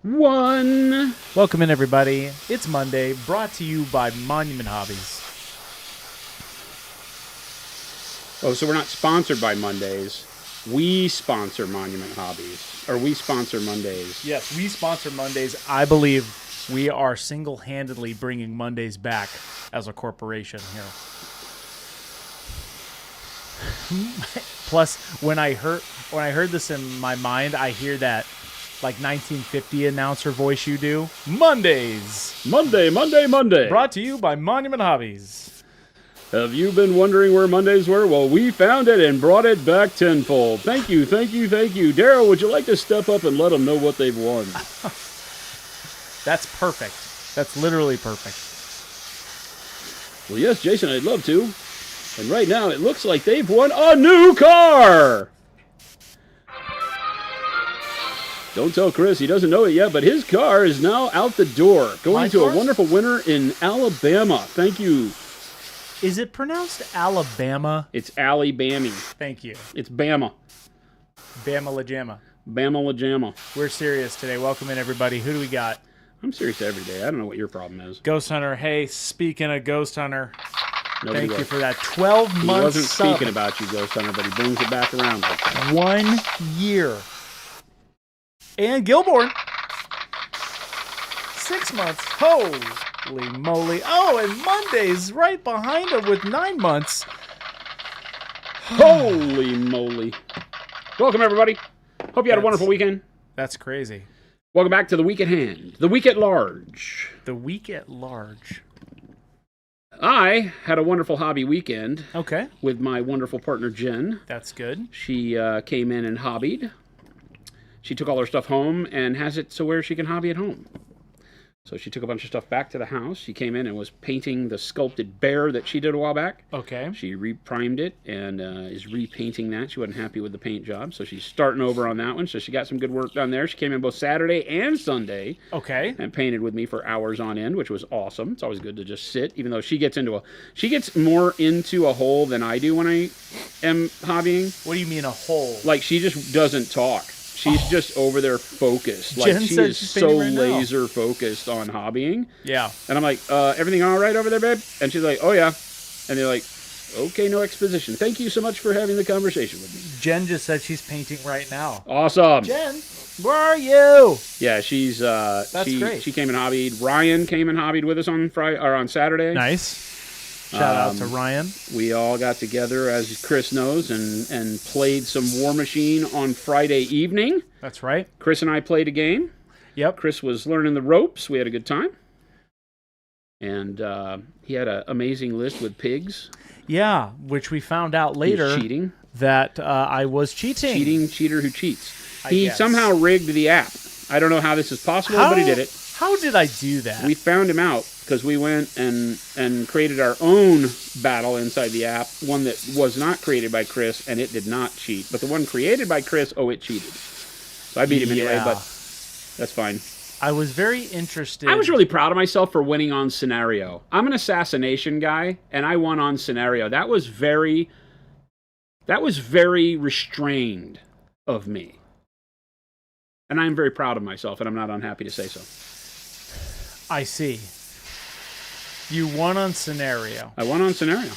1. Welcome in, everybody. It's Monday, brought to you by Monument Hobbies. Oh, so we're not sponsored by Mondays. We sponsor Monument Hobbies. Or we sponsor Mondays. Yes, we sponsor Mondays. I believe we are single-handedly bringing Mondays back as a corporation here. Plus, when I heard this in my mind, I hear that like 1950 announcer voice you do. Mondays. Monday. Brought to you by Monument Hobbies. Have you been wondering where Mondays were? Well, we found it and brought it back tenfold. Thank you. Daryl, would you like to step up and let them know what they've won? That's perfect. That's literally perfect. Well, yes, Jason, I'd love to. And right now, it looks like they've won a new car! Don't tell Chris, he doesn't know it yet, but his car is now out the door, going to a wonderful winner in Alabama. Thank you. Is it pronounced Alabama? It's Alabama. Thank you. It's Bama. Bama la Jamma. Bama la Jamma. We're serious today. Welcome in, everybody. Who do we got? I'm serious every day. I don't know what your problem is. Ghost Hunter. Hey, speaking of Ghost Hunter, Nobody thank you was. for that 12-month He wasn't sub. speaking about you, Ghost Hunter, but he brings it back around. 1 year. And Gilborn. 6 months. Holy moly. Oh, and Monday's right behind him with 9 months. Holy moly. Welcome, everybody. Hope you had a wonderful weekend. That's crazy. Welcome back to the week at hand. The week at large. The week at large. I had a wonderful hobby weekend. Okay. With my wonderful partner, Jen. That's good. She came in and hobbied. She took all her stuff home and has it so where she can hobby at home. So she took a bunch of stuff back to the house. She came in and was painting the sculpted bear that she did a while back. Okay. She reprimed it and is repainting that. She wasn't happy with the paint job, so she's starting over on that one. So she got some good work done there. She came in both Saturday and Sunday. Okay. And painted with me for hours on end, which was awesome. It's always good to just sit, even though she gets more into a hole than I do when I am hobbying. What do you mean a hole? Like, she just doesn't talk. She's just over there focused. Like, Jen she said is she's so painting right now. laser focused on hobbying. Yeah. And I'm like, everything all right over there, babe? And she's like, oh, yeah. And they're like, okay, no exposition. Thank you so much for having the conversation with me. Jen just said she's painting right now. Awesome. Jen, where are you? Yeah, she's That's great. She came and hobbied. Ryan came and hobbied with us on Friday or on Saturday. Nice. Shout out to Ryan. We all got together, as Chris knows, and played some War Machine on Friday evening. That's right. Chris and I played a game. Yep. Chris was learning the ropes. We had a good time. And he had an amazing list with pigs. Yeah, which we found out later. He's cheating. That I was cheating. Cheater who cheats. I He guess. somehow rigged the app. I don't know how this is possible, but he did it. How did I do that? We found him out because we went and created our own battle inside the app, one that was not created by Chris, and it did not cheat. But the one created by Chris, it cheated. So I beat him anyway, but that's fine. I was very interested. I was really proud of myself for winning on scenario. I'm an assassination guy, and I won on scenario. That was very restrained of me. And I'm very proud of myself, and I'm not unhappy to say so. I see. You won on scenario. I won on scenario.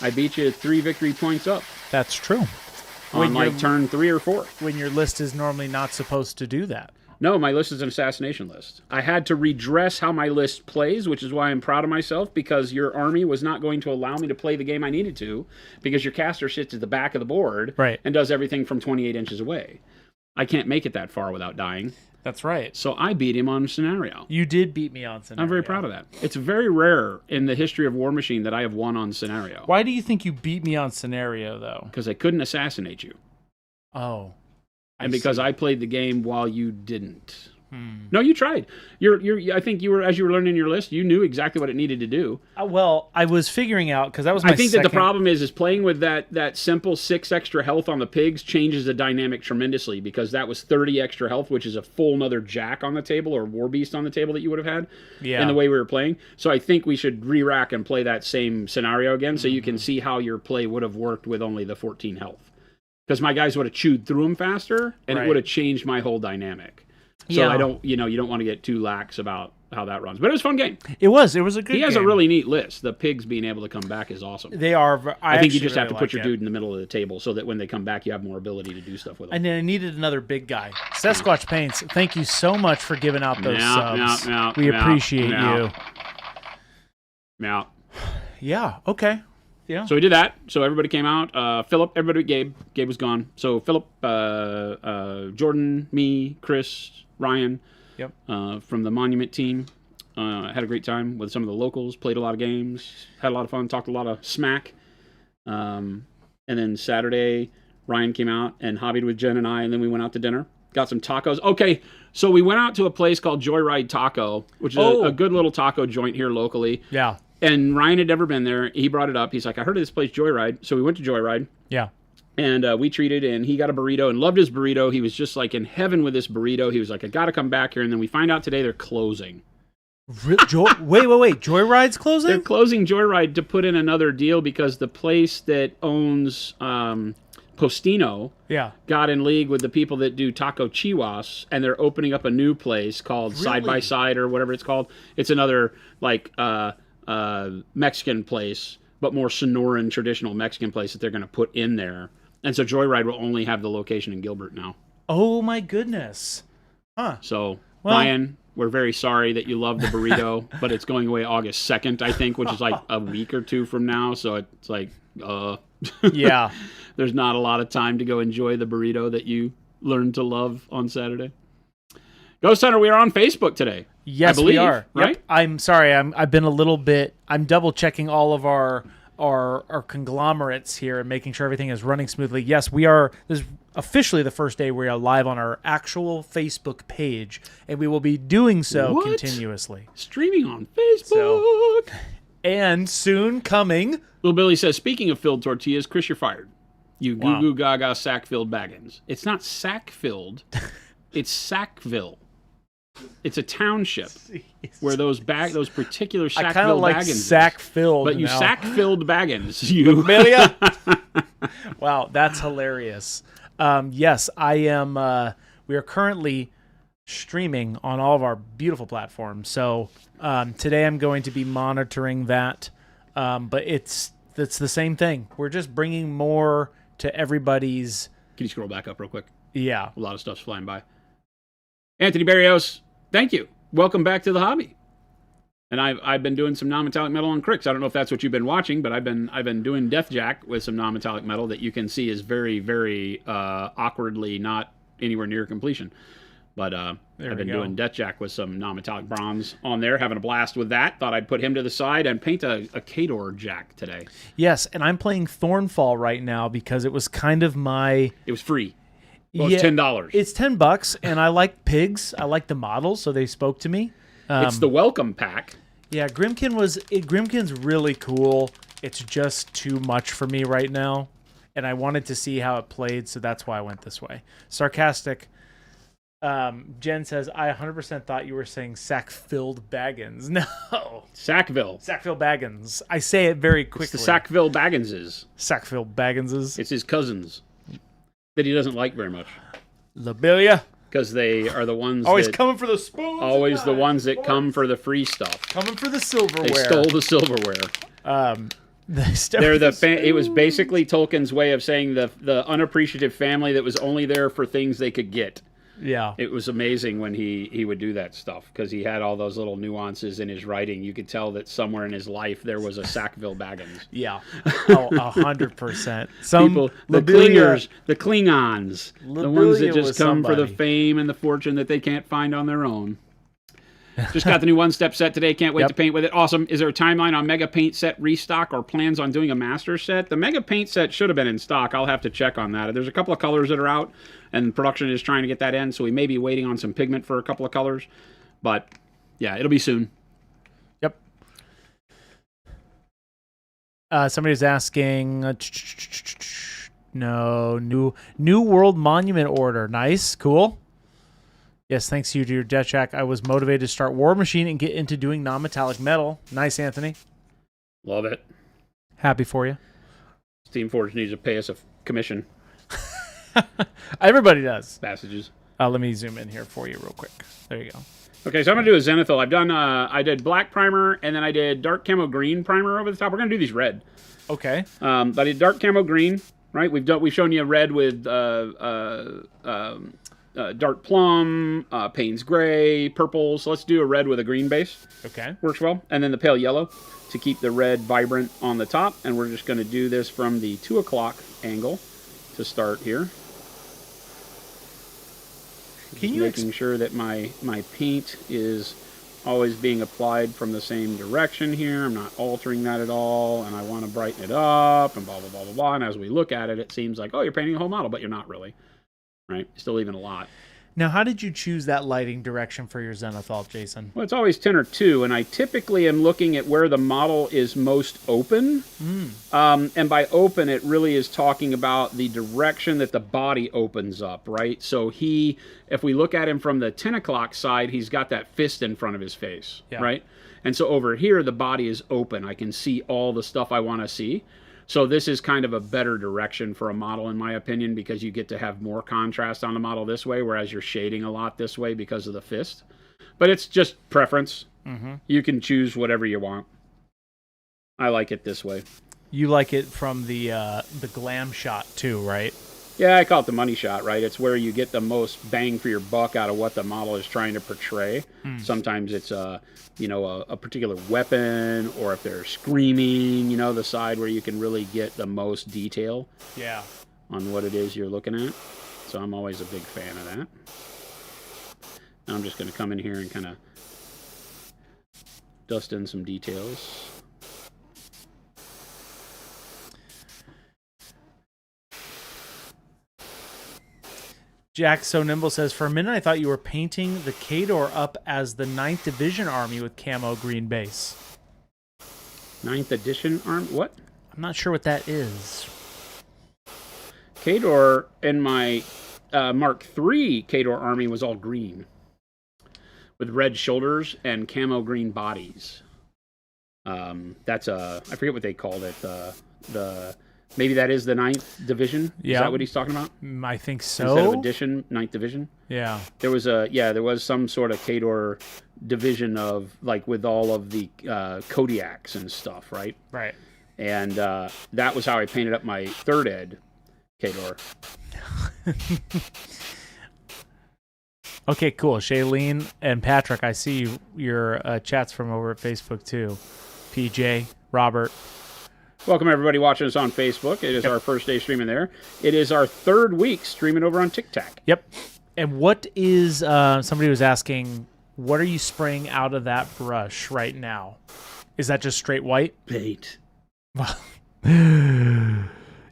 I beat you 3 victory points up. That's true. On like turn 3 or 4. When your list is normally not supposed to do that. No, my list is an assassination list. I had to redress how my list plays, which is why I'm proud of myself, because your army was not going to allow me to play the game I needed to, because your caster sits at the back of the board and does everything from 28 inches away. I can't make it that far without dying. That's right. So I beat him on scenario. You did beat me on scenario. I'm very proud of that. It's very rare in the history of War Machine that I have won on scenario. Why do you think you beat me on scenario, though? Because I couldn't assassinate you. Oh. And because I played the game while you didn't. No, you tried. I think you were, as you were learning your list, you knew exactly what it needed to do. Well, I was figuring out, because that was my I think that the problem is playing with that simple 6 extra health on the pigs changes the dynamic tremendously, because that was 30 extra health, which is a full another jack on the table or war beast on the table that you would have had in the way we were playing. So I think we should re-rack and play that same scenario again so you can see how your play would have worked with only the 14 health. because my guys would have chewed through them faster, and it would have changed my whole dynamic. So I don't, you don't want to get too lax about how that runs. But it was a fun game. It was a good game. He has a really neat list. The pigs being able to come back is awesome. They are. I think you just have to put your dude in the middle of the table so that when they come back, you have more ability to do stuff with them. And then I needed another big guy. Sasquatch Paints, thank you so much for giving out those subs. We appreciate you. Yeah. Yeah, okay. Yeah. So we did that. So everybody came out. Philip, everybody, Gabe was gone. So Philip, Jordan, me, Chris, Ryan, from the Monument team. Had a great time with some of the locals, played a lot of games, had a lot of fun, talked a lot of smack. And then Saturday, Ryan came out and hobbied with Jen and I, and then we went out to dinner. Got some tacos. Okay, so we went out to a place called Joyride Taco, which is a good little taco joint here locally. Yeah. And Ryan had never been there. He brought it up. He's like, I heard of this place, Joyride. So we went to Joyride. Yeah. And we treated, and he got a burrito and loved his burrito. He was just like in heaven with this burrito. He was like, I got to come back here. And then we find out today they're closing. Wait. Joyride's closing? They're closing Joyride to put in another deal because the place that owns Postino got in league with the people that do Taco Chihuas, and they're opening up a new place called Side by Side or whatever it's called. It's another like Mexican place, but more Sonoran traditional Mexican place that they're going to put in there. And so Joyride will only have the location in Gilbert now. Oh my goodness. Huh. So Ryan, we're very sorry that you love the burrito, but it's going away August 2nd, I think, which is like a week or two from now. So it's like, yeah, there's not a lot of time to go enjoy the burrito that you learned to love on Saturday. Ghost Hunter, we are on Facebook today. Yes, I believe, we are. Right? Yep. I'm sorry. I've been a little bit. I'm double checking all of our conglomerates here and making sure everything is running smoothly. Yes, we are. This is officially the first day we are live on our actual Facebook page, and we will be doing so continuously. Streaming on Facebook. And soon coming. Little Billy says, speaking of filled tortillas, Chris, you're fired. You goo goo gaga sack-filled baggins. It's not sack-filled. It's Sackville. It's a township where those particular sack-filled I kind of like sack-filled. But you sack-filled baggins. You. Amelia. Wow, that's hilarious. Yes, I am. We are currently streaming on all of our beautiful platforms. So today I'm going to be monitoring that. But it's the same thing. We're just bringing more to everybody's. Can you scroll back up real quick? Yeah. A lot of stuff's flying by. Anthony Barrios, thank you. Welcome back to the hobby. And I've been doing some non-metallic metal on Cricks. I don't know if that's what you've been watching, but I've been doing Death Jack with some non-metallic metal that you can see is very, very awkwardly not anywhere near completion. But I've been doing Death Jack with some non-metallic bronze on there, having a blast with that. Thought I'd put him to the side and paint a Kador Jack today. Yes, and I'm playing Thornfall right now because it was kind of my... It was free. Well, it's $10. It's $10, and I like pigs. I like the models, so they spoke to me. It's the welcome pack. Yeah, Grimkin's really cool. It's just too much for me right now, and I wanted to see how it played, so that's why I went this way. Sarcastic. Jen says, I 100% thought you were saying Sackfilled Baggins. No. Sackville Baggins. I say it very quickly. It's the Sackville Bagginses. Sackville Bagginses. It's his cousins that he doesn't like very much. Lobelia. Because they are the ones always coming for the spoons. Always the ones that come for the free stuff. Coming for the silverware. They stole the silverware. It was basically Tolkien's way of saying the unappreciative family that was only there for things they could get. Yeah. It was amazing when he would do that stuff because he had all those little nuances in his writing. You could tell that somewhere in his life there was a Sackville Baggins. Yeah. 100%. Some people, the Klingers, the Klingons, the ones that just come for the fame and the fortune that they can't find on their own. Just got the new one-step set today. Can't wait to paint with it. Awesome. Is there a timeline on Mega Paint set restock or plans on doing a master set? The Mega Paint set should have been in stock. I'll have to check on that. There's a couple of colors that are out, and production is trying to get that in, so we may be waiting on some pigment for a couple of colors. But, yeah, it'll be soon. Yep. Somebody's asking... no, new World Monument Order. Nice. Cool. Yes, thanks to your Death Jack, I was motivated to start War Machine and get into doing non-metallic metal. Nice, Anthony. Love it. Happy for you. Steam Forge needs to pay us a commission. Everybody does. passages. Let me zoom in here for you real quick. There you go. Okay, so I'm gonna do a zenithal. I've done. I did black primer, and then I did dark camo green primer over the top. We're gonna do these red. Okay. But I did dark camo green. Right, we've shown you red with dark plum, Payne's gray, purple. So let's do a red with a green base. Okay. Works well. And then the pale yellow to keep the red vibrant on the top. And we're just going to do this from the 2 o'clock angle to start here. Can you making sure that my paint is always being applied from the same direction here. I'm not altering that at all. And I want to brighten it up and blah, blah, blah, blah, blah. And as we look at it, it seems like, oh, you're painting a whole model, but you're not really. Right? You're still leaving a lot. Now, how did you choose that lighting direction for your zenithal, Jason? Well, it's always 10 or 2, and I typically am looking at where the model is most open. And by open, it really is talking about the direction that the body opens up, right? So if we look at him from the 10 o'clock side, he's got that fist in front of his face, right? And so over here, the body is open. I can see all the stuff I want to see. So this is kind of a better direction for a model, in my opinion, because you get to have more contrast on the model this way, whereas you're shading a lot this way because of the fist. But it's just preference. You can choose whatever you want. I like it this way. You like it from the glam shot too, right? Yeah, I call it the money shot, right? It's where you get the most bang for your buck out of what the model is trying to portray. Sometimes it's a particular weapon, or if they're screaming, the side where you can really get the most detail on what it is you're looking at. So I'm always a big fan of that. Now I'm just going to come in here and kind of dust in some details. Jack So Nimble says, for a minute I thought you were painting the Khador up as the 9th Division Army with camo green base. 9th Edition Army? What? I'm not sure what that is. Khador in my Mark III Khador Army was all green, with red shoulders and camo green bodies. That's I forget what they called it. Maybe that is the 9th Division. Yeah. Is that what he's talking about? I think so. Instead of edition, 9th Division. Yeah. There was some sort of Khador division of, like, with all of the Kodiaks and stuff, right? Right. And that was how I painted up my 3rd Ed Khador. Okay, cool. Shailene and Patrick, I see your chats from over at Facebook too. PJ, Robert. Welcome, everybody watching us on Facebook. It is our first day streaming there. It is our 3rd week streaming over on TikTok. Yep. And what is, somebody was asking, what are you spraying out of that brush right now? Is that just straight white? Paint.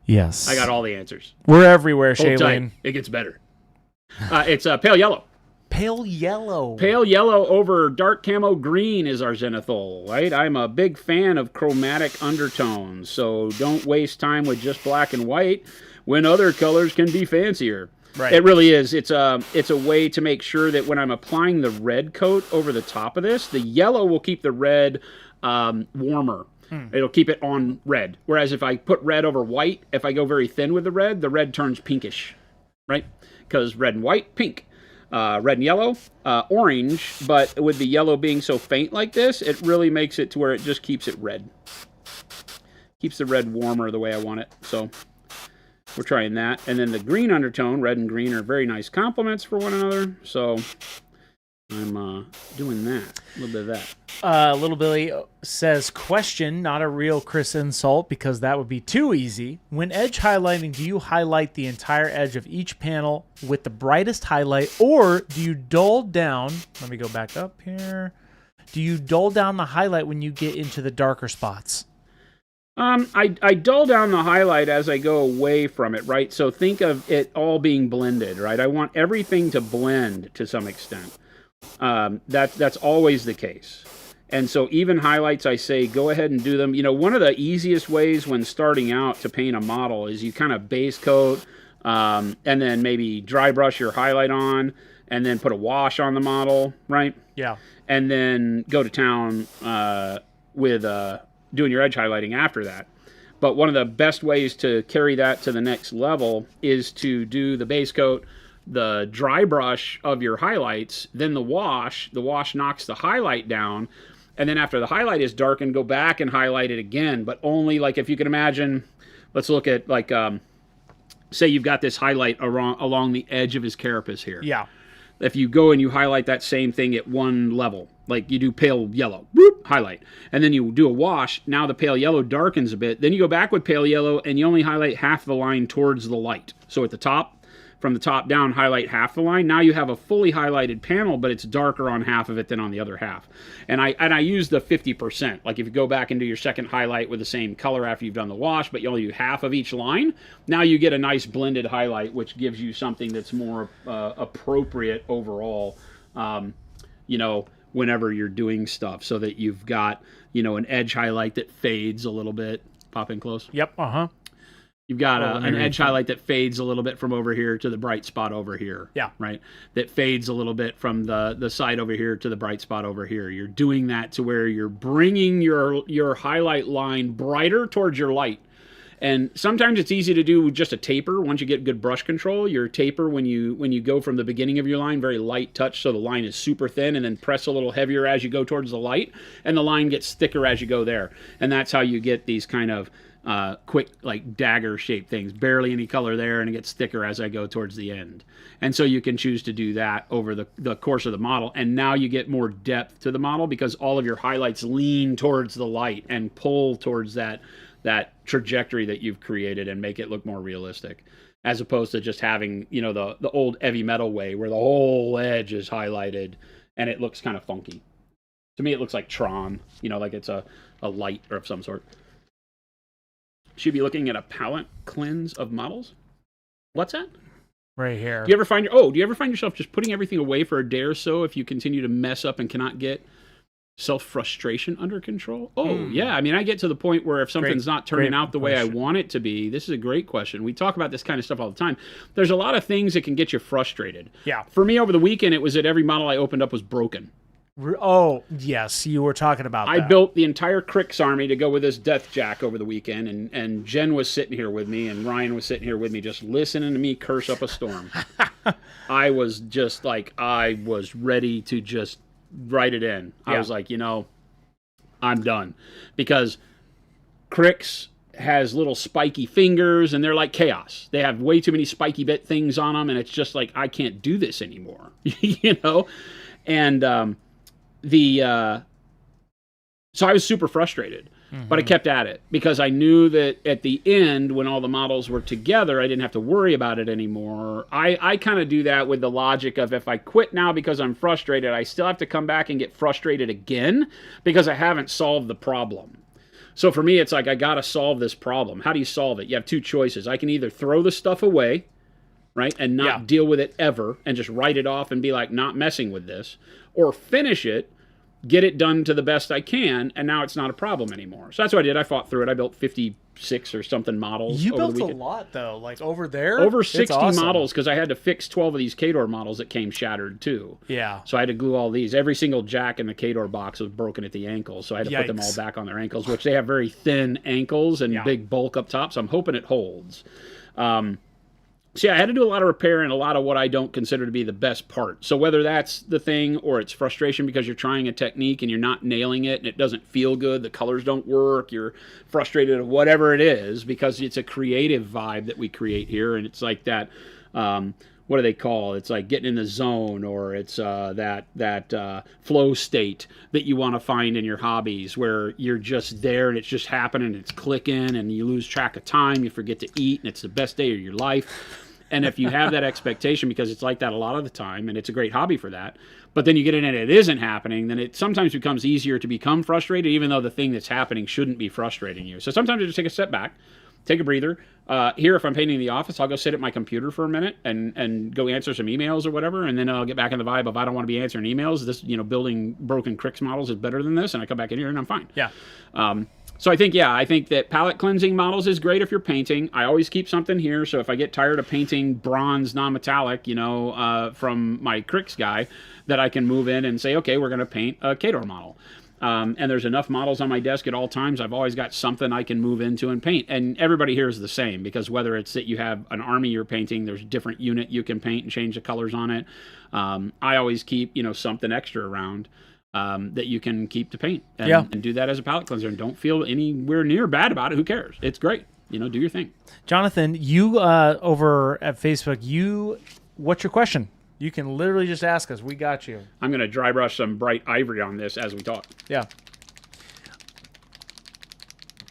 Yes. I got all the answers. We're everywhere, Hold Shailene. tight. It gets better. It's pale yellow. Pale yellow. Pale yellow over dark camo green is our zenithal, right? I'm a big fan of chromatic undertones, so don't waste time with just black and white when other colors can be fancier. Right. It really is. It's a way to make sure that when I'm applying the red coat over the top of this, the yellow will keep the red warmer. It'll keep it on red. Whereas if I put red over white, if I go very thin with the red turns pinkish, right? Because red and white, pink. Red and yellow, orange, but with the yellow being so faint like this, it really makes it to where it just keeps it red. Keeps the red warmer the way I want it. So we're trying that. And then the green undertone, red and green, are very nice complements for one another. So I'm doing that, a little bit of that. Little Billy says, question, not a real Chris insult, because that would be too easy. When edge highlighting, do you highlight the entire edge of each panel with the brightest highlight, or do you dull down? Let me go back up here. Do you dull down the highlight when you get into the darker spots? I dull down the highlight as I go away from it, right? So think of it all being blended, right? I want everything to blend to some extent. That's always the case. And so even highlights, I say, go ahead and do them. One of the easiest ways when starting out to paint a model is you kind of base coat, and then maybe dry brush your highlight on, and then put a wash on the model, right? Yeah. And then go to town with doing your edge highlighting after that. But one of the best ways to carry that to the next level is to do the base coat, the dry brush of your highlights, then the wash. The wash knocks the highlight down, and then after the highlight is darkened, go back and highlight it again. But only, like, if you can imagine, let's look at, like, say you've got this highlight along the edge of his carapace here. Yeah. If you go and you highlight that same thing at one level, like you do pale yellow, whoop, highlight, and then you do a wash, now the pale yellow darkens a bit, then you go back with pale yellow and you only highlight half the line towards the light. So at the top, from the top down, highlight half the line. Now you have a fully highlighted panel, but it's darker on half of it than on the other half. And I use the 50%. Like if you go back and do your second highlight with the same color after you've done the wash, but you only do half of each line, now you get a nice blended highlight, which gives you something that's more appropriate overall, you know, whenever you're doing stuff, so that you've got, you know, an edge highlight that fades a little bit. Pop in close. Yep. You've got an edge highlight that fades a little bit from over here to the bright spot over here. Yeah. Right? That fades a little bit from the side over here to the bright spot over here. You're doing that to where you're bringing your highlight line brighter towards your light. And sometimes it's easy to do with just a taper. Once you get good brush control, your taper, when you go from the beginning of your line, very light touch, so the line is super thin, and then press a little heavier as you go towards the light, and the line gets thicker as you go there. And that's how you get these kind of quick, like dagger shaped things, barely any color there, and it gets thicker as I go towards the end. And so you can choose to do that over the course of the model, and now you get more depth to the model because all of your highlights lean towards the light and pull towards that trajectory that you've created and make it look more realistic, as opposed to just having, you know, the old heavy metal way where the whole edge is highlighted and it looks kind of funky. To me, it looks like Tron, you know, like it's a light or of some sort. Should be looking at a palette cleanse of models. What's that? Right here. Do you ever find yourself just putting everything away for a day or so if you continue to mess up and cannot get self-frustration under control? Yeah. I mean, I get to the point where if something's not turning out the way I want it to be, this is a great question. We talk about this kind of stuff all the time. There's a lot of things that can get you frustrated. Yeah. For me, over the weekend, it was that every model I opened up was broken. Oh, yes, you were talking about that. I built the entire Crix army to go with this Death Jack over the weekend, and Jen was sitting here with me, and Ryan was sitting here with me just listening to me curse up a storm. I was just like, I was ready to just write it in. I was like, you know, I'm done. Because Crix has little spiky fingers, and they're like chaos. They have way too many spiky bit things on them, and it's just like, I can't do this anymore. You know? And so I was super frustrated, but I kept at it because I knew that at the end, when all the models were together, I didn't have to worry about it anymore. I kind of do that with the logic of, if I quit now because I'm frustrated, I still have to come back and get frustrated again because I haven't solved the problem. So for me, it's like, I got to solve this problem. How do you solve it? You have two choices. I can either throw the stuff away, right, and not deal with it ever and just write it off and be like, not messing with this, or finish it, get it done to the best I can, and now it's not a problem anymore. So that's what I did. I fought through it. I built 56 or something models. You built a lot, though. Like over there? Over 60 models, because I had to fix 12 of these Khador models that came shattered, too. Yeah. So I had to glue all these. Every single jack in the Khador box was broken at the ankles, so I had to put them all back on their ankles, which they have very thin ankles and big bulk up top, so I'm hoping it holds. So yeah, I had to do a lot of repair and a lot of what I don't consider to be the best part. So whether that's the thing or it's frustration because you're trying a technique and you're not nailing it and it doesn't feel good, the colors don't work, you're frustrated at whatever it is, because it's a creative vibe that we create here, and it's like that, what do they call it? It's like getting in the zone, or it's that flow state that you want to find in your hobbies, where you're just there and it's just happening, it's clicking, and you lose track of time, you forget to eat, and it's the best day of your life. And if you have that expectation, because it's like that a lot of the time, and it's a great hobby for that, but then you get in and it isn't happening, then it sometimes becomes easier to become frustrated, even though the thing that's happening shouldn't be frustrating you. So sometimes I just take a step back, take a breather. Here, if I'm painting the office, I'll go sit at my computer for a minute and go answer some emails or whatever, and then I'll get back in the vibe of, I don't want to be answering emails. This, you know, building broken Crix models is better than this, and I come back in here and I'm fine. Yeah. So I think that palette cleansing models is great if you're painting. I always keep something here, so if I get tired of painting bronze non-metallic, you know, from my Crix guy, that I can move in and say, okay, we're going to paint a Khador model. And there's enough models on my desk at all times. I've always got something I can move into and paint. And everybody here is the same, because whether it's that you have an army you're painting, there's a different unit you can paint and change the colors on it. I always keep, something extra around that you can keep to paint and do that as a palette cleanser, and don't feel anywhere near bad about it. Who cares? It's great. Do your thing. Jonathan, you over at Facebook, what's your question? You can literally just ask us. We got you. I'm going to dry brush some bright ivory on this as we talk. Yeah.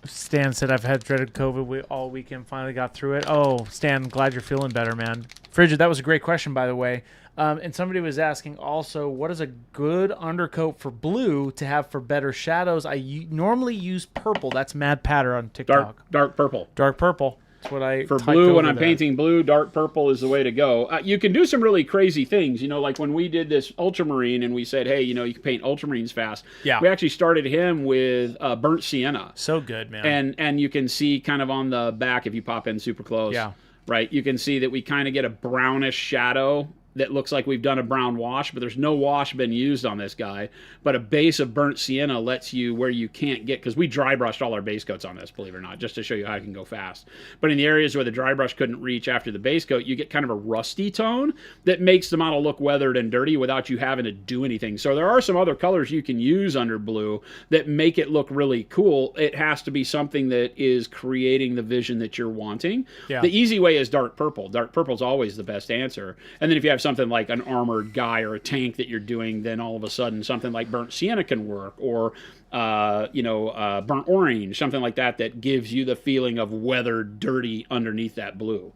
Stan said, I've had dreaded COVID all weekend. Finally got through it. Oh, Stan, glad you're feeling better, man. Frigid, that was a great question, by the way. And somebody was asking also, what is a good undercoat for blue to have for better shadows? I normally use purple. That's Mad Patter on TikTok. Dark purple. Dark purple. That's what I for blue, when I'm painting blue, dark purple is the way to go. You can do some really crazy things. Like when we did this ultramarine and we said, hey, you can paint ultramarines fast. Yeah. We actually started him with burnt sienna. So good, man. And you can see kind of on the back, if you pop in super close, right, you can see that we kind of get a brownish shadow that looks like we've done a brown wash, but there's no wash been used on this guy. But a base of burnt sienna lets you where you can't get, because we dry brushed all our base coats on this, believe it or not, just to show you how I can go fast. But in the areas where the dry brush couldn't reach after the base coat, you get kind of a rusty tone that makes the model look weathered and dirty without you having to do anything. So there are some other colors you can use under blue that make it look really cool. It has to be something that is creating the vision that you're wanting. Yeah. The easy way is dark purple. Dark purple is always the best answer. And then if you have something like an armored guy or a tank that you're doing, then all of a sudden something like burnt sienna can work, or burnt orange, something like that that gives you the feeling of weathered, dirty underneath that blue.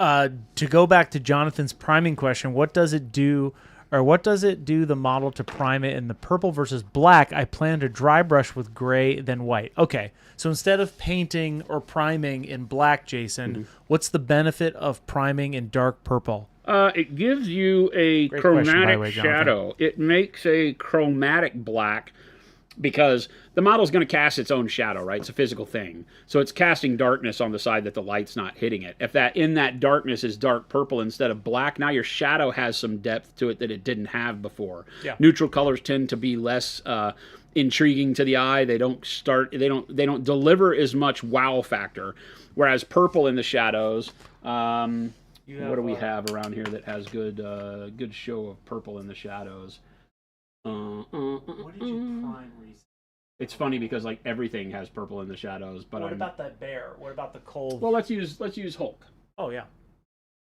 To go back to Jonathan's priming question, what does it do the model to prime it in the purple versus black? I plan to dry brush with gray, then white. Okay, so instead of painting or priming in black, Jason, what's the benefit of priming in dark purple? It gives you a chromatic shadow. It makes a chromatic black because the model's going to cast its own shadow, right? It's a physical thing. So it's casting darkness on the side that the light's not hitting it. If that in that darkness is dark purple instead of black, now your shadow has some depth to it that it didn't have before. Yeah. Neutral colors tend to be less intriguing to the eye. They don't deliver as much wow factor. Whereas purple in the shadows, what do we have around here that has good show of purple in the shadows? What did you prime recently? It's funny because like everything has purple in the shadows, but what about that bear? What about the cold? Well, let's use Hulk. Oh yeah.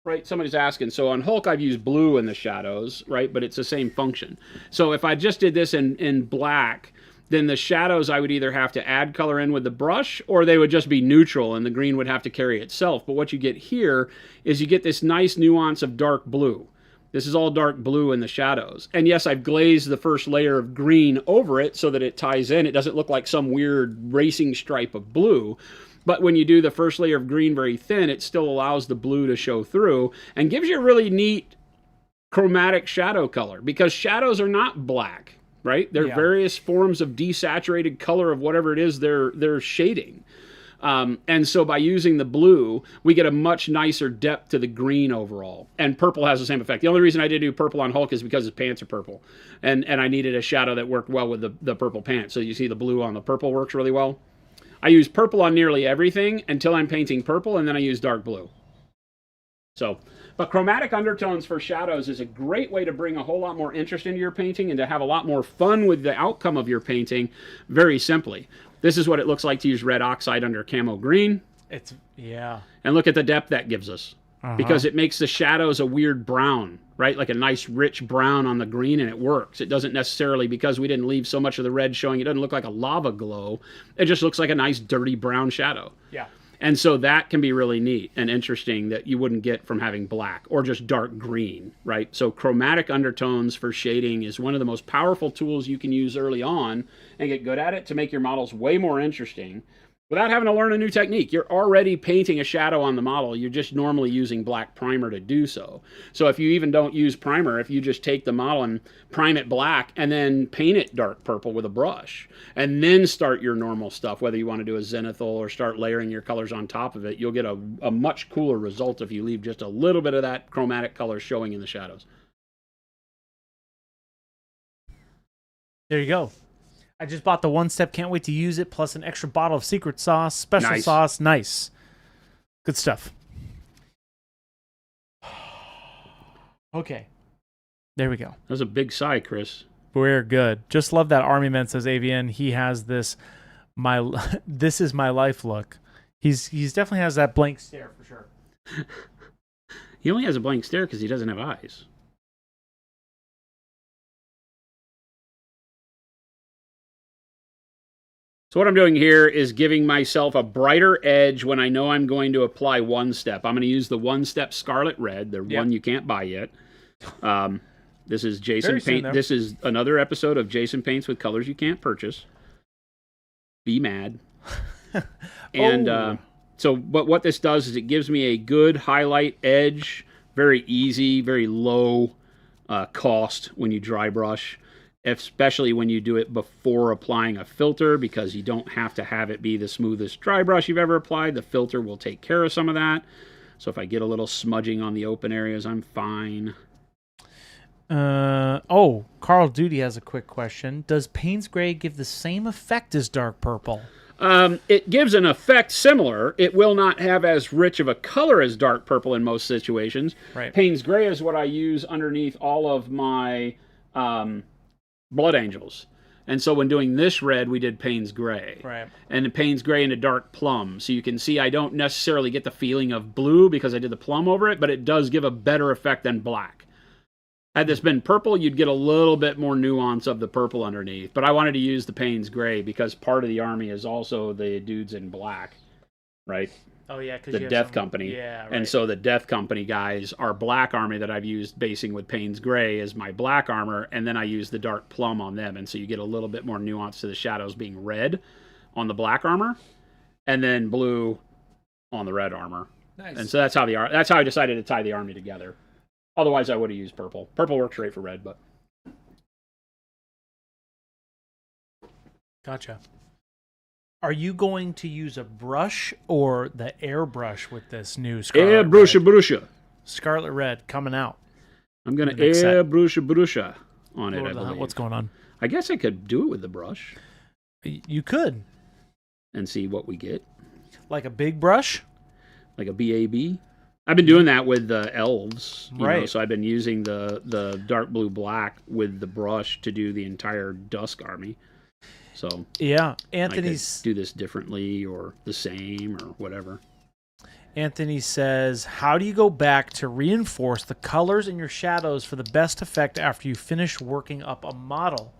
Right, somebody's asking. So on Hulk, I've used blue in the shadows, right? But it's the same function. So if I just did this in black, then the shadows I would either have to add color in with the brush, or they would just be neutral and the green would have to carry itself. But what you get here is you get this nice nuance of dark blue. This is all dark blue in the shadows. And yes, I've glazed the first layer of green over it so that it ties in. It doesn't look like some weird racing stripe of blue. But when you do the first layer of green very thin, it still allows the blue to show through and gives you a really neat chromatic shadow color, because shadows are not black, right? They're various forms of desaturated color of whatever it is they're shading. And so by using the blue, we get a much nicer depth to the green overall. And purple has the same effect. The only reason I did do purple on Hulk is because his pants are purple. And I needed a shadow that worked well with the purple pants. So you see the blue on the purple works really well. I use purple on nearly everything until I'm painting purple, and then I use dark blue. So, but chromatic undertones for shadows is a great way to bring a whole lot more interest into your painting and to have a lot more fun with the outcome of your painting very simply. This is what it looks like to use red oxide under camo green. And look at the depth that gives us. Because it makes the shadows a weird brown, right? Like a nice rich brown on the green, and it works. It doesn't necessarily, because we didn't leave so much of the red showing, it doesn't look like a lava glow. It just looks like a nice dirty brown shadow. Yeah. And so that can be really neat and interesting that you wouldn't get from having black or just dark green, right? So chromatic undertones for shading is one of the most powerful tools you can use early on and get good at it to make your models way more interesting without having to learn a new technique. You're already painting a shadow on the model. You're just normally using black primer to do so. So if you even don't use primer, if you just take the model and prime it black and then paint it dark purple with a brush and then start your normal stuff, whether you want to do a zenithal or start layering your colors on top of it, you'll get a much cooler result if you leave just a little bit of that chromatic color showing in the shadows. There you go. I just bought the one step. Can't wait to use it. Plus an extra bottle of secret sauce, special Nice. sauce. Nice. Good stuff. Okay. There we go. That was a big sigh, Chris. We're good. Just love that Army Man, says AVN. He has this this is my life look. He's definitely has that blank stare for sure. He only has a blank stare because he doesn't have eyes. So what I'm doing here is giving myself a brighter edge when I know I'm going to apply one step. I'm going to use the one step Scarlet Red, the one you can't buy yet. This is Jason Paint. This is another episode of Jason Paints with colors you can't purchase. Be mad. And but what this does is it gives me a good highlight edge, very easy, very low cost when you dry brush, especially when you do it before applying a filter, because you don't have to have it be the smoothest dry brush you've ever applied. The filter will take care of some of that. So if I get a little smudging on the open areas, I'm fine. Carl Duty has a quick question. Does Payne's Gray give the same effect as dark purple? It gives an effect similar. It will not have as rich of a color as dark purple in most situations. Right. Payne's Gray is what I use underneath all of my Blood Angels. And so when doing this red, we did Payne's Gray. Right. And Payne's Gray into dark plum. So you can see I don't necessarily get the feeling of blue because I did the plum over it, but it does give a better effect than black. Had this been purple, you'd get a little bit more nuance of the purple underneath. But I wanted to use the Payne's Gray because part of the army is also the dudes in black, right? Oh, yeah. The Death Company. Yeah, right. And so the Death Company guys are black army that I've used basing with Payne's Gray as my black armor, and then I use the dark plum on them. And so you get a little bit more nuance to the shadows being red on the black armor, and then blue on the red armor. Nice. And so that's how I decided to tie the army together. Otherwise, I would have used purple. Purple works great for red, but... Gotcha. Are you going to use a brush or the airbrush with this new Scarlet Red? Brusha. Scarlet Red coming out. I'm going to brusha on it, I believe. What's going on? I guess I could do it with the brush. You could. And see what we get. Like a big brush? Like a BAB? I've been doing that with the elves, right? So I've been using the dark blue black with the brush to do the entire Dusk army. So yeah, Anthony's I could do this differently or the same or whatever. Anthony says, "How do you go back to reinforce the colors in your shadows for the best effect after you finish working up a model?"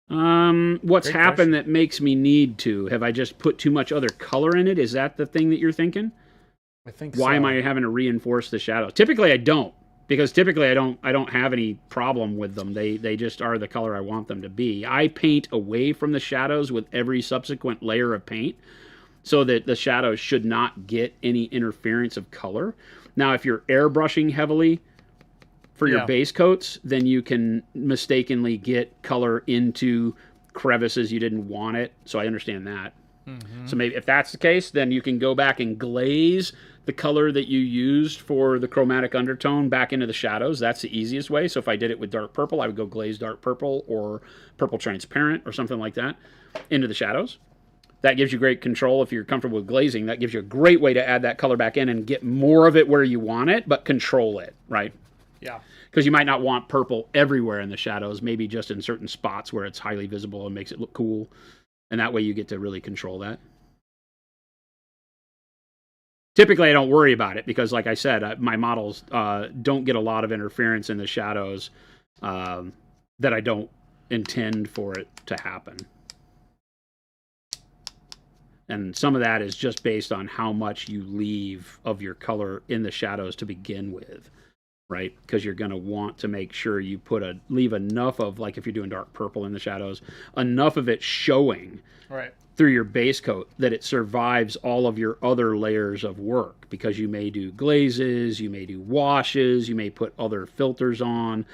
What's Great happened question. that makes me need to? Have I just put too much other color in it? Is that the thing that you're thinking? I think Why am I having to reinforce the shadow? Typically I don't, because typically I don't have any problem with them. They just are the color I want them to be. I paint away from the shadows with every subsequent layer of paint so that the shadows should not get any interference of color. Now, if you're airbrushing heavily for your base coats, then you can mistakenly get color into crevices you didn't want it. So I understand that. Mm-hmm. So maybe if that's the case, then you can go back and glaze the color that you used for the chromatic undertone back into the shadows. That's the easiest way. So if I did it with dark purple, I would go glaze dark purple or purple transparent or something like that into the shadows. That gives you great control if you're comfortable with glazing. That gives you a great way to add that color back in and get more of it where you want it, but control it, right? Yeah. Because you might not want purple everywhere in the shadows, maybe just in certain spots where it's highly visible and makes it look cool. And that way you get to really control that. Typically, I don't worry about it because, like I said, my models don't get a lot of interference in the shadows that I don't intend for it to happen. And some of that is just based on how much you leave of your color in the shadows to begin with, right? Because you're going to want to make sure you leave enough of, like if you're doing dark purple in the shadows, enough of it showing through your base coat that it survives all of your other layers of work, because you may do glazes, you may do washes, you may put other filters on.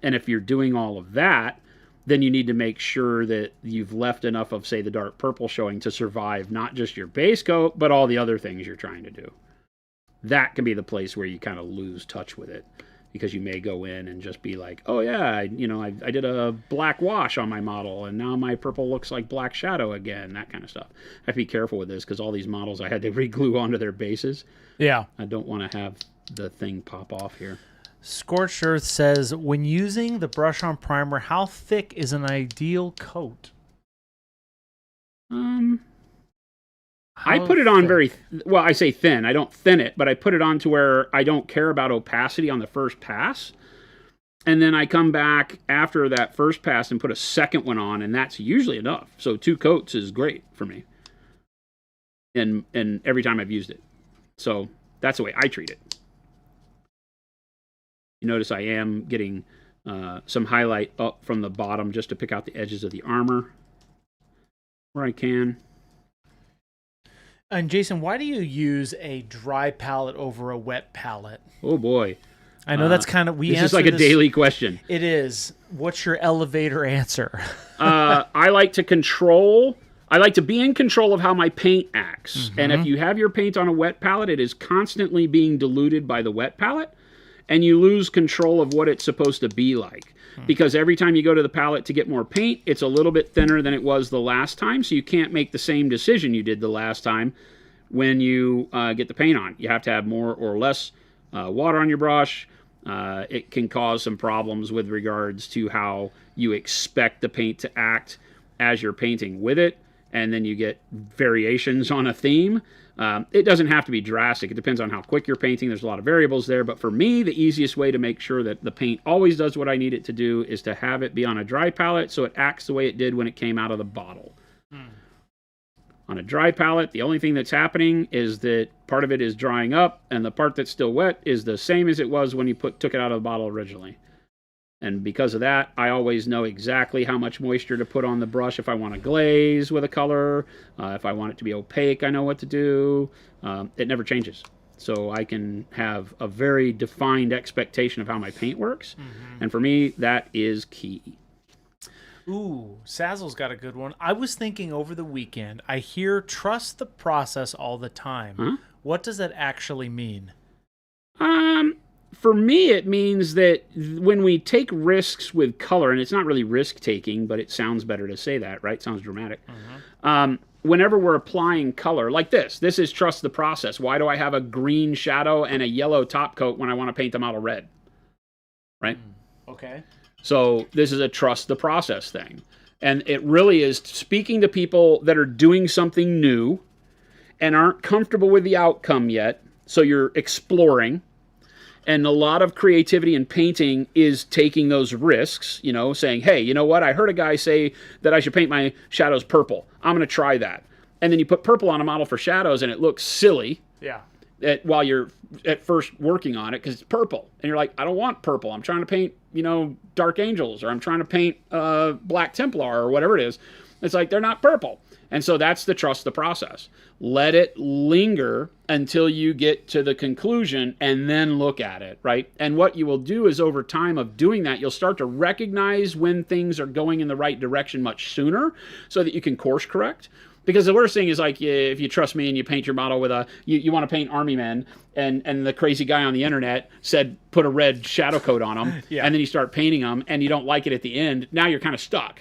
And if you're doing all of that, then you need to make sure that you've left enough of, say, the dark purple showing to survive not just your base coat, but all the other things you're trying to do. That can be the place where you kind of lose touch with it, because you may go in and just be like, oh yeah, I did a black wash on my model and now my purple looks like black shadow again, that kind of stuff. I have to be careful with this because all these models I had to re-glue onto their bases. Yeah. I don't want to have the thing pop off here. Scorched Earth says, when using the brush-on primer, how thick is an ideal coat? I put it on well, I say thin. I don't thin it, but I put it on to where I don't care about opacity on the first pass. And then I come back after that first pass and put a second one on, and that's usually enough. So 2 coats is great for me. And every time I've used it. So that's the way I treat it. You notice I am getting some highlight up from the bottom just to pick out the edges of the armor where I can. And Jason, why do you use a dry palette over a wet palette? Oh boy. I know that's kind of... This is like a daily question. It is. What's your elevator answer? I like to control... I like to be in control of how my paint acts. Mm-hmm. And if you have your paint on a wet palette, it is constantly being diluted by the wet palette, and you lose control of what it's supposed to be like. Because every time you go to the palette to get more paint, it's a little bit thinner than it was the last time, so you can't make the same decision you did the last time when you get the paint on. You have to have more or less water on your brush. It can cause some problems with regards to how you expect the paint to act as you're painting with it, and then you get variations on a theme. It doesn't have to be drastic. It depends on how quick you're painting. There's a lot of variables there. But for me, the easiest way to make sure that the paint always does what I need it to do is to have it be on a dry palette so it acts the way it did when it came out of the bottle. On a dry palette, the only thing that's happening is that part of it is drying up, and the part that's still wet is the same as it was when you took it out of the bottle originally. And because of that, I always know exactly how much moisture to put on the brush if I want to glaze with a color. If I want it to be opaque, I know what to do. It never changes. So I can have a very defined expectation of how my paint works. Mm-hmm. And for me, that is key. Ooh, Sazzle's got a good one. I was thinking over the weekend, I hear trust the process all the time. Huh? What does that actually mean? For me, it means that when we take risks with color, and it's not really risk-taking, but it sounds better to say that, right? It sounds dramatic. Mm-hmm. Whenever we're applying color, like this is trust the process. Why do I have a green shadow and a yellow top coat when I want to paint the model red? Right? Okay. So this is a trust the process thing. And it really is speaking to people that are doing something new and aren't comfortable with the outcome yet. So you're exploring. And a lot of creativity in painting is taking those risks, saying, hey, you know what? I heard a guy say that I should paint my shadows purple. I'm going to try that. And then you put purple on a model for shadows and it looks silly. Yeah. While you're at first working on it because it's purple. And you're like, I don't want purple. I'm trying to paint, Dark Angels, or I'm trying to paint Black Templar or whatever it is. It's like, they're not purple. And so that's the trust the process. Let it linger until you get to the conclusion and then look at it, right? And what you will do is over time of doing that, you'll start to recognize when things are going in the right direction much sooner so that you can course correct. Because the worst thing is like if you trust me and you paint your model with you want to paint army men and the crazy guy on the internet said put a red shadow coat on them yeah. And then you start painting them and you don't like it at the end, now you're kind of stuck,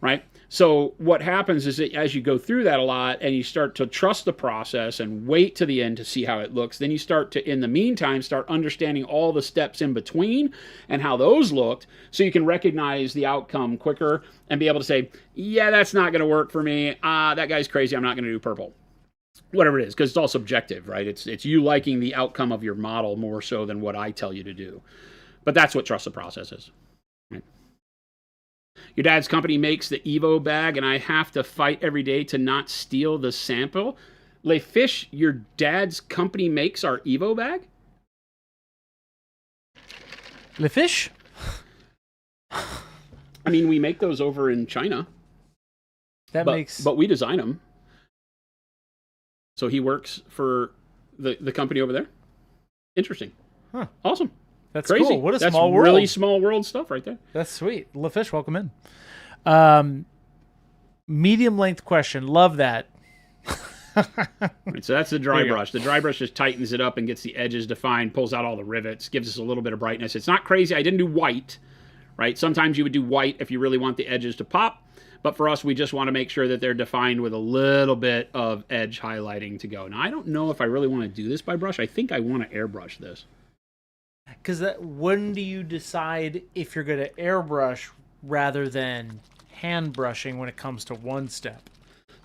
right? So what happens is that as you go through that a lot and you start to trust the process and wait to the end to see how it looks, then you start to, in the meantime, start understanding all the steps in between and how those looked so you can recognize the outcome quicker and be able to say, yeah, that's not going to work for me. That guy's crazy. I'm not going to do purple. Whatever it is, because it's all subjective, right? It's you liking the outcome of your model more so than what I tell you to do. But that's what trust the process is. Right? Your dad's company makes the Evo bag, and I have to fight every day to not steal the sample. Le Fish, your dad's company makes our Evo bag? Le Fish? I mean, we make those over in China. But we design them. So he works for the company over there. Interesting. Huh. Awesome. That's crazy. Cool. What a small world. That's really small world stuff right there. That's sweet. LaFish, welcome in. Medium length question. Love that. Right, so that's the dry brush. The dry brush just tightens it up and gets the edges defined, pulls out all the rivets, gives us a little bit of brightness. It's not crazy. I didn't do white, right? Sometimes you would do white if you really want the edges to pop. But for us, we just want to make sure that they're defined with a little bit of edge highlighting to go. Now, I don't know if I really want to do this by brush. I think I want to airbrush this. Because when do you decide if you're going to airbrush rather than hand brushing when it comes to one step?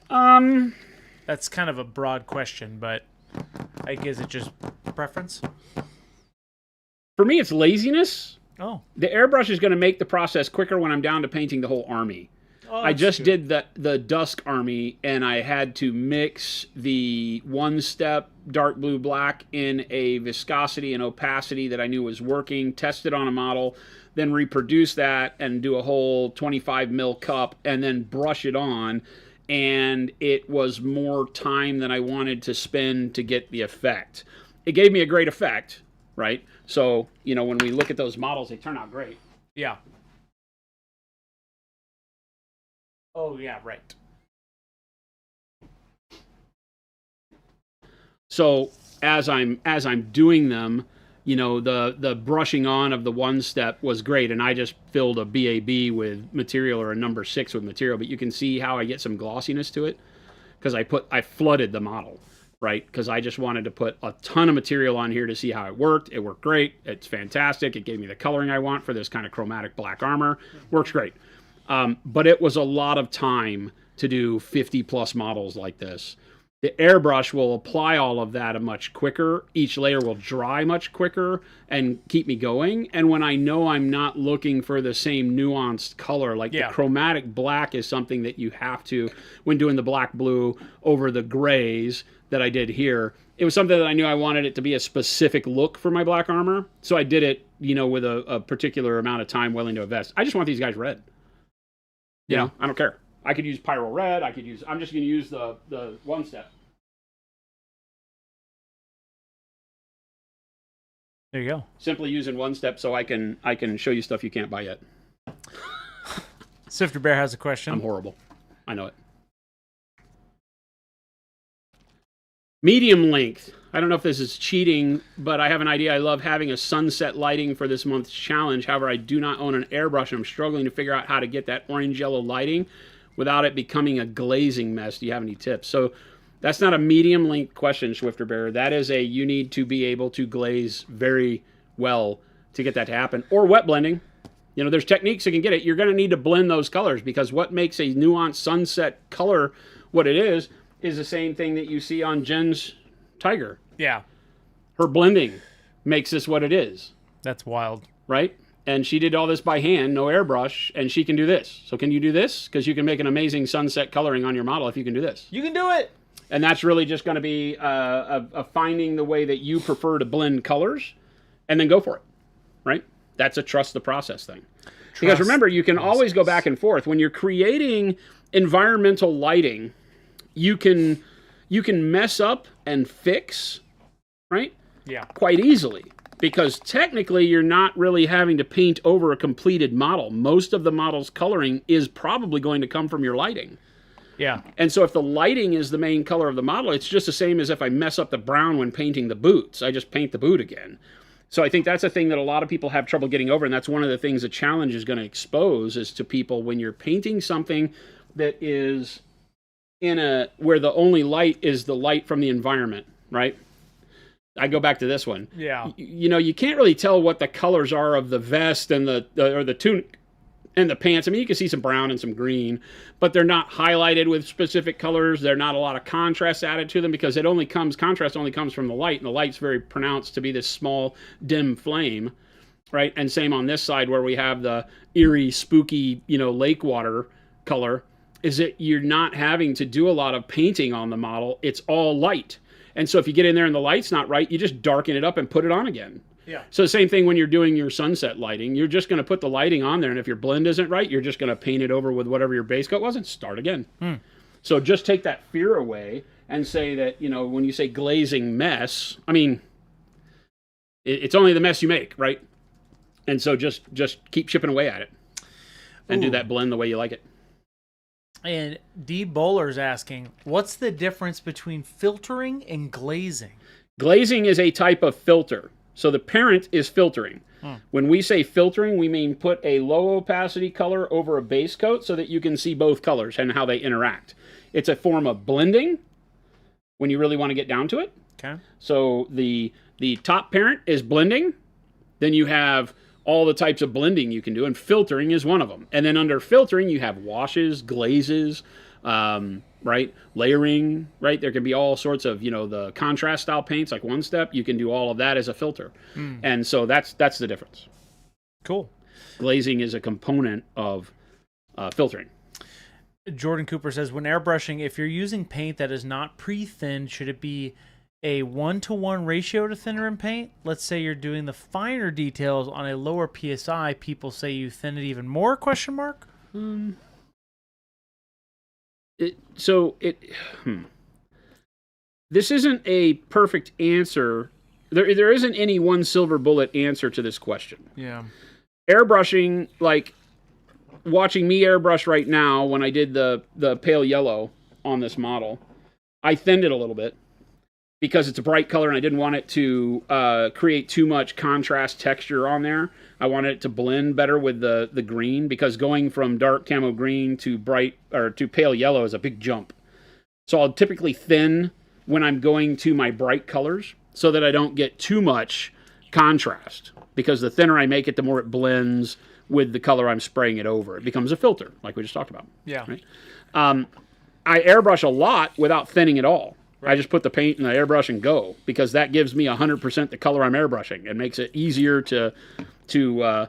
That's kind of a broad question, but I guess it's just preference. For me, it's laziness. Oh. The airbrush is going to make the process quicker when I'm down to painting the whole army. Oh, I just did the Dusk army, and I had to mix the one-step dark blue black in a viscosity and opacity that I knew was working, test it on a model, then reproduce that and do a whole 25 mil cup, and then brush it on. And it was more time than I wanted to spend to get the effect. It gave me a great effect, right? So, you know, when we look at those models, they turn out great. Yeah. Oh, yeah, right. So as I'm doing them, you know, the brushing on of the one step was great, and I just filled a BAB with material or a number 6 with material, but you can see how I get some glossiness to it because I flooded the model, right? Because I just wanted to put a ton of material on here to see how it worked. It worked great. It's fantastic. It gave me the coloring I want for this kind of chromatic black armor. Works great. But it was a lot of time to do 50 plus models like this. The airbrush will apply all of that much quicker. Each layer will dry much quicker and keep me going. And when I know I'm not looking for the same nuanced color, like the chromatic black is something that you have to, when doing the black blue over the grays that I did here, it was something that I knew I wanted it to be a specific look for my black armor. So I did it, you know, with a particular amount of time willing to invest. I just want these guys red. You know, I don't care. I could use Pyro Red. I'm just going to use the one step. There you go. Simply using one step so I can show you stuff you can't buy yet. Sifter Bear has a question. I'm horrible. I know it. Medium length. I don't know if this is cheating, but I have an idea. I love having a sunset lighting for this month's challenge. However, I do not own an airbrush, and I'm struggling to figure out how to get that orange-yellow lighting without it becoming a glazing mess. Do you have any tips? So that's not a medium length question, Swifter Bear. That is you need to be able to glaze very well to get that to happen. Or wet blending. You know, there's techniques that can get it. You're going to need to blend those colors because what makes a nuanced sunset color what it is the same thing that you see on Jen's Tiger. Yeah. Her blending makes this what it is. That's wild. Right? And she did all this by hand, no airbrush, and she can do this. So can you do this? Because you can make an amazing sunset coloring on your model if you can do this. You can do it! And that's really just going to be a finding the way that you prefer to blend colors and then go for it. Right? That's a trust the process thing. Because remember, you can always go back and forth. When you're creating environmental lighting, you can mess up and fix, right? Yeah. Quite easily. Because technically you're not really having to paint over a completed model. Most of the model's coloring is probably going to come from your lighting. Yeah. And so if the lighting is the main color of the model, it's just the same as if I mess up the brown when painting the boots. I just paint the boot again. So I think that's a thing that a lot of people have trouble getting over, and that's one of the things the challenge is going to expose is to people when you're painting something that is where the only light is the light from the environment, right? I go back to this one. Yeah. You know, you can't really tell what the colors are of the vest and the tunic and the pants. I mean, you can see some brown and some green, but they're not highlighted with specific colors. They're not a lot of contrast added to them because contrast only comes from the light, and the light's very pronounced to be this small, dim flame, right? And same on this side where we have the eerie, spooky, lake water color, is that you're not having to do a lot of painting on the model. It's all light. And so if you get in there and the light's not right, you just darken it up and put it on again. Yeah. So the same thing when you're doing your sunset lighting. You're just going to put the lighting on there, and if your blend isn't right, you're just going to paint it over with whatever your base coat was and start again. So just take that fear away and say that, when you say glazing mess, I mean, it's only the mess you make, right? And so just keep chipping away at it and do that blend the way you like it. And D Bowler's asking, what's the difference between filtering and glazing? Glazing is a type of filter. So the parent is filtering. When we say filtering, we mean put a low opacity color over a base coat so that you can see both colors and how they interact. It's a form of blending when you really want to get down to it. Okay. So the top parent is blending. Then you have all the types of blending you can do, and filtering is one of them. And then under filtering, you have washes, glazes, right? Layering, right? There can be all sorts of, the contrast style paints, like One Step. You can do all of that as a filter. And so that's the difference. Cool. Glazing is a component of filtering. Jordan Cooper says, when airbrushing, if you're using paint that is not pre-thinned, should it be a 1-to-1 ratio to thinner in paint? Let's say you're doing the finer details on a lower PSI. People say you thin it even more? ? This isn't a perfect answer. There isn't any one silver bullet answer to this question. Yeah. Airbrushing, like watching me airbrush right now when I did the pale yellow on this model, I thinned it a little bit because it's a bright color and I didn't want it to create too much contrast texture on there. I wanted it to blend better with the green, because going from dark camo green to to pale yellow is a big jump. So I'll typically thin when I'm going to my bright colors so that I don't get too much contrast, because the thinner I make it, the more it blends with the color I'm spraying it over. It becomes a filter, like we just talked about. Yeah. Right? I airbrush a lot without thinning at all. Right. I just put the paint in the airbrush and go, because that gives me 100% the color I'm airbrushing. It makes it easier to do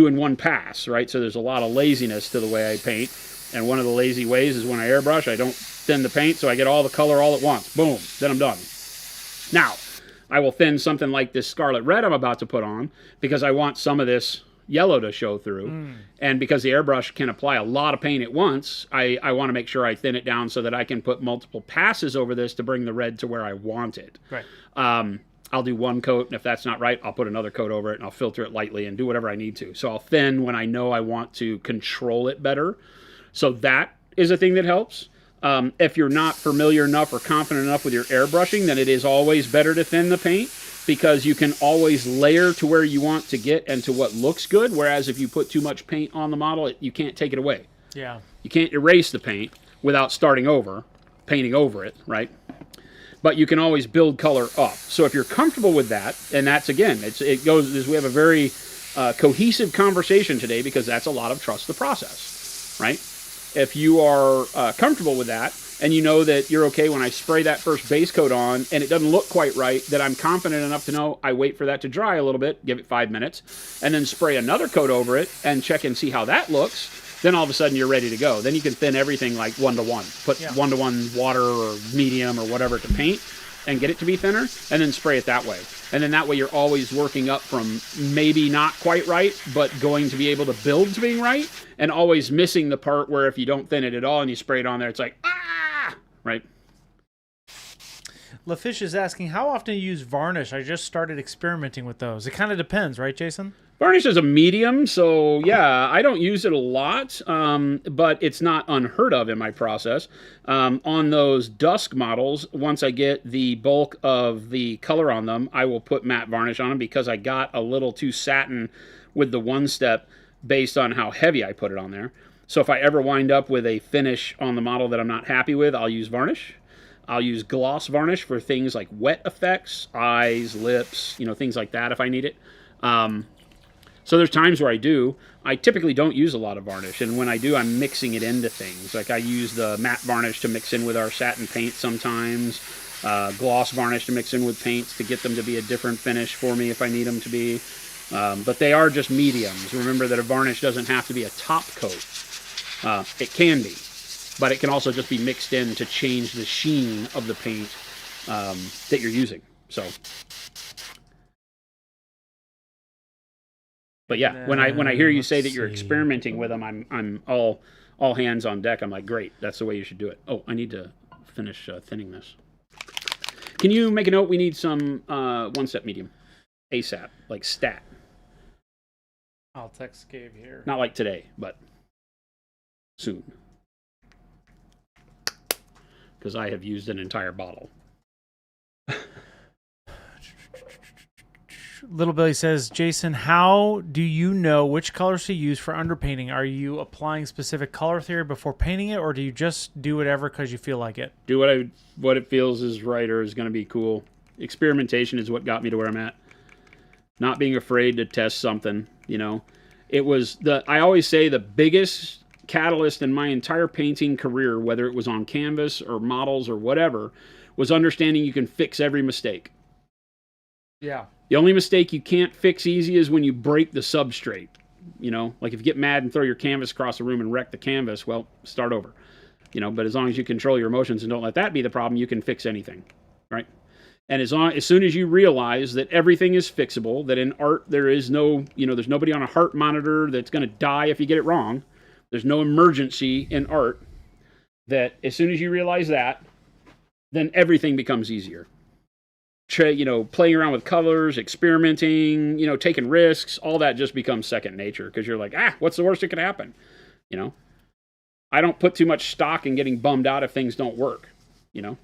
in one pass, right? So there's a lot of laziness to the way I paint, and one of the lazy ways is when I airbrush, I don't thin the paint, so I get all the color all at once. Boom, then I'm done. Now, I will thin something like this scarlet red I'm about to put on, because I want some of this yellow to show through, and because the airbrush can apply a lot of paint at once, I want to make sure I thin it down so that I can put multiple passes over this to bring the red to where I want it. Right. I'll do one coat, and if that's not right, I'll put another coat over it, and I'll filter it lightly and do whatever I need to. So I'll thin when I know I want to control it better. So that is a thing that helps. If you're not familiar enough or confident enough with your airbrushing, then it is always better to thin the paint, because you can always layer to where you want to get and to what looks good, whereas if you put too much paint on the model, you can't take it away. Yeah. You can't erase the paint without starting over, painting over it, right? But you can always build color up. So if you're comfortable with that, and that's, again, we have a very cohesive conversation today, because that's a lot of trust the process, right? If you are comfortable with that, and you know that you're okay when I spray that first base coat on and it doesn't look quite right, that I'm confident enough to know I wait for that to dry a little bit, give it 5 minutes, and then spray another coat over it and check and see how that looks, then all of a sudden you're ready to go. Then you can thin everything like 1-to-1. Put 1-to-1 water or medium or whatever to paint and get it to be thinner, and then spray it that way. And then that way you're always working up from maybe not quite right, but going to be able to build to being right, and always missing the part where if you don't thin it at all and you spray it on there, it's like, right? LaFish is asking, how often do you use varnish? I just started experimenting with those. It kind of depends, right, Jason? Varnish is a medium, so yeah, I don't use it a lot, but it's not unheard of in my process. On those dusk models, once I get the bulk of the color on them, I will put matte varnish on them, because I got a little too satin with the One Step based on how heavy I put it on there. So if I ever wind up with a finish on the model that I'm not happy with, I'll use varnish. I'll use gloss varnish for things like wet effects, eyes, lips, things like that if I need it. So there's times where I do. I typically don't use a lot of varnish, and when I do, I'm mixing it into things. Like I use the matte varnish to mix in with our satin paint sometimes, gloss varnish to mix in with paints to get them to be a different finish for me if I need them to be. But they are just mediums. Remember that a varnish doesn't have to be a top coat. It can be, but it can also just be mixed in to change the sheen of the paint that you're using. So, but yeah, when I hear you say that you're experimenting with them, I'm all hands on deck. I'm like, great, that's the way you should do it. Oh, I need to finish thinning this. Can you make a note? We need some One Step medium, ASAP, like stat. I'll text Gabe here. Not like today, but soon. because I have used an entire bottle. Little Billy says, Jason, how do you know which colors to use for underpainting? Are you applying specific color theory before painting it, or do you just do whatever because you feel like it? Do what it feels is right or is going to be cool. Experimentation is what got me to where I'm at. Not being afraid to test something, you know. I always say the biggest catalyst in my entire painting career, whether it was on canvas or models or whatever, was understanding you can fix every mistake. Yeah. The only mistake you can't fix easy is when you break the substrate. You know, like if you get mad and throw your canvas across the room and wreck the canvas, well, start over. You know, but as long as you control your emotions and don't let that be the problem, you can fix anything, right? And as soon as you realize that everything is fixable, that in art there is no, you know, there's nobody on a heart monitor that's going to die if you get it wrong. There's no emergency in art. That as soon as you realize that, then everything becomes easier. You know, playing around with colors, experimenting, you know, taking risks, all that just becomes second nature because you're like, what's the worst that could happen? You know, I don't put too much stock in getting bummed out if things don't work. You know,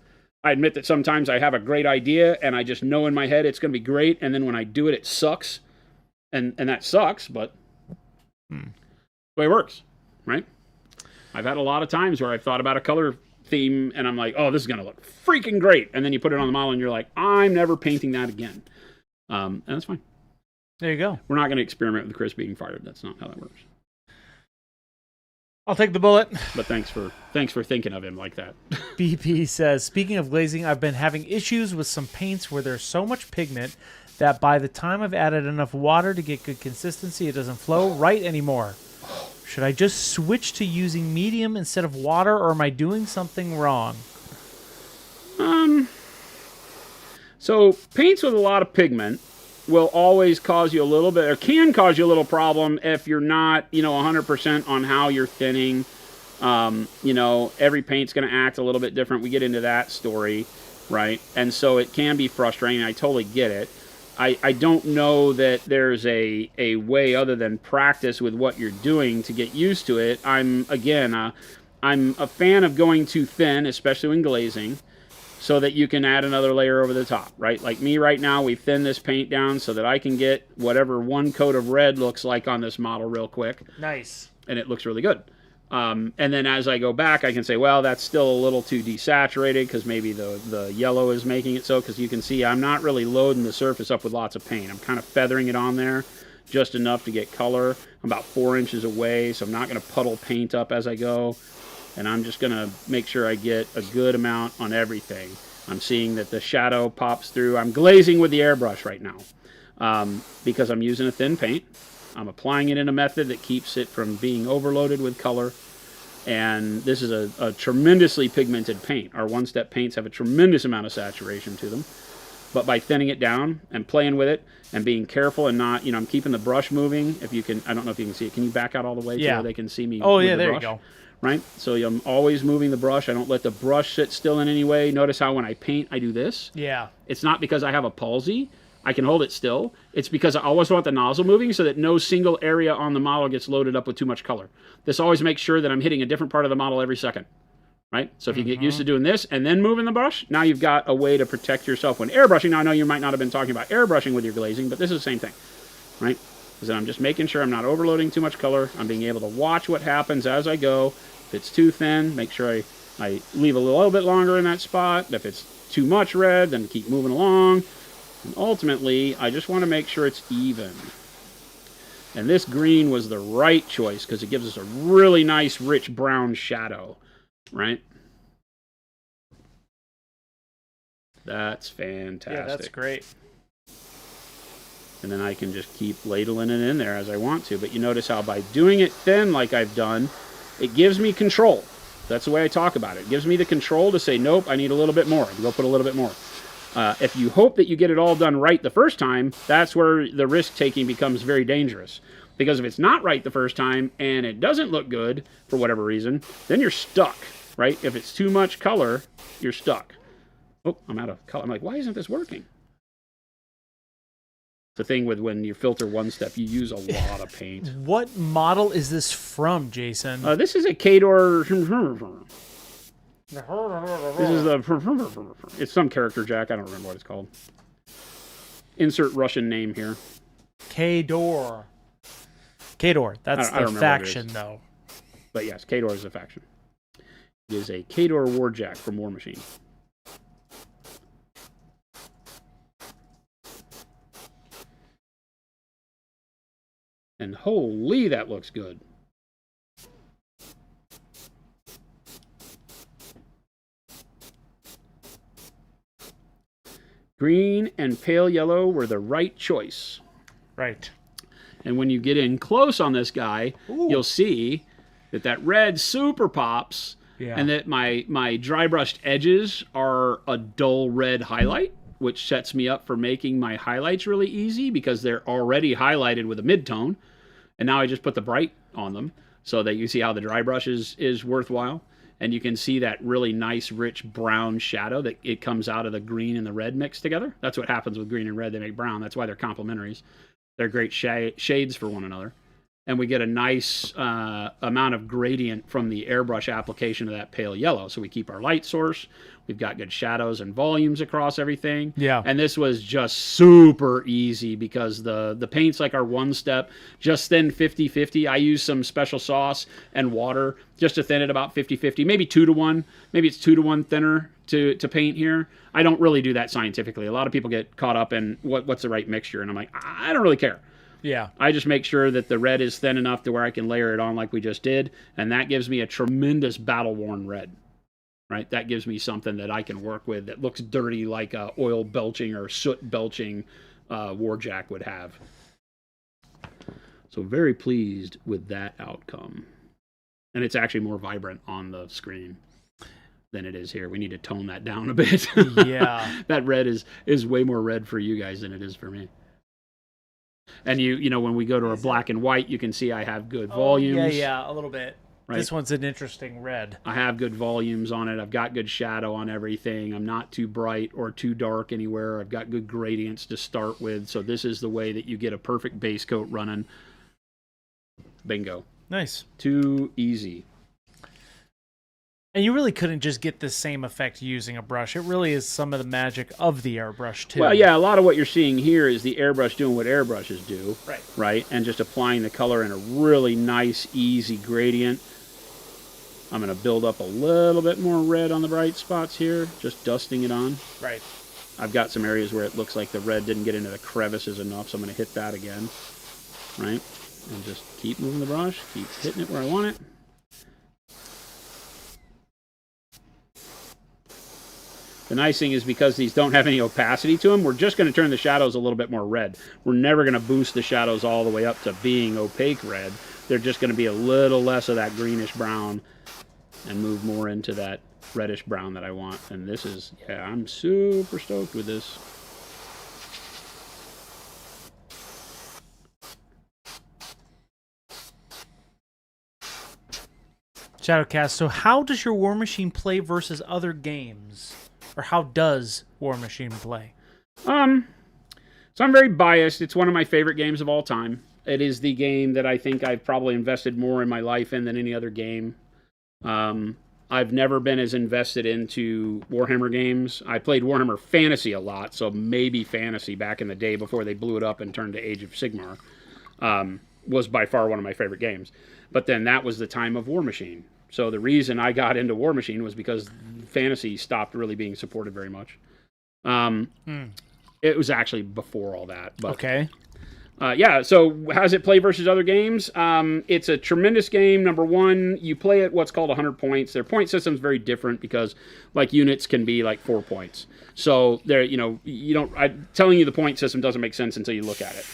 I admit that sometimes I have a great idea and I just know in my head it's going to be great. And then when I do it, it sucks. And that sucks, but the way it works, right? I've had a lot of times where I've thought about a color theme and I'm like, oh, this is going to look freaking great. And then you put it on the model and you're like, I'm never painting that again. And that's fine. There you go. We're not going to experiment with Chris being fired. That's not how that works. I'll take the bullet. But thanks for thinking of him like that. BP says, speaking of glazing, I've been having issues with some paints where there's so much pigment that by the time I've added enough water to get good consistency, it doesn't flow right anymore. Should I just switch to using medium instead of water, or am I doing something wrong? So paints with a lot of pigment will always cause you a little bit, or can cause you a little problem if you're not, you know, 100% on how you're thinning. You know, every paint's going to act a little bit different. We get into that story, right? And so it can be frustrating. I totally get it. I don't know that there's a way other than practice with what you're doing to get used to it. I'm a fan of going too thin, especially when glazing, so that you can add another layer over the top, right? Like me right now, we've thinned this paint down so that I can get whatever one coat of red looks like on this model real quick. Nice. And it looks really good. And then as I go back, I can say, well, that's still a little too desaturated because maybe the yellow is making it so, because you can see I'm not really loading the surface up with lots of paint. I'm kind of feathering it on there just enough to get color. I'm about 4 inches away, so I'm not going to puddle paint up as I go. And I'm just going to make sure I get a good amount on everything. I'm seeing that the shadow pops through. I'm glazing with the airbrush right now because I'm using a thin paint. I'm applying it in a method that keeps it from being overloaded with color. And this is a tremendously pigmented paint. Our one-step paints have a tremendous amount of saturation to them. But by thinning it down and playing with it and being careful and not, you know, I'm keeping the brush moving. If you can, I don't know if you can see it. Can you back out all the way so they can see me? Oh, yeah, the there brush? you go. Right? So I'm always moving the brush. I don't let the brush sit still in any way. Notice how when I paint, I do this. Yeah. It's not because I have a palsy. I can hold it still. It's because I always want the nozzle moving so that no single area on the model gets loaded up with too much color. This always makes sure that I'm hitting a different part of the model every second. Right? So if you get used to doing this and then moving the brush, now you've got a way to protect yourself when airbrushing. Now I know you might not have been talking about airbrushing with your glazing, but this is the same thing. Right? Because I'm just making sure I'm not overloading too much color. I'm being able to watch what happens as I go. If it's too thin, make sure I leave a little bit longer in that spot. If it's too much red, then keep moving along. And ultimately, I just want to make sure it's even. And this green was the right choice because it gives us a really nice, rich brown shadow, right? That's fantastic. Yeah, that's great. And then I can just keep ladling it in there as I want to. But you notice how by doing it thin like I've done, it gives me control. That's the way I talk about it. It gives me the control to say, nope, I need a little bit more. Go put a little bit more. If you hope that you get it all done right the first time, that's where the risk-taking becomes very dangerous. Because if it's not right the first time and it doesn't look good for whatever reason, then you're stuck, right? If it's too much color, you're stuck. Oh, I'm out of color. I'm like, why isn't this working? The thing with when you filter one step, you use a lot of paint. What model is this from, Jason? This is a Kador. This is the... It's some character, Jack. I don't remember what it's called. Insert Russian name here. Khador. Khador. That's the faction, though. But yes, Khador is a faction. It is a Khador Warjack from War Machine. And holy, that looks good. Green and pale yellow were the right choice. Right. And when you get in close on this guy, you'll see that red super pops, and that my dry brushed edges are a dull red highlight, which sets me up for making my highlights really easy because they're already highlighted with a mid-tone. And now I just put the bright on them so that you see how the dry brush is worthwhile. And you can see that really nice, rich brown shadow that it comes out of the green and the red mixed together. That's what happens with green and red. They make brown. That's why they're complementaries. They're great shades for one another. And we get a nice amount of gradient from the airbrush application of that pale yellow. So we keep our light source. We've got good shadows and volumes across everything. Yeah. And this was just super easy because the paints like our one step, just thin 50-50. I use some special sauce and water just to thin it about 50-50, maybe 2-to-1. Maybe it's 2-to-1 thinner to paint here. I don't really do that scientifically. A lot of people get caught up in what's the right mixture. And I'm like, I don't really care. Yeah. I just make sure that the red is thin enough to where I can layer it on like we just did. And that gives me a tremendous battle-worn red. Right? That gives me something that I can work with that looks dirty like a oil belching or soot belching Warjack would have. So very pleased with that outcome. And it's actually more vibrant on the screen than it is here. We need to tone that down a bit. Yeah. That red is way more red for you guys than it is for me. And you know, when we go to a black and white, you can see I have good volumes. Yeah, a little bit. Right. This one's an interesting red. I have good volumes on it. I've got good shadow on everything. I'm not too bright or too dark anywhere. I've got good gradients to start with. So this is the way that you get a perfect base coat running. Bingo. Nice. Too easy. And you really couldn't just get the same effect using a brush. It really is some of the magic of the airbrush, too. Well, yeah, a lot of what you're seeing here is the airbrush doing what airbrushes do. Right. Right? And just applying the color in a really nice, easy gradient. I'm going to build up a little bit more red on the bright spots here, just dusting it on. Right. I've got some areas where it looks like the red didn't get into the crevices enough, so I'm going to hit that again. Right? And just keep moving the brush, keep hitting it where I want it. The nice thing is because these don't have any opacity to them, we're just going to turn the shadows a little bit more red. We're never going to boost the shadows all the way up to being opaque red. They're just going to be a little less of that greenish brown and move more into that reddish brown that I want. And this is, yeah, I'm super stoked with this. Shadowcast, so how does your War Machine play versus other games? Or how does War Machine play? So I'm very biased. It's one of my favorite games of all time. It is the game that I think I've probably invested more in my life in than any other game. I've never been as invested into Warhammer games. I played Warhammer Fantasy a lot, so maybe Fantasy back in the day before they blew it up and turned to Age of Sigmar was by far one of my favorite games. But then that was the time of War Machine. So the reason I got into War Machine was because Fantasy stopped really being supported very much. It was actually before all that. But, okay. Yeah, so how does it play versus other games? It's a tremendous game. Number one, you play at what's called 100 points. Their point system's very different because, like, units can be like 4 points. So there, you know, you don't. Telling you the point system doesn't make sense until you look at it.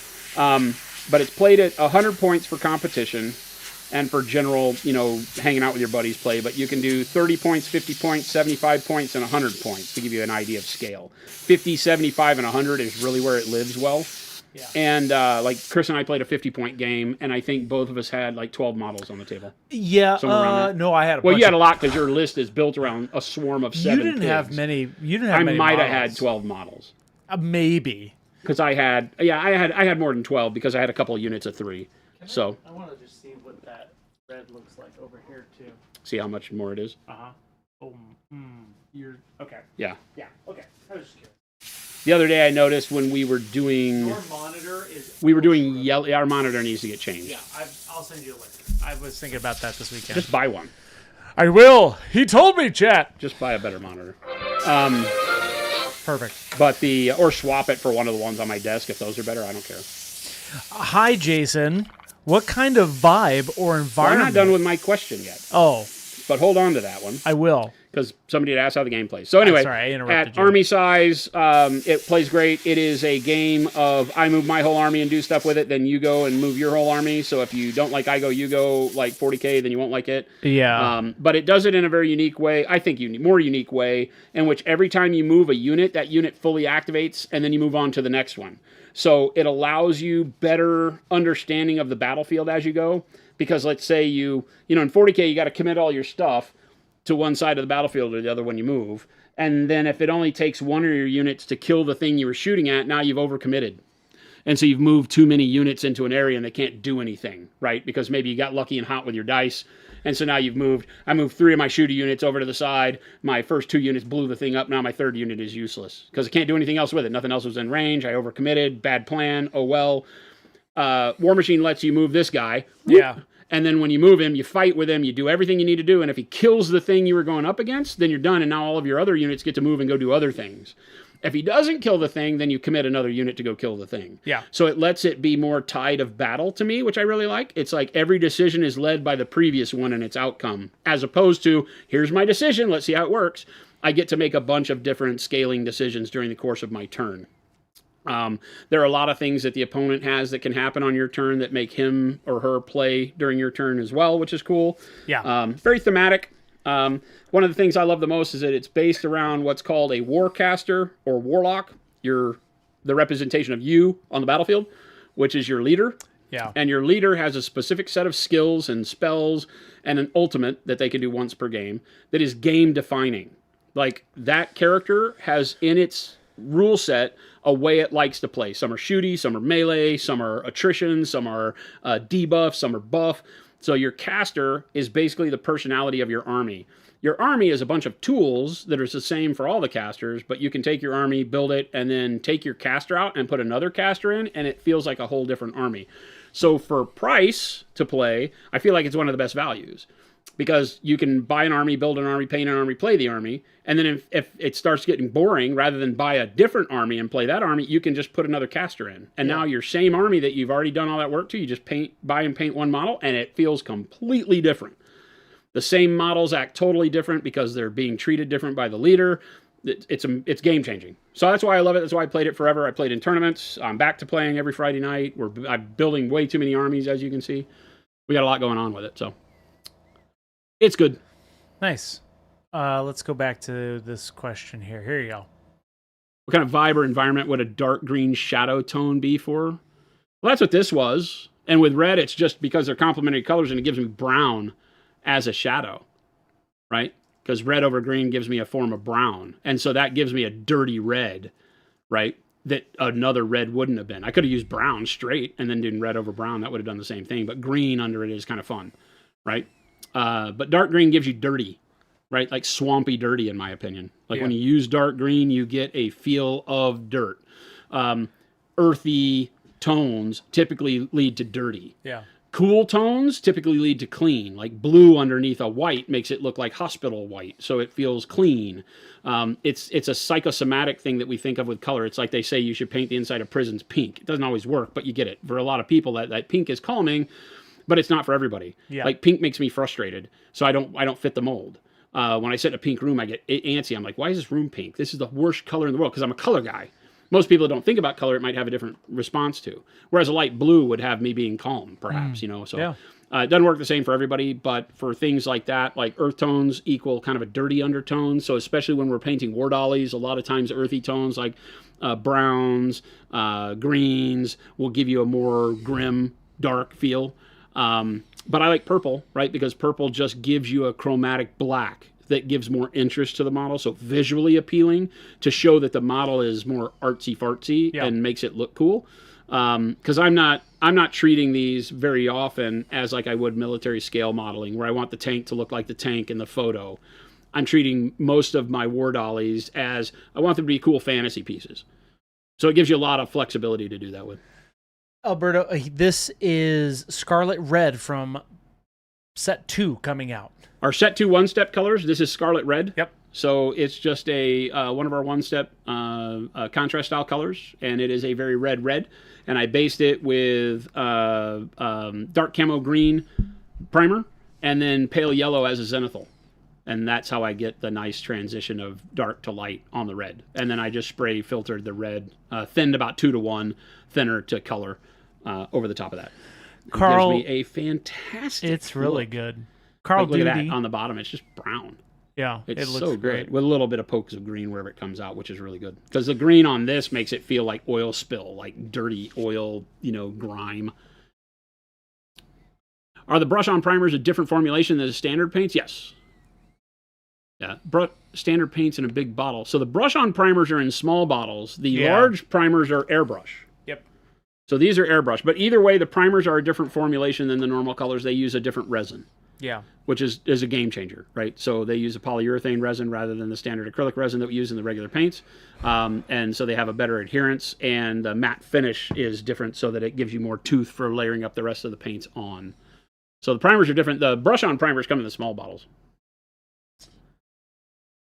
But it's played at 100 points for competition and for general, you know, hanging out with your buddies play. But you can do 30 points, 50 points, 75 points, and 100 points to give you an idea of scale. 50, 75, and 100 is really where it lives well. Yeah. And like Chris and I played a 50-point game, and I think both of us had like 12 models on the table. Yeah, no, I had a bunch. Well, you had a lot because your list is built around a swarm of 7 You didn't pigs. have many. You didn't have many. I might models. have had 12 models. Maybe. Because I had more than 12 because I had a couple of units of 3. So I want to just see what that red looks like over here too. See how much more it is. Oh Yeah. Yeah. Okay. I was just curious. The other day I noticed when we were doing... Your monitor is... We were doing yellow... Our monitor needs to get changed. Yeah, I'll send you a link. I was thinking about that this weekend. Just buy one. I will. He told me, chat. Just buy a better monitor. Perfect. But or swap it for one of the ones on my desk if those are better. I don't care. Hi, Jason. What kind of vibe or environment? Well, I'm not done with my question yet. Oh. But hold on to that one. I will. Because somebody had asked how the game plays. So anyway, sorry, I interrupted at you. army size, it plays great. It is a game of I move my whole army and do stuff with it, then you go and move your whole army. So if you don't like I go, you go like 40K, then you won't like it. Yeah. But it does it in a very unique way. I think more unique way, in which every time you move a unit, that unit fully activates, and then you move on to the next one. So it allows you better understanding of the battlefield as you go. Because let's say in 40K, you got to commit all your stuff to one side of the battlefield or the other when you move. And then if it only takes one of your units to kill the thing you were shooting at, now you've overcommitted. And so you've moved too many units into an area and they can't do anything, right? Because maybe you got lucky and hot with your dice. And so now I moved 3 of my shooter units over to the side. My first 2 units blew the thing up. Now my 3rd unit is useless because I can't do anything else with it. Nothing else was in range. I overcommitted. Bad plan. Oh, well. War Machine lets you move this guy. Yeah. And then when you move him, you fight with him, you do everything you need to do, and if he kills the thing you were going up against, then you're done, and now all of your other units get to move and go do other things. If he doesn't kill the thing, then you commit another unit to go kill the thing. Yeah. So it lets it be more tide of battle to me, which I really like. It's like every decision is led by the previous one and its outcome, as opposed to, here's my decision, let's see how it works. I get to make a bunch of different scaling decisions during the course of my turn. There are a lot of things that the opponent has that can happen on your turn that make him or her play during your turn as well, which is cool. Yeah. Very thematic. One of the things I love the most is that it's based around what's called a warcaster or warlock. The representation of you on the battlefield, which is your leader. Yeah. And your leader has a specific set of skills and spells and an ultimate that they can do once per game that is game defining. Like that character has in its rule set a way it likes to play. Some are shooty, some are melee, some are attrition, some are debuff, some are buff. So your caster is basically the personality of your army. Your army is a bunch of tools that are the same for all the casters, but you can take your army, build it, and then take your caster out and put another caster in, and it feels like a whole different army. So for price to play, I feel like it's one of the best values. Because you can buy an army, build an army, paint an army, play the army, and then if it starts getting boring, rather than buy a different army and play that army, you can just put another caster in. And now your same army that you've already done all that work to, you just buy and paint one model, and it feels completely different. The same models act totally different because they're being treated different by the leader. It's game changing. So that's why I love it. That's why I played it forever. I played in tournaments. I'm back to playing every Friday night. I'm building way too many armies, as you can see. We got a lot going on with it, so it's good. Nice. Let's go back to this question here. Here you go. What kind of vibe or environment would a dark green shadow tone be for? Well, that's what this was. And with red, it's just because they're complementary colors and it gives me brown as a shadow, right? Because red over green gives me a form of brown. And so that gives me a dirty red, right? That another red wouldn't have been. I could have used brown straight and then doing red over brown. That would have done the same thing. But green under it is kind of fun, right? But dark green gives you dirty, right? Like swampy dirty, in my opinion. Like when you use dark green, you get a feel of dirt. Earthy tones typically lead to dirty. Yeah. Cool tones typically lead to clean. Like blue underneath a white makes it look like hospital white, so it feels clean. It's a psychosomatic thing that we think of with color. It's like they say you should paint the inside of prisons pink. It doesn't always work, but you get it. For a lot of people, that pink is calming, but it's not for everybody. Yeah. Like pink makes me frustrated, so I don't fit the mold. When I sit in a pink room, I get antsy. I'm like, why is this room pink? This is the worst color in the world, because I'm a color guy. Most people don't think about color, it might have a different response to. Whereas a light blue would have me being calm, perhaps, So yeah. It doesn't work the same for everybody, but for things like that, like earth tones equal kind of a dirty undertone. So especially when we're painting war dollies, a lot of times earthy tones like browns, greens will give you a more grim, dark feel. But I like purple, right? Because purple just gives you a chromatic black that gives more interest to the model, so visually appealing to show that the model is more artsy-fartsy and makes it look cool. Because I'm not treating these very often as like I would military scale modeling, where I want the tank to look like the tank in the photo. I'm treating most of my war dollies as I want them to be cool fantasy pieces. So it gives you a lot of flexibility to do that with. Alberto, this is Scarlet Red from set 2 coming out. Our set 2 one-step colors, this is Scarlet Red. Yep. So it's just a one of our one-step contrast style colors, and it is a very red. And I based it with dark camo green primer, and then pale yellow as a zenithal. And that's how I get the nice transition of dark to light on the red. And then I just spray filtered the red, thinned about 2-to-1, thinner to color over the top of that. Carl, it gives me a fantastic It's really good. Carl, look at that on the bottom. It's just brown. Yeah, it's it looks so great. good with a little bit of pokes of green wherever it comes out, which is really good. Because the green on this makes it feel like oil spill, like dirty oil, grime. Are the brush-on primers a different formulation than the standard paints? Yes. Yeah, standard paints in a big bottle. So the brush-on primers are in small bottles. The large primers are airbrush. Yep. So these are airbrush. But either way, the primers are a different formulation than the normal colors. They use a different resin. Yeah. Which is a game changer, right? So they use a polyurethane resin rather than the standard acrylic resin that we use in the regular paints. And so they have a better adherence, and the matte finish is different so that it gives you more tooth for layering up the rest of the paints on. So the primers are different. The brush-on primers come in the small bottles.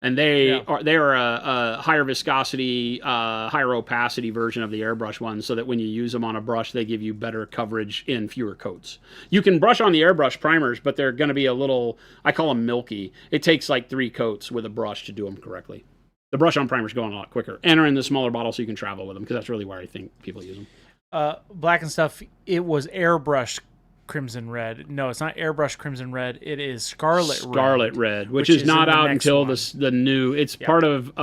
And they are a higher viscosity, higher opacity version of the airbrush ones, so that when you use them on a brush, they give you better coverage in fewer coats. You can brush on the airbrush primers, but they're going to be a little, I call them milky. It takes like 3 coats with a brush to do them correctly. The brush-on primers go on a lot quicker and are in the smaller bottle so you can travel with them, because that's really why I think people use them. Black and Stuff, it was airbrush Crimson Red. No, it's not airbrush Crimson Red. It is Scarlet Red, which is not out until the new. It's part of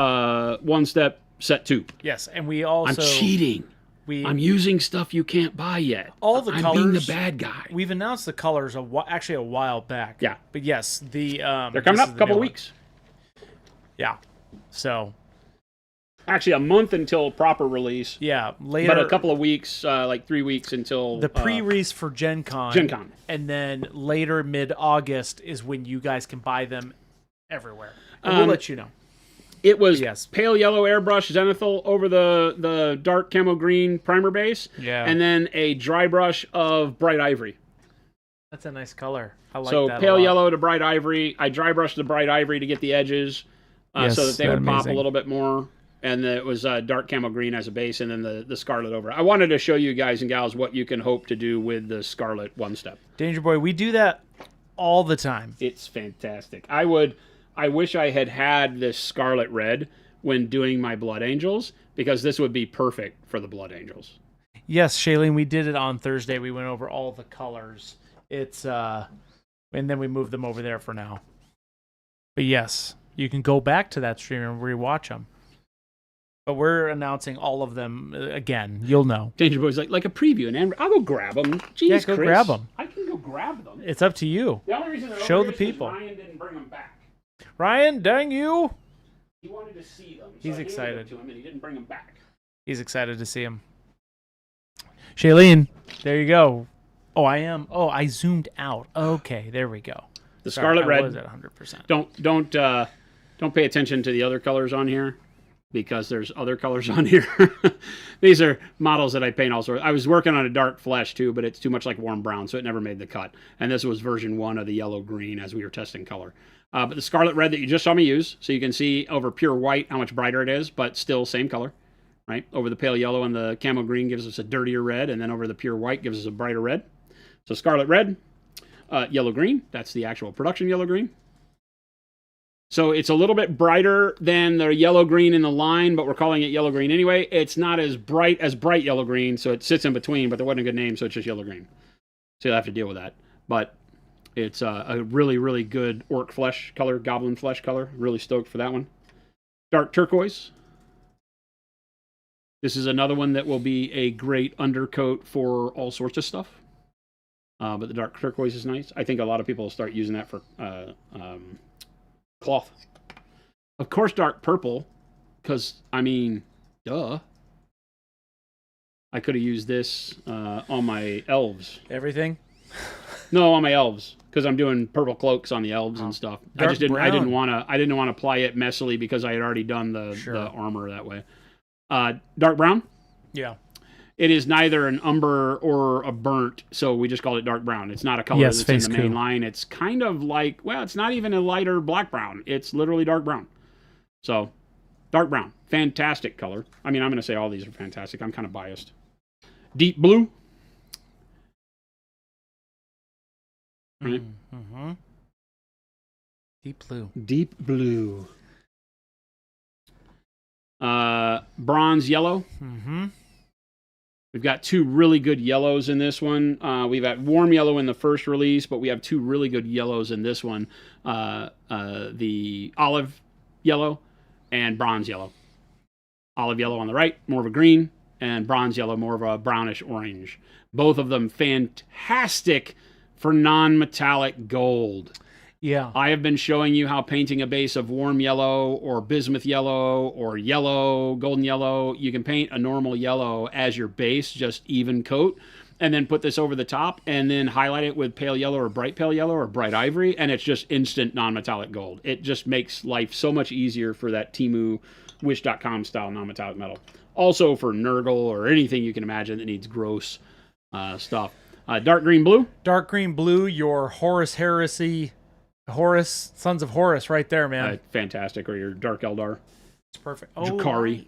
One Step Set 2. Yes, and we also... I'm cheating. I'm using stuff you can't buy yet. All the colors... I'm being the bad guy. We've announced the colors actually a while back. Yeah. But yes, they're coming up a couple of weeks. Yeah. So... Actually, a month until proper release. Yeah, later. But a couple of weeks, like 3 weeks until... The pre-release for Gen Con. Gen Con. And then later, mid-August, is when you guys can buy them everywhere. And we'll let you know. It was pale yellow airbrush zenithal over the dark camo green primer base. Yeah. And then a dry brush of bright ivory. That's a nice color. I like that So pale yellow to bright ivory. I dry brushed the bright ivory to get the edges so that they would pop a little bit more. And it was dark camo green as a base, and then the scarlet over. I wanted to show you guys and gals what you can hope to do with the scarlet one step. Danger Boy, we do that all the time. It's fantastic. I wish I had this scarlet red when doing my Blood Angels, because this would be perfect for the Blood Angels. Yes, Shailene, we did it on Thursday. We went over all the colors. It's and then we moved them over there for now. But yes, you can go back to that stream and rewatch them. But we're announcing all of them again. You'll know. Danger Boy's like a preview, and I'll go grab them. Jeez, yeah, go Chris, grab them. I can go grab them. It's up to you. The only reason show the people. Ryan didn't bring them back. Ryan, dang you! He wanted to see them. So he's excited. To him, and he didn't bring them back. He's excited to see them. Shailene, there you go. Oh, I am. Oh, I zoomed out. Okay, there we go. The Scarlet Red. I was at 100%. Don't pay attention to the other colors on here, because there's other colors on here. These are models that I paint all sorts. I was working on a dark flesh too, but it's too much like warm brown, so it never made the cut. And this was version 1 of the yellow green as we were testing color. But the scarlet red that you just saw me use, so you can see over pure white how much brighter it is, but still same color, right? Over the pale yellow and the camo green gives us a dirtier red, and then over the pure white gives us a brighter red. So scarlet red, yellow green, that's the actual production yellow green. So it's a little bit brighter than the yellow green in the line, but we're calling it yellow green anyway. It's not as bright yellow green, so it sits in between, but there wasn't a good name, so it's just yellow green. So you'll have to deal with that. But it's a really, really good orc flesh color, goblin flesh color. Really stoked for that one. Dark turquoise. This is another one that will be a great undercoat for all sorts of stuff. But the dark turquoise is nice. I think a lot of people will start using that for cloth. Of course, dark purple, because, I mean, duh. I could have used this on my elves. Everything? No, on my elves, because I'm doing purple cloaks on the elves and stuff. Dark I didn't brown. want to apply it messily because I had already done the Sure. armor that way. Dark brown. Yeah. It is neither an umber or a burnt, so we just call it dark brown. It's not a color Yes, that's in the main coup. line. It's kind of like, well, it's not even a lighter black brown. It's literally dark brown. So, dark brown, fantastic color. I mean, I'm going to say all these are fantastic. I'm kind of biased. Deep blue. Right? Mm-hmm. Deep blue. Deep blue. Bronze yellow. Mm-hmm. We've got two really good yellows in this one. We've got warm yellow in the first release, but we have two really good yellows in this one. The olive yellow and bronze yellow. Olive yellow on the right, more of a green, and bronze yellow, more of a brownish orange. Both of them fantastic for non-metallic gold. Yeah. I have been showing you how painting a base of warm yellow or bismuth yellow or yellow, golden yellow, you can paint a normal yellow as your base, just even coat, and then put this over the top and then highlight it with pale yellow or bright pale yellow or bright ivory, and it's just instant non-metallic gold. It just makes life so much easier for that Temu Wish.com style non-metallic metal. Also for Nurgle or anything you can imagine that needs gross stuff. Dark green blue. Dark green blue, your Horus Heresy, Sons of Horus right there, man. Fantastic. Or your Dark Eldar. It's perfect. Jakari.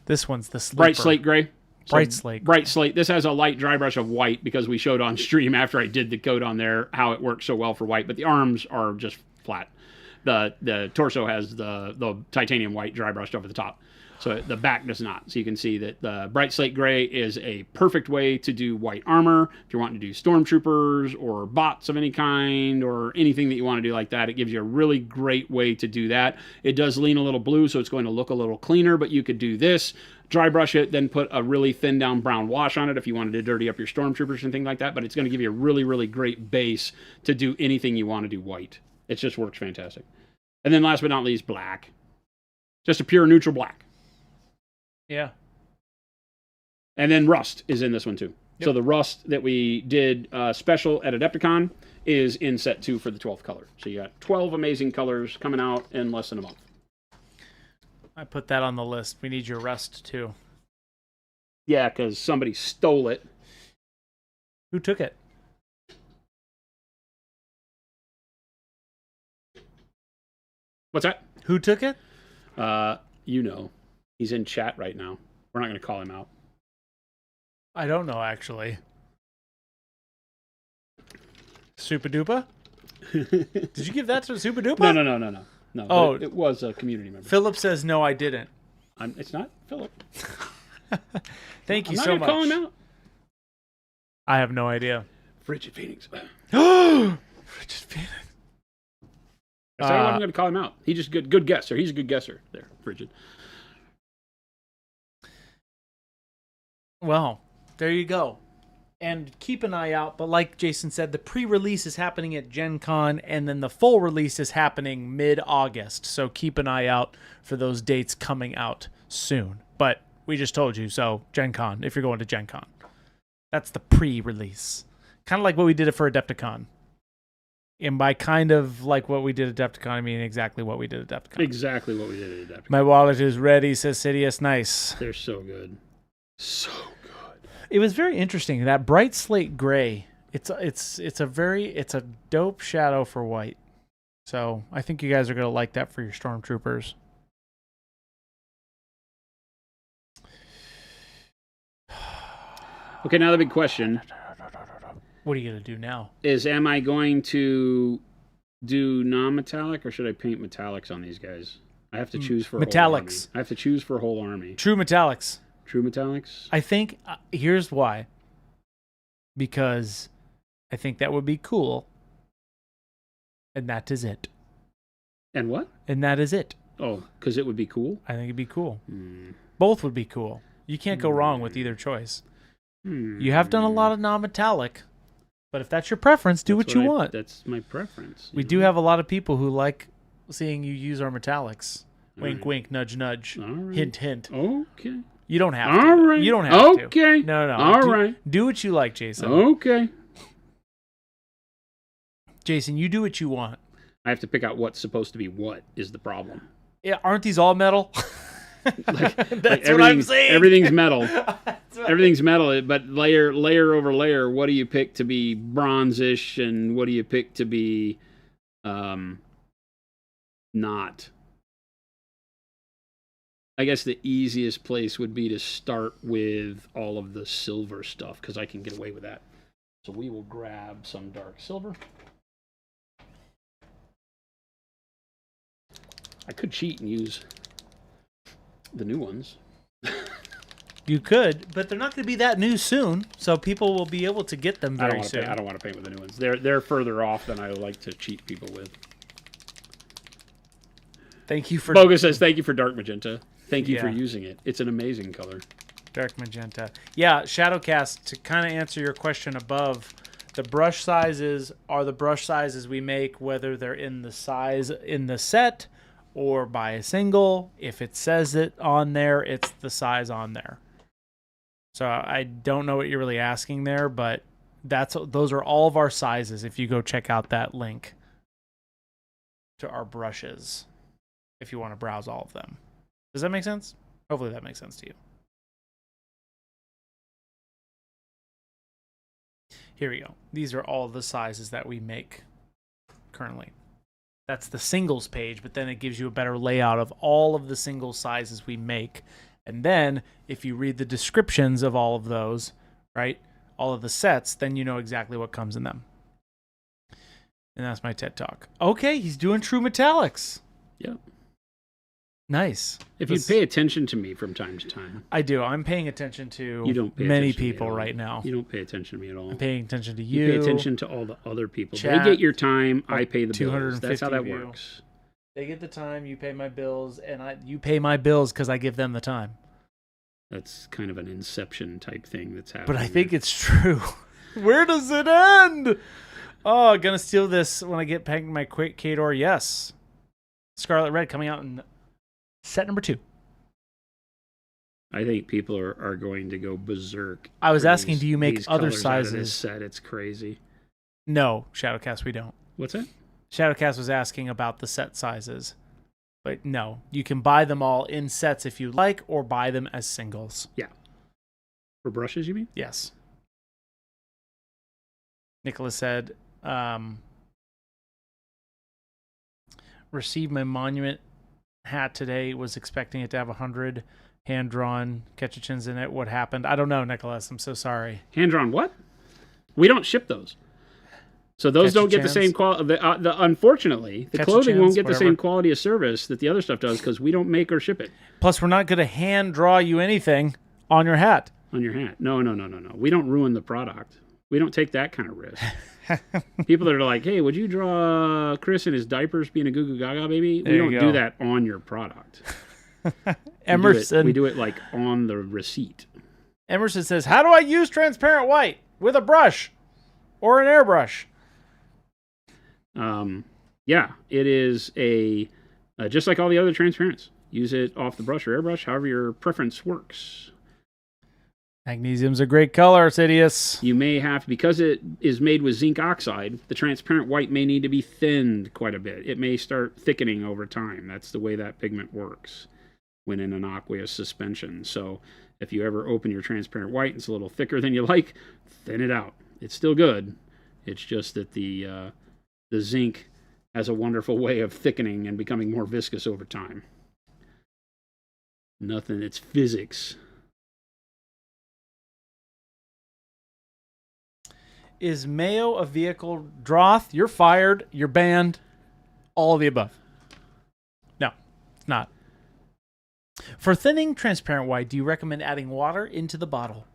This one's the sleeper. Bright slate gray. Bright slate. Bright slate. This has a light dry brush of white because we showed on stream after I did the coat on there how it works so well for white, but the arms are just flat. The torso has the titanium white dry brushed over the top. So the back does not. So you can see that the bright slate gray is a perfect way to do white armor. If you're wanting to do stormtroopers or bots of any kind or anything that you want to do like that, it gives you a really great way to do that. It does lean a little blue, so it's going to look a little cleaner, but you could do this, dry brush it, then put a really thin down brown wash on it if you wanted to dirty up your stormtroopers and things like that, but it's going to give you a really, really great base to do anything you want to do white. It just works fantastic. And then last but not least, black. Just a pure neutral black. Yeah. And then rust is in this one too. Yep. So the rust that we did special at Adepticon is in set 2 for the 12th color. So you got 12 amazing colors coming out in less than a month. I put that on the list. We need your rust too. Yeah, because somebody stole it. Who took it? What's that? Who took it? You know. He's in chat right now. We're not going to call him out. I don't know, actually. Super Duper? Did you give that to Super Duper? No. Oh. It was a community member. Philip says, no, I didn't. It's not Philip. Thank you I'm so not much. gonna call him out. I have no idea. Frigid Phoenix. Frigid Phoenix. I said I wasn't going to call him out. He's just good guesser. He's a good guesser. There, Frigid. Well, there you go. And keep an eye out. But like Jason said, the pre-release is happening at Gen Con, and then the full release is happening mid-August. So keep an eye out for those dates coming out soon. But we just told you, so Gen Con, if you're going to Gen Con. That's the pre-release. Kind of like what we did for Adepticon. And by kind of like what we did at Adepticon, I mean exactly what we did at Adepticon. Exactly what we did at Adepticon. My wallet is ready, says Sidious. Nice. They're so good. So good. It was very interesting. That bright slate gray. It's a dope shadow for white. So I think you guys are gonna like that for your stormtroopers. Okay, now the big question What are you gonna do now? is: am I going to do non-metallic or should I paint metallics on these guys? I have to choose for a whole army. Metallics. I have to choose for a whole army. True metallics. True metallics. I think here's why. Because I think that would be cool. And that is it. And what? And that is it. Oh, because it would be cool. I think it'd be cool. Both would be cool. You can't go wrong with either choice. You have done a lot of non-metallic, but if that's your preference, do what you want. That's my preference. We do have a lot of people who like seeing you use our metallics. Wink, right. wink, nudge, nudge. All right. Hint, hint. Okay. You don't have to. All right. You don't have to. Okay. No. All right. Do what you like, Jason. Okay. Jason, you do what you want. I have to pick out what's supposed to be what is the problem. Yeah, aren't these all metal? That's what I'm saying. Everything's metal. Everything's metal, but layer over layer, what do you pick to be bronzish and what do you pick to be not? I guess the easiest place would be to start with all of the silver stuff because I can get away with that. So we will grab some dark silver. I could cheat and use the new ones. You could, but they're not going to be that new soon, so people will be able to get them very soon. I don't want to paint with the new ones. They're further off than I like to cheat people with. Thank you for... Bogus says, thank you for dark magenta. Thank you for using it. It's an amazing color. Dark magenta. Yeah, Shadowcast, to kind of answer your question above, the brush sizes are the brush sizes we make, whether they're in the size in the set or by a single. If it says it on there, it's the size on there. So I don't know what you're really asking there, but those are all of our sizes if you go check out that link to our brushes if you want to browse all of them. Does that make sense? Hopefully that makes sense to you. Here we go. These are all the sizes that we make currently. That's the singles page, but then it gives you a better layout of all of the single sizes we make. And then if you read the descriptions of all of those, right, all of the sets, then you know exactly what comes in them. And that's my TED Talk. Okay, he's doing true metallics. Yep. Nice. If you'd pay attention to me from time to time. I do. I'm paying attention to many people right now. You don't pay attention to me at all. I'm paying attention to you. You pay attention to all the other people. Chat, they get your time, I pay the bills. That's how that works. They get the time, you pay my bills, and you pay my bills because I give them the time. That's kind of an Inception type thing that's happening. But I think it's true. Where does it end? Oh, gonna steal this when I get back my quick K-Door. Yes. Scarlet Red coming out in set number 2. I think people are going to go berserk. I was asking, do you make other sizes? Out of this set. It's crazy. No, Shadowcast, we don't. What's that? Shadowcast was asking about the set sizes. But no, you can buy them all in sets if you like, or buy them as singles. Yeah. For brushes, you mean? Yes. Nicholas said, received my monument hat today, was expecting it to have 100 hand-drawn Ketchichins in it. What happened? I don't know, Nicholas. I'm so sorry. Hand-drawn what? We don't ship those. So those don't get the same quality. Unfortunately, the clothing won't get the same quality of service that the other stuff does because we don't make or ship it. Plus, we're not going to hand draw you anything on your hat. On your hat. No. We don't ruin the product. We don't take that kind of risk. People that are like, hey, would you draw Chris in his diapers being a goo goo gaga baby? We don't do that on your product. Emerson. We do it like on the receipt. Emerson says, how do I use transparent white? With a brush or an airbrush? Yeah, it is just like all the other transparents. Use it off the brush or airbrush, however your preference works. Magnesium's a great color, Sidious. You may have, because it is made with zinc oxide, the transparent white may need to be thinned quite a bit. It may start thickening over time. That's the way that pigment works when in an aqueous suspension. So if you ever open your transparent white and it's a little thicker than you like, thin it out. It's still good. It's just that the zinc has a wonderful way of thickening and becoming more viscous over time. Nothing, it's physics. Is mayo a vehicle? Droth, you're fired. You're banned. All of the above. No, it's not. For thinning transparent white, do you recommend adding water into the bottle?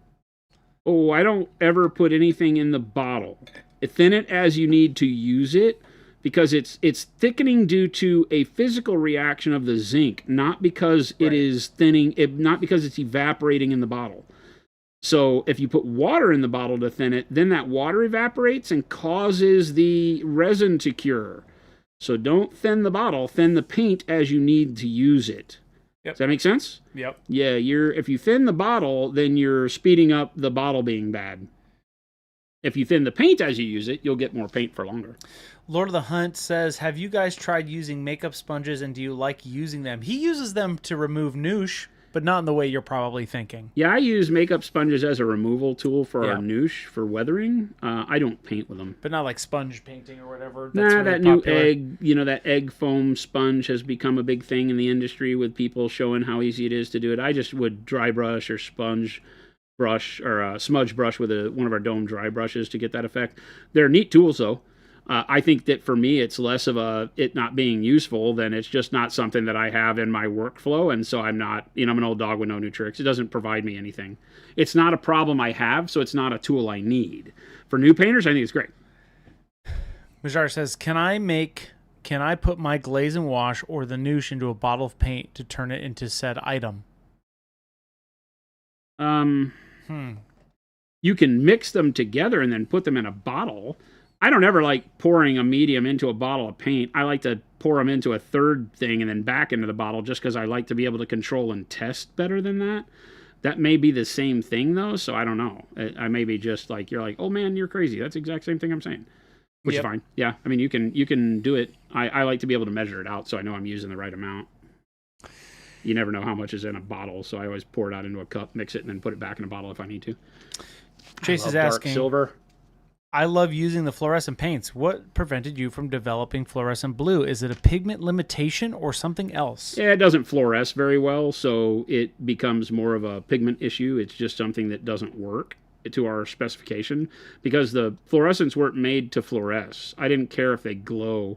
Oh, I don't ever put anything in the bottle. Thin it as you need to use it because it's thickening due to a physical reaction of the zinc, not because it is thinning, not because it's evaporating in the bottle. So if you put water in the bottle to thin it, then that water evaporates and causes the resin to cure. So don't thin the bottle, thin the paint as you need to use it. Yep. Does that make sense? Yep. Yeah, if you thin the bottle, then you're speeding up the bottle being bad. If you thin the paint as you use it, you'll get more paint for longer. Lord of the Hunt says, have you guys tried using makeup sponges and do you like using them? He uses them to remove noosh, but not in the way you're probably thinking. Yeah, I use makeup sponges as a removal tool for our noosh for weathering. I don't paint with them. But not like sponge painting or whatever. That's really that popular. New egg, that egg foam sponge has become a big thing in the industry with people showing how easy it is to do it. I just would dry brush or sponge brush or smudge brush with one of our dome dry brushes to get that effect. They're neat tools, though. I think that for me, it's less of it not being useful than it's just not something that I have in my workflow. And so I'm not, I'm an old dog with no new tricks. It doesn't provide me anything. It's not a problem I have, so it's not a tool I need. For new painters, I think it's great. Majar says, can I put my glaze and wash or the noosh into a bottle of paint to turn it into said item? You can mix them together and then put them in a bottle. I don't ever like pouring a medium into a bottle of paint. I like to pour them into a third thing and then back into the bottle just because I like to be able to control and test better than that. That may be the same thing, though, so I don't know. I may be just like, you're like, oh, man, you're crazy. That's the exact same thing I'm saying, which is fine. Yeah, I mean, you can do it. I like to be able to measure it out so I know I'm using the right amount. You never know how much is in a bottle, so I always pour it out into a cup, mix it, and then put it back in a bottle if I need to. Chase is asking, dark silver. I love using the fluorescent paints. What prevented you from developing fluorescent blue? Is it a pigment limitation or something else? Yeah, it doesn't fluoresce very well, so it becomes more of a pigment issue. It's just something that doesn't work to our specification because the fluorescents weren't made to fluoresce. I didn't care if they glow,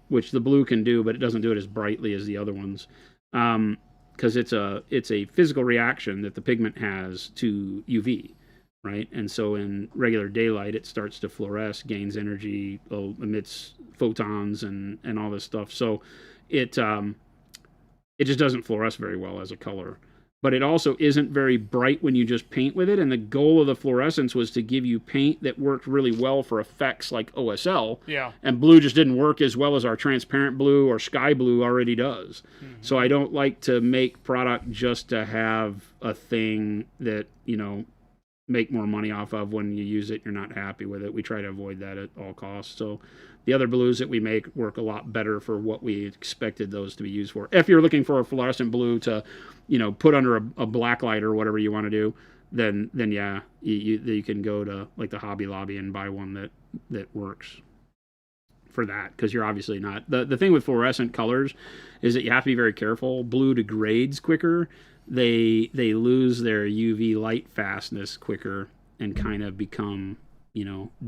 which the blue can do, but it doesn't do it as brightly as the other ones. Because it's a physical reaction that the pigment has to UV. Right, and so in regular daylight, it starts to fluoresce, gains energy, emits photons, and all this stuff. So it just doesn't fluoresce very well as a color. But it also isn't very bright when you just paint with it. And the goal of the fluorescence was to give you paint that worked really well for effects like OSL. Yeah. And blue just didn't work as well as our transparent blue or sky blue already does. Mm-hmm. So I don't like to make product just to have a thing that make more money off of. When you use it, you're not happy with it. We try to avoid that at all costs. So the other blues that we make work a lot better for what we expected those to be used for. If you're looking for a fluorescent blue to, put under a black light or whatever you want to do, then yeah, you can go to like the Hobby Lobby and buy one that works for that, because you're obviously not. The thing with fluorescent colors is that you have to be very careful. Blue degrades quicker. They lose their UV light fastness quicker and kind of become,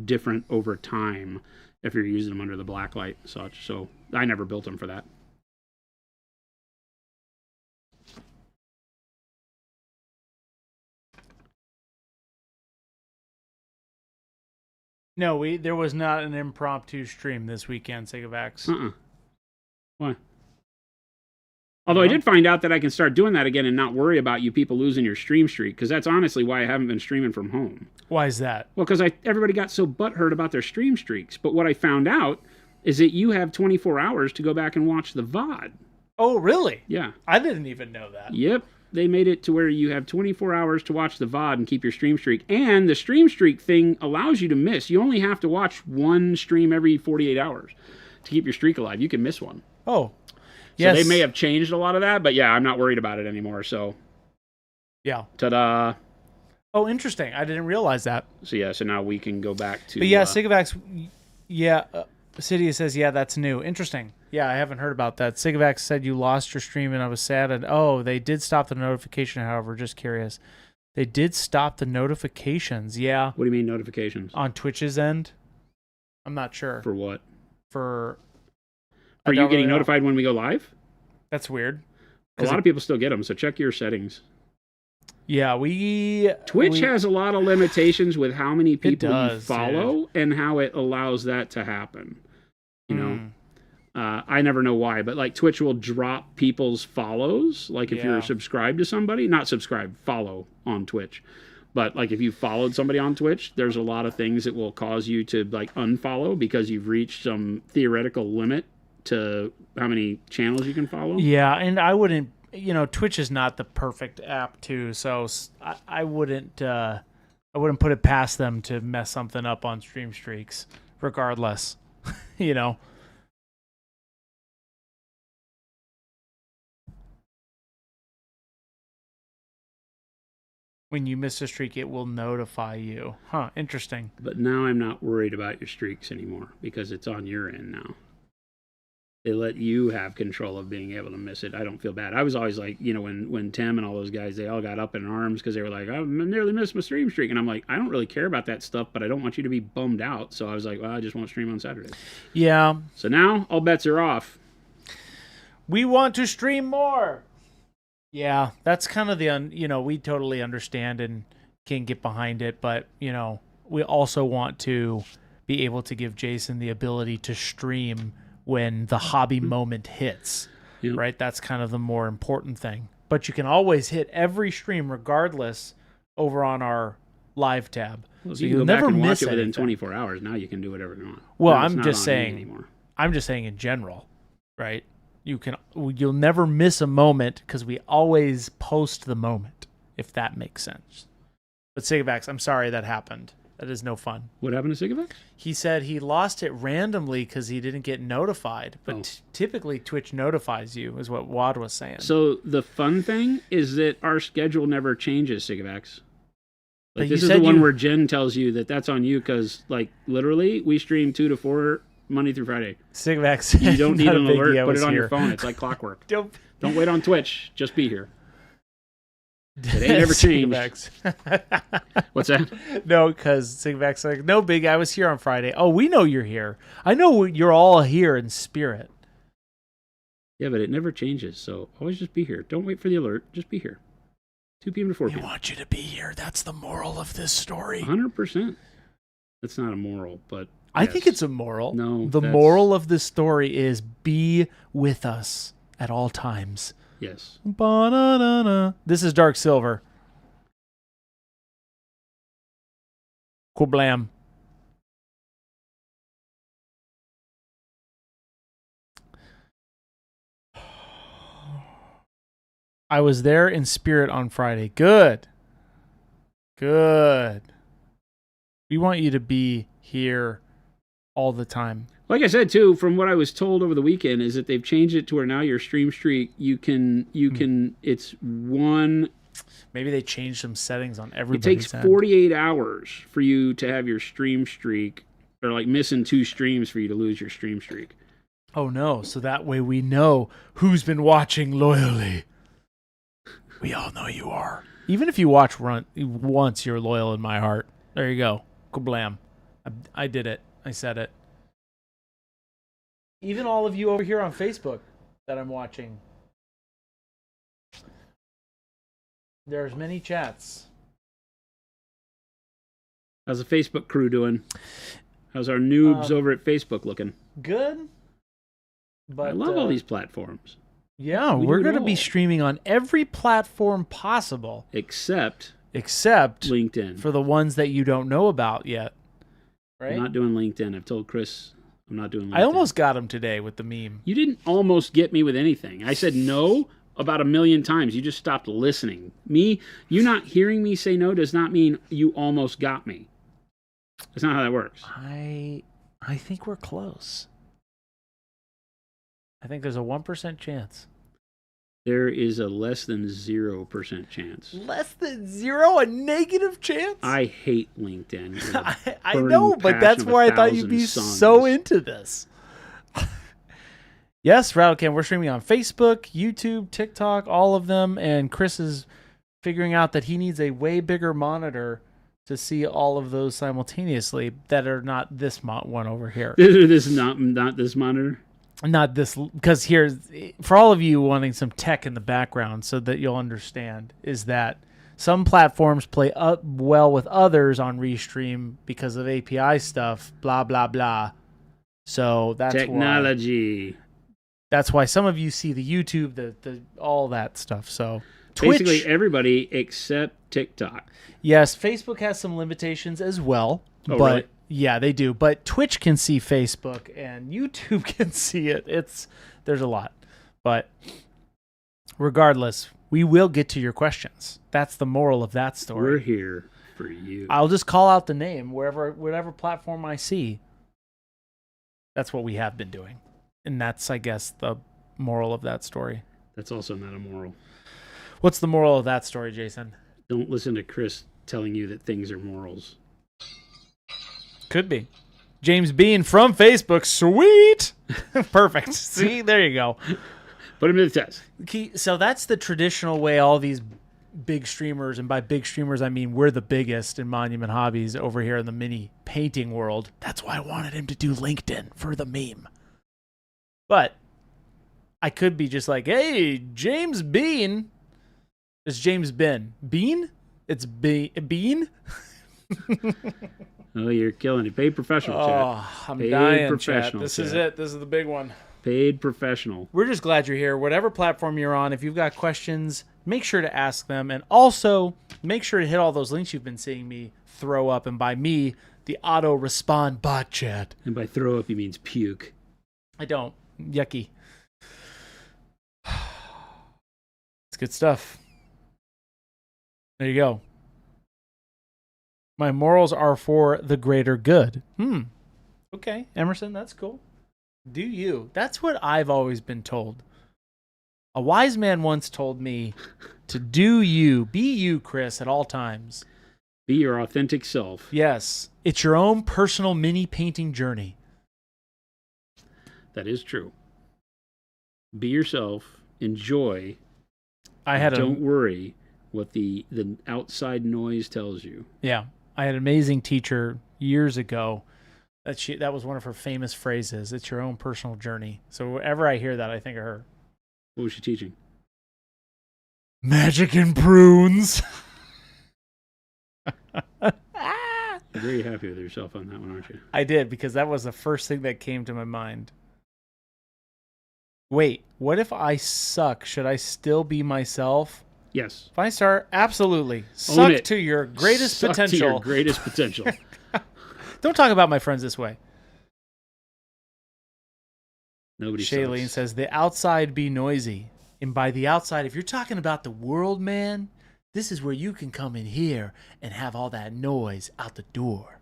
different over time if you're using them under the black light and such. So I never built them for that. No, there was not an impromptu stream this weekend, Sigavax. Why? Although I did find out that I can start doing that again and not worry about you people losing your stream streak, because that's honestly why I haven't been streaming from home. Why is that? Well, because everybody got so butthurt about their stream streaks. But what I found out is that you have 24 hours to go back and watch the VOD. Oh, really? Yeah. I didn't even know that. Yep. They made it to where you have 24 hours to watch the VOD and keep your stream streak. And the stream streak thing allows you to miss. You only have to watch one stream every 48 hours to keep your streak alive. You can miss one. Oh, yes. So they may have changed a lot of that, but yeah, I'm not worried about it anymore. So, yeah. Ta-da. Oh, interesting. I didn't realize that. So yeah, so now we can go back to. But yeah, Sigavax. Yeah, Cydia says that's new. Interesting. Yeah, I haven't heard about that. Sigavax said you lost your stream and I was sad. And they did stop the notification. However, just curious, they did stop the notifications. Yeah. What do you mean notifications? On Twitch's end, I'm not sure. For what? For. Are you getting notified when we go live? That's weird. A lot of people still get them, so check your settings. Yeah, Twitch has a lot of limitations with how many people you follow and how it allows that to happen. I never know why, but like Twitch will drop people's follows. Like if you're subscribed to somebody, not subscribe, follow on Twitch. But like if you followed somebody on Twitch, there's a lot of things that will cause you to like unfollow because you've reached some theoretical limit to how many channels you can follow. Yeah, and I wouldn't, Twitch is not the perfect app too, so I wouldn't put it past them to mess something up on stream streaks, regardless. you know. When you miss a streak, it will notify you. Huh, interesting. But now I'm not worried about your streaks anymore because it's on your end now. They let you have control of being able to miss it. I don't feel bad. I was always like, when Tim and all those guys, they all got up in arms because they were like, I nearly missed my stream streak. And I'm like, I don't really care about that stuff, but I don't want you to be bummed out. So I was like, well, I just won't stream on Saturday. Yeah. So now all bets are off. We want to stream more. Yeah, that's kind of we totally understand and can get behind it, but, we also want to be able to give Jason the ability to stream when the hobby moment hits, right? That's kind of the more important thing. But you can always hit every stream regardless over on our live tab. Well, so you can go back and watch it within 24 hours. Now you can do whatever you want. Well, I'm just saying in general, right? You'll never miss a moment because we always post the moment, if that makes sense. But Sigavax, I'm sorry that happened. That is no fun. What happened to Sigavax? He said he lost it randomly because he didn't get notified. But typically Twitch notifies you, is what Wad was saying. So the fun thing is that our schedule never changes, Sigavax. Like, this is the one where Jen tells you that that's on you because, like, literally, we stream 2 to 4 Monday through Friday. Sigavax. You don't need an alert. Put it on your phone. It's like clockwork. Don't wait on Twitch. Just be here. It ain't never changed. What's that? No, because Sigvac's like, no, big, I was here on Friday. Oh, we know you're here. I know you're all here in spirit. Yeah, but it never changes, so always just be here. Don't wait for the alert. Just be here. 2 p.m. to 4 p.m. We want you to be here. That's the moral of this story. 100%. That's not a moral, but I think it's a moral. No. The moral of this story is be with us at all times. Yes. Ba-da-da-da. This is Dark Silver. Cool blam. I was there in spirit on Friday. Good. Good. We want you to be here all the time. Like I said, too, from what I was told over the weekend, is that they've changed it to where now your stream streak, it's one. Maybe they changed some settings on everybody's It takes 48 hours for you to have your stream streak, or like missing 2 streams for you to lose your stream streak. Oh, no. So that way we know who's been watching loyally. We all know you are. Even if you watch once, you're loyal in my heart. There you go. Kablam. I did it. I said it. Even all of you over here on Facebook that I'm watching. There's many chats. How's the Facebook crew doing? How's our noobs over at Facebook looking? Good. But I love all these platforms. Yeah, we're going to be streaming on every platform possible. Except LinkedIn. For the ones that you don't know about yet. Right? I'm not doing LinkedIn. I've told Chris I'm not doing LinkedIn. I almost got him today with the meme. You didn't almost get me with anything. I said no about 1,000,000 times. You just stopped listening. You not hearing me say no does not mean you almost got me. That's not how that works. I think we're close. I think there's a 1% chance. There is a less than 0% chance. Less than 0? A negative chance? I hate LinkedIn. I know, but that's why I thought you'd be so into this. Yes, Rattlecam, we're streaming on Facebook, YouTube, TikTok, all of them, and Chris is figuring out that he needs a way bigger monitor to see all of those simultaneously that are not this one over here. This is not this monitor? Not this, because here's, for all of you wanting some tech in the background so that you'll understand, is that some platforms play up well with others on Restream because of API stuff, blah, blah, blah. So that's technology. That's why some of you see the YouTube, the all that stuff. So Twitch, basically everybody except TikTok. Yes, Facebook has some limitations as well. Oh, but really? Yeah, they do. But Twitch can see Facebook and YouTube can see it. There's a lot. But regardless, we will get to your questions. That's the moral of that story. We're here for you. I'll just call out the name whatever platform I see. That's what we have been doing. And that's, I guess, the moral of that story. That's also not a moral. What's the moral of that story, Jason? Don't listen to Chris telling you that things are morals. Could be. James Bean from Facebook. Sweet. Perfect. See, there you go. Put him to the test. So that's the traditional way all these big streamers, and by big streamers, I mean we're the biggest in Monument Hobbies over here in the mini painting world. That's why I wanted him to do LinkedIn for the meme. But I could be just like, hey, James Bean. It's James Bean? It's Bean? Oh, you're killing it. Paid professional, chat. Oh, I'm Paid dying, professional, chat. This chat. is it. This is the big one. Paid professional. We're just glad you're here. Whatever platform you're on, if you've got questions, make sure to ask them. And also, make sure to hit all those links you've been seeing me throw up. And by me, the auto-respond bot chat. And by throw up, he means puke. I don't. Yucky. It's good stuff. There you go. My morals are for the greater good. Okay, Emerson, that's cool. Do you? That's what I've always been told. A wise man once told me to do you. Be you, Chris, at all times. Be your authentic self. Yes. It's your own personal mini painting journey. That is true. Be yourself. Enjoy. Don't worry what the outside noise tells you. Yeah. I had an amazing teacher years ago. That was one of her famous phrases. It's your own personal journey. So whenever I hear that, I think of her. What was she teaching? Magic and prunes. You're very happy with yourself on that one, aren't you? I did, because that was the first thing that came to my mind. Wait, what if I suck? Should I still be myself? Yes. 5-star, absolutely. Suck to your greatest potential. To your greatest potential. Don't talk about my friends this way. Nobody Shailene sucks. says, the outside be noisy. And by the outside, if you're talking about the world, man, this is where you can come in here and have all that noise out the door.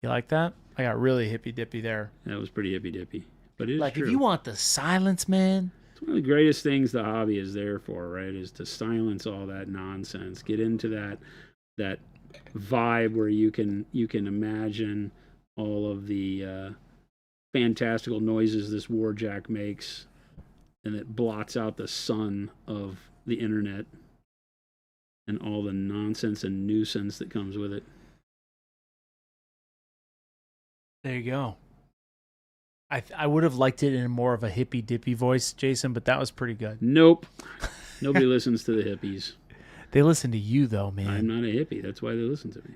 You like that? I got really hippy-dippy there. That was pretty hippy-dippy. But it is like, true. if you want the silence, man. It's one of the greatest things the hobby is there for, right? Is to silence all that nonsense. Get into that vibe where you can imagine all of the fantastical noises this warjack makes, and it blots out the sun of the internet and all the nonsense and nuisance that comes with it. There you go. I would have liked it in more of a hippy-dippy voice, Jason, but that was pretty good. Nope. Nobody listens to the hippies. They listen to you, though, man. I'm not a hippie. That's why they listen to me.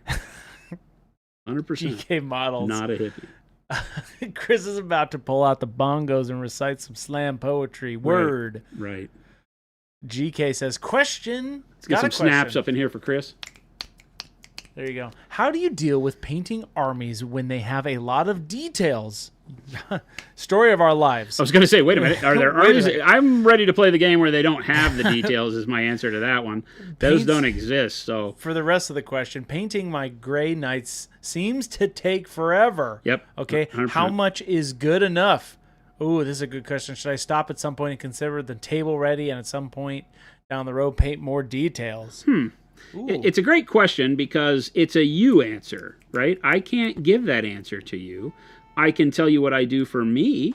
100%. GK models. Not a hippie. Chris is about to pull out the bongos and recite some slam poetry. Word. Right. GK says, question. Let's get some snaps up in here for Chris. There you go. How do you deal with painting armies when they have a lot of details? Story of our lives. I was going to say, wait a minute. Are there armies? I'm ready to play the game where they don't have the details is my answer to that one. Those don't exist. So for the rest of the question, painting my gray knights seems to take forever. Yep. Okay. 100%. How much is good enough? Ooh, this is a good question. Should I stop at some point and consider the table ready, and at some point down the road paint more details? It's a great question because it's a you answer, right? I can't give that answer to you. I can tell you what I do for me,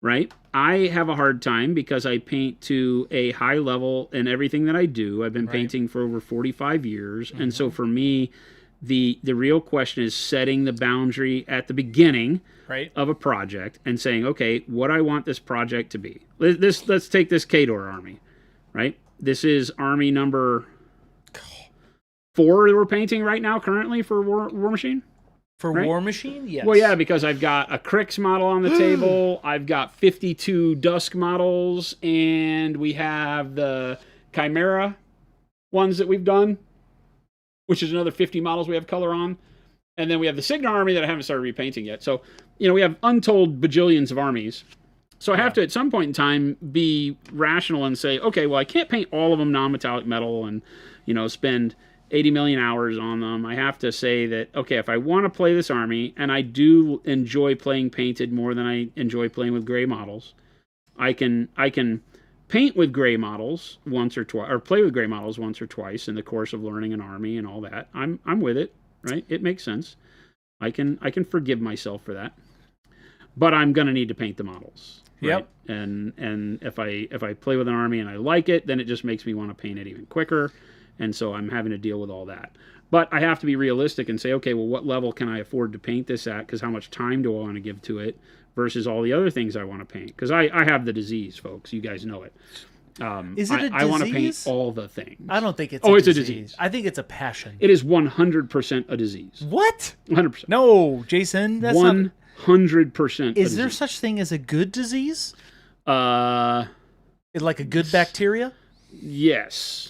right? I have a hard time because I paint to a high level in everything that I do. I've been painting for over 45 years. And so for me, the real question is setting the boundary at the beginning of a project and saying, okay, what I want this project to be. Let's take this Khador army, right? This is army number 4 that we're painting right now currently for War Machine. For War Machine? Yes. Well, yeah, because I've got a Crix model on the table. I've got 52 Dusk models, and we have the Chimera ones that we've done, which is another 50 models we have color on. And then we have the Signa army that I haven't started repainting yet. So, we have untold bajillions of armies. So I have to, at some point in time, be rational and say, okay, well, I can't paint all of them non-metallic metal and, spend 80 million hours on them. I have to say that, okay, if I want to play this army, and I do enjoy playing painted more than I enjoy playing with gray models, I can paint with gray models once or twice, or play with gray models once or twice in the course of learning an army and all that. I'm with it, right? It makes sense. I can forgive myself for that. But I'm gonna need to paint the models. Right? Yep. And if I play with an army and I like it, then it just makes me want to paint it even quicker. And so I'm having to deal with all that. But I have to be realistic and say, okay, well, what level can I afford to paint this at? Because how much time do I want to give to it versus all the other things I want to paint? Because I have the disease, folks. You guys know it. Is it a disease? I want to paint all the things. I don't think it's it's a disease. I think it's a passion. It is 100% a disease. What? 100%. No, Jason, that's 100%. Is there such thing as a good disease? Like a good bacteria? Yes.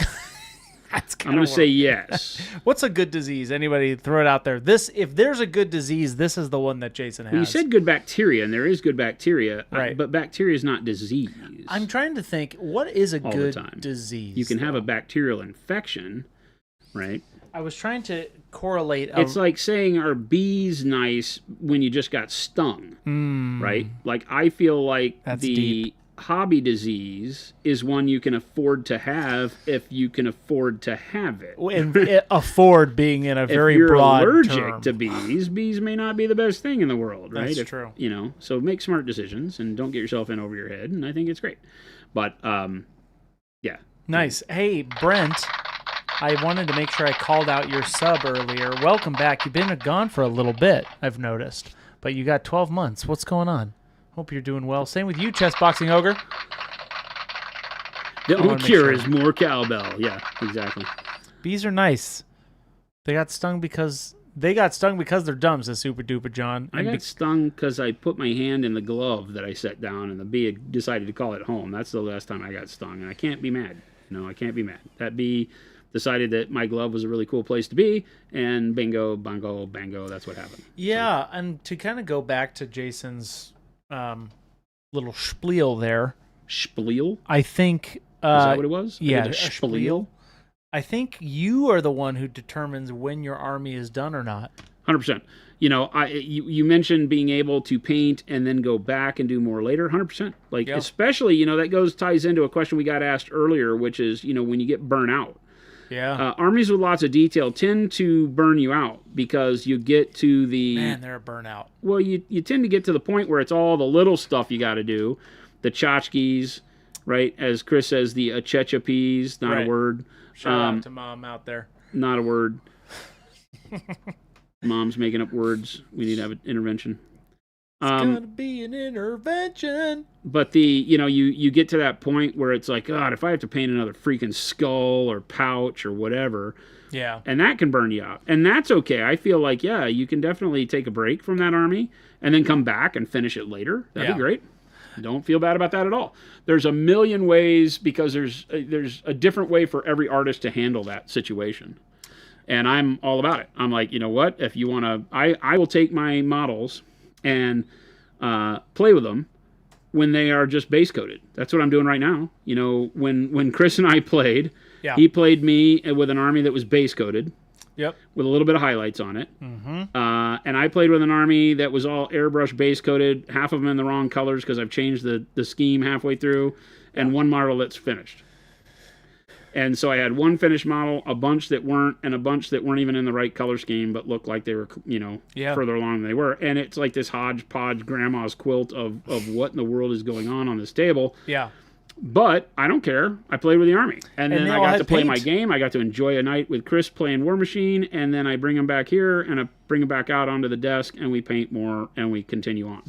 I'm going to say yes. What's a good disease? Anybody throw it out there. If there's a good disease, this is the one that Jason has. Well, you said good bacteria, and there is good bacteria, right? But bacteria is not disease. I'm trying to think, what is a good disease? You can have a bacterial infection, right? I was trying to correlate. It's like saying, are bees nice when you just got stung, right? Like, I feel like that's the deep. hobby disease is one you can afford to have if you can afford to have it. And afford being in a very broad term. If you're allergic to bees may not be the best thing in the world, right? That's true. You know, so make smart decisions and don't get yourself in over your head, and I think it's great. But, yeah. Nice. Hey, Brent, I wanted to make sure I called out your sub earlier. Welcome back. You've been gone for a little bit, I've noticed. But you got 12 months. What's going on? Hope you're doing well. Same with you, Chess Boxing Ogre. The only cure is more cowbell. Yeah, exactly. Bees are nice. They got stung because they're dumb, says Super Duper John. I got stung because I put my hand in the glove that I set down, and the bee decided to call it home. That's the last time I got stung, and I can't be mad. I can't be mad. That bee decided that my glove was a really cool place to be, and bingo, bongo, bango, that's what happened. Yeah, and to kind of go back to Jason's little spiel there. Spiel? I think... is that what it was? Yeah, a spiel. I think you are the one who determines when your army is done or not. 100%. You mentioned being able to paint and then go back and do more later. 100%. Like, especially, that ties into a question we got asked earlier, which is, when you get burnt out. Yeah. Armies with lots of detail tend to burn you out because you get to the... Man, they're a burnout. Well, you tend to get to the point where it's all the little stuff you got to do. The tchotchkes, right? As Chris says, the achechapes, not a word. Shout out to Mom out there. Not a word. Mom's making up words. We need to have an intervention. It's gonna be an intervention. But you get to that point where it's like, God, if I have to paint another freaking skull or pouch or whatever, and that can burn you out, and that's okay. I feel like you can definitely take a break from that army and then come back and finish it later. That'd be great. Don't feel bad about that at all. There's a million ways because there's a different way for every artist to handle that situation. And I'm all about it. I'm like, you know what? If you want to, I will take my models and play with them when they are just base coated. That's what I'm doing right now. When Chris and I played, he played me with an army that was base coated. Yep. With a little bit of highlights on it. Mm-hmm. And I played with an army that was all airbrush base coated, half of them in the wrong colors because I've changed the scheme halfway through, and one model that's finished. And so I had one finished model, a bunch that weren't, and a bunch that weren't even in the right color scheme but looked like they were, further along than they were. And it's like this hodgepodge grandma's quilt of what in the world is going on this table. Yeah. But I don't care. I played with the army. And then I got to play paint. my game. I got to enjoy a night with Chris playing War Machine. And then I bring him back here and I bring him back out onto the desk and we paint more and we continue on.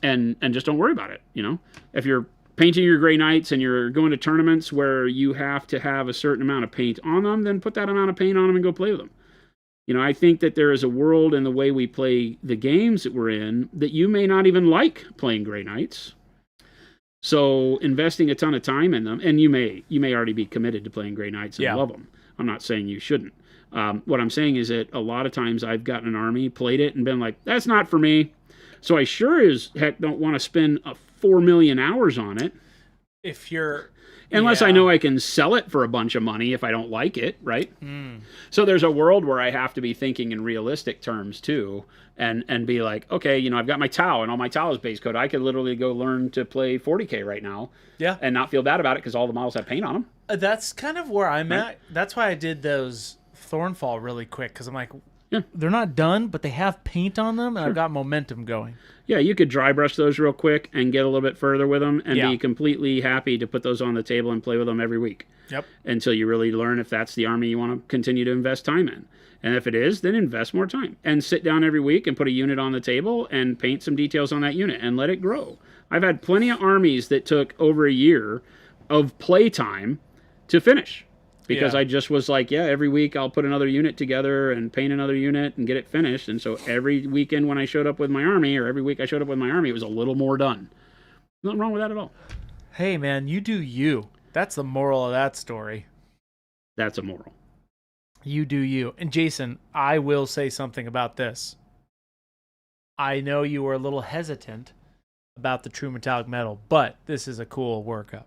And just don't worry about it. If you're painting your Grey Knights and you're going to tournaments where you have to have a certain amount of paint on them, then put that amount of paint on them and go play with them. I think that there is a world in the way we play the games that we're in that you may not even like playing Grey Knights. So investing a ton of time in them, and you may already be committed to playing Grey Knights and love them. I'm not saying you shouldn't. What I'm saying is that a lot of times I've gotten an army, played it, and been like, that's not for me. So I sure as heck don't want to spend 4 million hours on it. if you're unless I know I can sell it for a bunch of money if I don't like it, right? So there's a world where I have to be thinking in realistic terms too, and be like, okay, I've got my Tau, and all my Tau is base coat. I could literally go learn to play 40K right now, and not feel bad about it because all the models have paint on them. That's kind of where I'm at. That's why I did those Thornfall really quick, because I'm like, they're not done, but they have paint on them, and I've got momentum going. Yeah, you could dry brush those real quick and get a little bit further with them and be completely happy to put those on the table and play with them every week. Yep. Until you really learn if that's the army you want to continue to invest time in. And if it is, then invest more time. And sit down every week and put a unit on the table and paint some details on that unit and let it grow. I've had plenty of armies that took over a year of play time to finish. Because I just was like, every week I'll put another unit together and paint another unit and get it finished. And so every weekend when I showed up with my army, or every week I showed up with my army, it was a little more done. Nothing wrong with that at all. Hey, man, you do you. That's the moral of that story. That's a moral. You do you. And Jason, I will say something about this. I know you were a little hesitant about the true metallic metal, but this is a cool workup.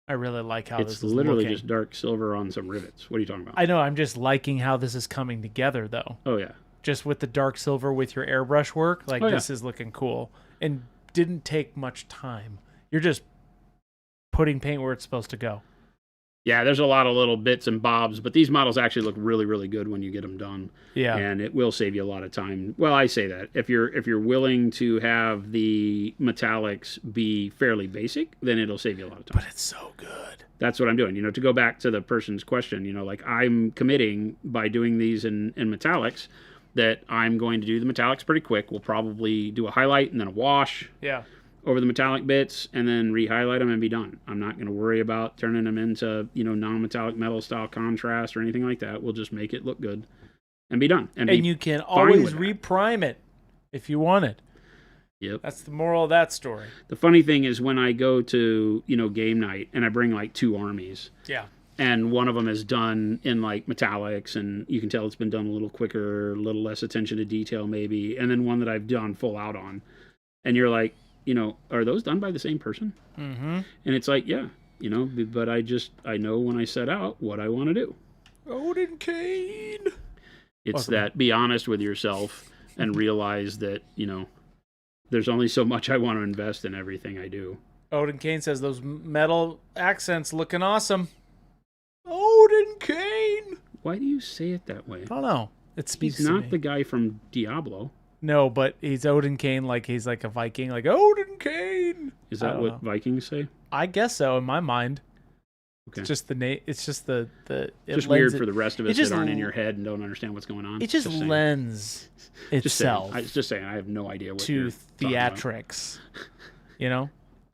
I really like how this is looking. It's literally just dark silver on some rivets. What are you talking about? I know. I'm just liking how this is coming together, though. Oh, yeah. Just with the dark silver with your airbrush work, this is looking cool. And didn't take much time. You're just putting paint where it's supposed to go. Yeah, there's a lot of little bits and bobs, but these models actually look really, really good when you get them done. Yeah. And it will save you a lot of time. Well, I say that. If you're willing to have the metallics be fairly basic, then it'll save you a lot of time. But it's so good. That's what I'm doing. To go back to the person's question, I'm committing by doing these in metallics that I'm going to do the metallics pretty quick. We'll probably do a highlight and then a wash. Yeah. Over the metallic bits and then re-highlight them and be done. I'm not going to worry about turning them into, non-metallic metal style contrast or anything like that. We'll just make it look good and be done. And you can always reprime it if you want it. Yep. That's the moral of that story. The funny thing is when I go to, game night and I bring like 2 armies. Yeah. And one of them is done in like metallics and you can tell it's been done a little quicker, a little less attention to detail maybe. And then one that I've done full out on. And you're like, are those done by the same person? Mm-hmm. And it's like, yeah, but I know when I set out what I want to do. Odin Kane. It's that be honest with yourself and realize that, there's only so much I want to invest in everything I do. Odin Kane says those metal accents looking awesome. Odin Kane. Why do you say it that way? I don't know. It speaks He's to not me. the guy from Diablo. No, but he's Odin Kane like he's like a Viking, like Odin Kane. Is that what Vikings say? I guess so in my mind. Okay. It's just the name. It's just the. It's just weird for the rest of us that aren't in your head and don't understand what's going on. It just lends itself. Just saying. I have no idea what to theatrics.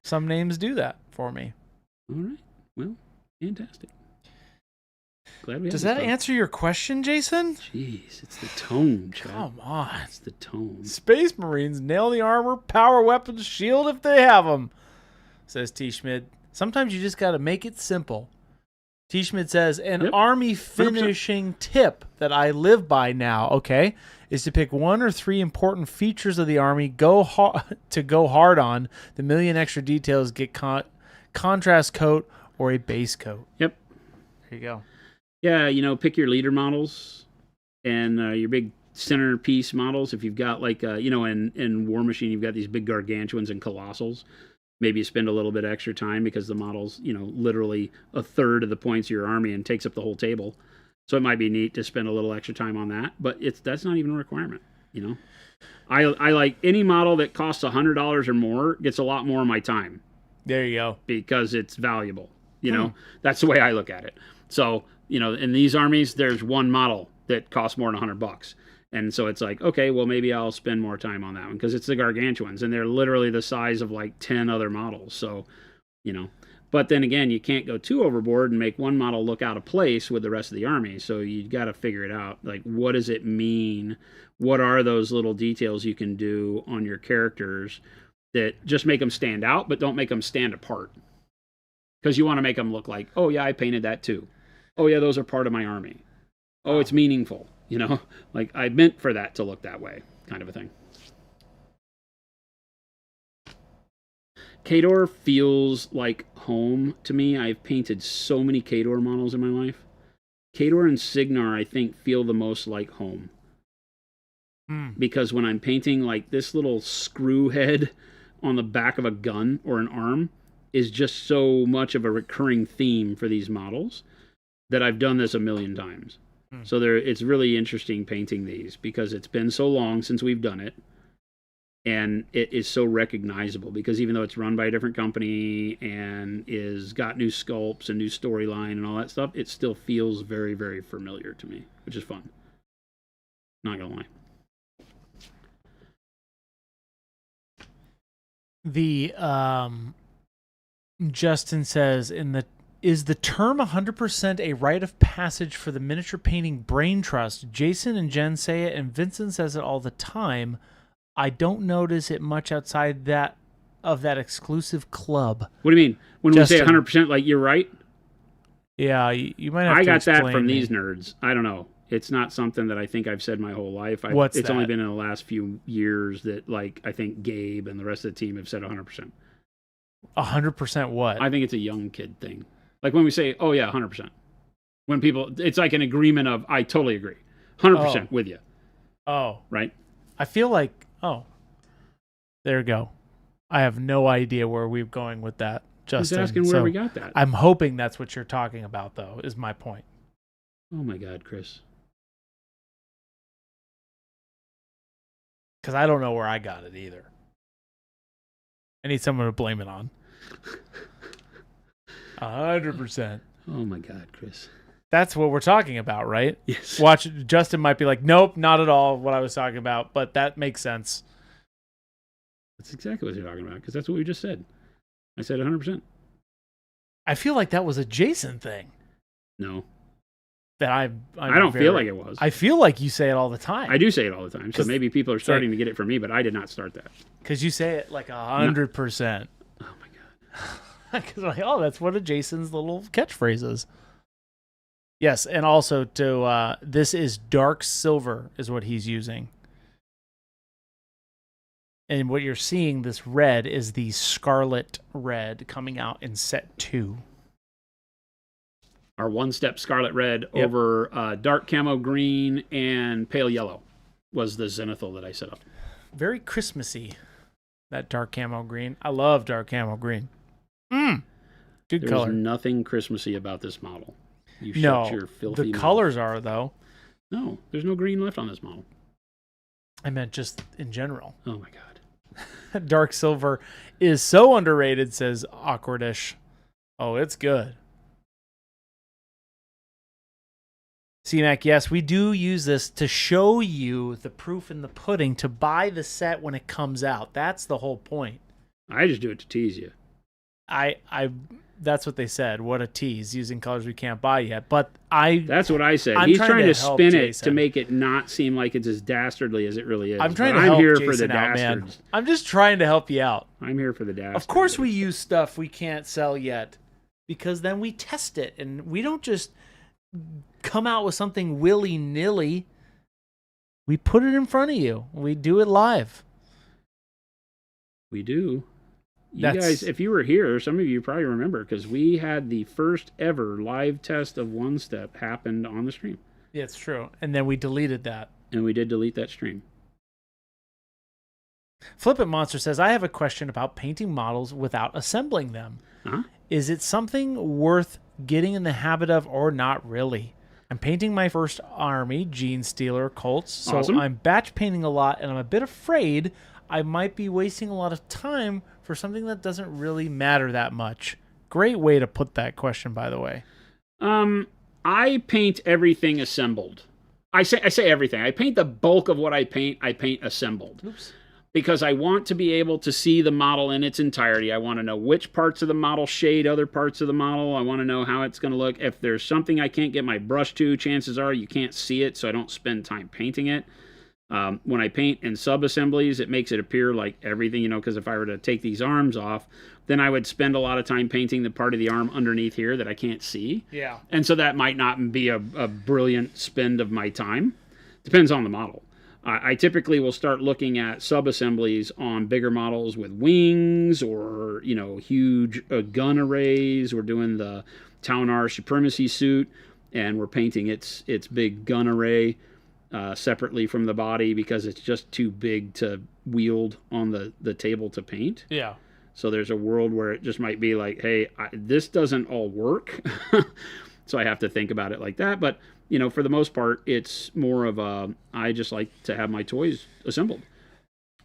Some names do that for me. All right. Well, fantastic. Glad we Does that answer your question, Jason? Jeez, it's the tone, Chad. Come on. It's the tone. Space Marines nail the armor, power weapons, shield if they have them, says T. Schmid. Sometimes you just got to make it simple. T. Schmid says, an army finishing 100%. Tip that I live by now, is to pick 1 or 3 important features of the army, go hard on. The million extra details get contrast coat or a base coat. Yep. There you go. Yeah, pick your leader models and your big centerpiece models. If you've got in War Machine, you've got these big gargantuans and colossals. Maybe you spend a little bit extra time because the model's, literally a third of the points of your army and takes up the whole table. So it might be neat to spend a little extra time on that, but that's not even a requirement, I like any model that costs $100 or more gets a lot more of my time. There you go. Because it's valuable, That's the way I look at it. So, in these armies, there's one model that costs more than $100. And so it's like, okay, well, maybe I'll spend more time on that one because it's the gargantuans and they're literally the size of like 10 other models. So, but then again, you can't go too overboard and make one model look out of place with the rest of the army. So you got to figure it out. Like, what does it mean? What are those little details you can do on your characters that just make them stand out, but don't make them stand apart? Because you want to make them look like, oh, yeah, I painted that too. Oh, yeah, those are part of my army. Oh, it's meaningful, Like, I meant for that to look that way, kind of a thing. Khador feels like home to me. I've painted so many Khador models in my life. Khador and Signar, I think, feel the most like home. Because when I'm painting, like, this little screw head on the back of a gun or an arm is just so much of a recurring theme for these models that I've done this a million times. So it's really interesting painting these because it's been so long since we've done it. And it is so recognizable because even though it's run by a different company and is got new sculpts and new storyline and all that stuff, it still feels very, very familiar to me, which is fun. Not gonna lie. The Justin says is the term 100% a rite of passage for the miniature painting brain trust? Jason and Jen say it, and Vincent says it all the time. I don't notice it much outside that exclusive club. What do you mean? When Justin, we say 100%, like you're right? Yeah, you might have to explain. I got that from these nerds. I don't know. It's not something that I think I've said my whole life. It's only been in the last few years that, like, I think Gabe and the rest of the team have said 100%. 100% what? I think it's a young kid thing. Like when we say, oh yeah, 100%. When people, it's like an agreement of, I totally agree. 100% with you. Oh. Right? I feel like, there we go. I have no idea where we're going with that, Justin. Who's asking where we got that? I'm hoping that's what you're talking about, though, is my point. Oh my God, Chris. Because I don't know where I got it either. I need someone to blame it on. 100%. Oh my God, Chris. That's what we're talking about, right? Yes. Watch, Justin might be like, nope, not at all what I was talking about, but that makes sense. That's exactly what you're talking about, because that's what we just said. I said 100%. I feel like that was a Jason thing. No. That I don't feel like it was. I feel like you say it all the time. I do say it all the time, so maybe people are starting to get it from me, but I did not start that. Because you say it like 100%. Oh my God. Because like, that's one of Jason's little catchphrases. Yes, and also this is dark silver is what he's using. And what you're seeing, this red, is the scarlet red coming out in set 2. Our one-step scarlet red over dark camo green and pale yellow was the zenithal that I set up. Very Christmassy, that dark camo green. I love dark camo green. Good color. There's nothing Christmassy about this model. You shut your filthy mouth. Colors are, though. No, there's no green left on this model. I meant just in general. Oh my God. Dark silver is so underrated, says Awkwardish. Oh, it's good. C-Mac, yes, we do use this to show you the proof in the pudding to buy the set when it comes out. That's the whole point. I just do it to tease you. That's what they said. What a tease, using colors we can't buy yet. But that's what I said. He's trying to spin it to make it not seem like it's as dastardly as it really is. I'm trying to help Jason out, man. I'm just trying to help you out. I'm here for the dastards. Of course we use stuff we can't sell yet, because then we test it, and we don't just come out with something willy-nilly. We put it in front of you. We do it live. We do. You guys, if you were here, some of you probably remember, because we had the first ever live test of One Step happened on the stream. Yeah, it's true. And then we deleted that. And we did delete that stream. Flip It Monster says, I have a question about painting models without assembling them. Huh? Is it something worth getting in the habit of, or not really? I'm painting my first army, Gene Stealer Colts, so awesome. I'm batch painting a lot, and I'm a bit afraid I might be wasting a lot of time for something that doesn't really matter that much. Great way to put that question, by the way. I paint everything assembled. I say everything. I paint the bulk of what I paint assembled. Oops. Because I want to be able to see the model in its entirety. I want to know which parts of the model shade other parts of the model. I want to know how it's going to look. If there's something I can't get my brush to, chances are you can't see it, so I don't spend time painting it. When I paint in sub-assemblies, it makes it appear like everything, because if I were to take these arms off, then I would spend a lot of time painting the part of the arm underneath here that I can't see. Yeah. And so that might not be a brilliant spend of my time. Depends on the model. I typically will start looking at sub-assemblies on bigger models with wings or, huge gun arrays. We're doing the Taunar Supremacy suit, and we're painting its big gun array separately from the body because it's just too big to wield on the table to paint. Yeah. So there's a world where it just might be like, hey, this doesn't all work. So I have to think about it like that. But, for the most part, it's more of I just like to have my toys assembled.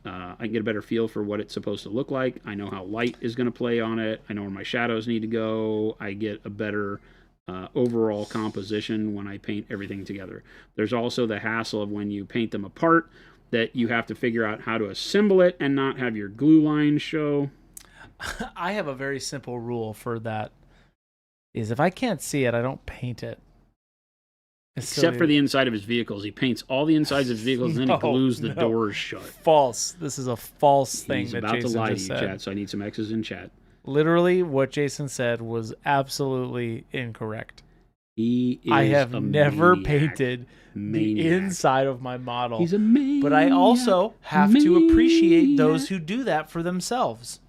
I can get a better feel for what it's supposed to look like. I know how light is going to play on it. I know where my shadows need to go. I get a better overall composition when I paint everything together. There's also the hassle of when you paint them apart that you have to figure out how to assemble it and not have your glue lines show. I have a very simple rule for that. Is if I can't see it, I don't paint it. Except for the inside of his vehicles. He paints all the insides of his vehicles and then he glues the doors shut. False. This is a false thing He's that about Jason to lie to just you, said. chat, so I need some X's in chat. Literally, what Jason said was absolutely incorrect. He is I have never maniac. painted the inside of my model. He's a maniac. But I also have to appreciate those who do that for themselves.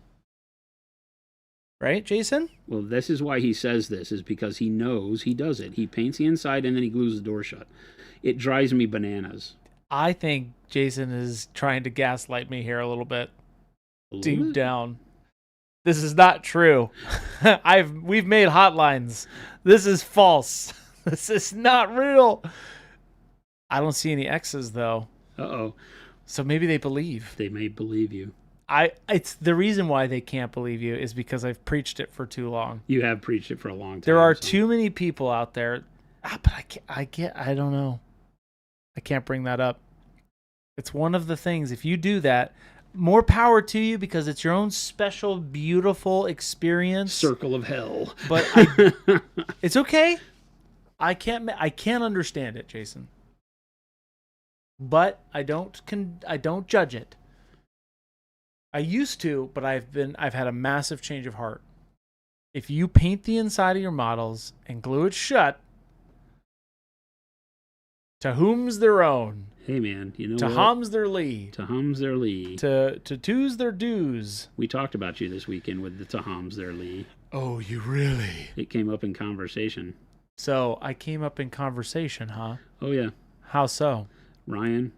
Right, Jason? Well, this is why he says this, is because he knows he does it. He paints the inside and then he glues the door shut. It drives me bananas. I think Jason is trying to gaslight me here a little bit. Deep down. This is not true. We've made hotlines. This is false. This is not real. I don't see any X's though. Uh-oh. So maybe they believe. They may believe you. It's the reason why they can't believe you is because I've preached it for too long. You have preached it for a long time. There are too many people out there. But I don't know. I can't bring that up. It's one of the things. If you do that, more power to you because it's your own special, beautiful experience. Circle of hell. But it's okay. I can't understand it, Jason. But I don't judge it. I used to, but I've had a massive change of heart. If you paint the inside of your models and glue it shut, to whom's their own. Hey man, you know to what? Hom's their lee. To Hom's their lee. To two's their dues. We talked about you this weekend with the to Hom's their lee. Oh, you really? It came up in conversation. So I came up in conversation, huh? Oh yeah. How so? Ryan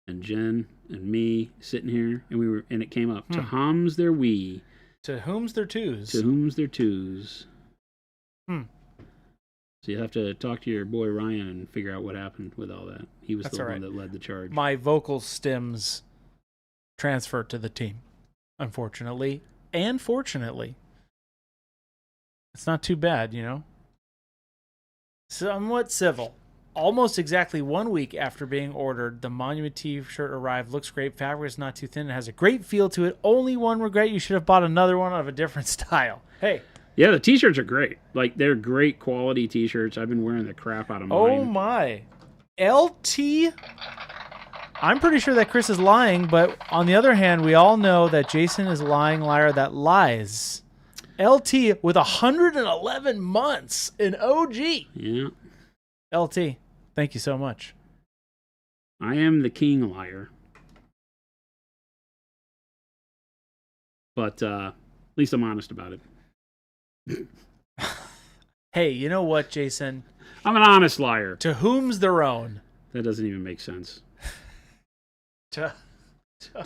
and Jen and me sitting here, and it came up. To Hom's their wee. To whom's their twos. To whom's their twos. So you have to talk to your boy Ryan and figure out what happened with all that. He was the one that led the charge. My vocal stems transferred to the team, unfortunately and fortunately. It's not too bad, Somewhat civil. Almost exactly 1 week after being ordered, the Monument t-shirt arrived. Looks great. Fabric is not too thin. It has a great feel to it. Only one regret: you should have bought another one of a different style. Hey. Yeah, the t-shirts are great. Like, they're great quality t-shirts. I've been wearing the crap out of mine. Oh my. LT? I'm pretty sure that Chris is lying, but on the other hand, we all know that Jason is a lying liar that lies. LT with 111 months in OG. Yeah. LT, thank you so much. I am the king liar. But at least I'm honest about it. Hey, you know what, Jason? I'm an honest liar. To whom's their own? That doesn't even make sense. To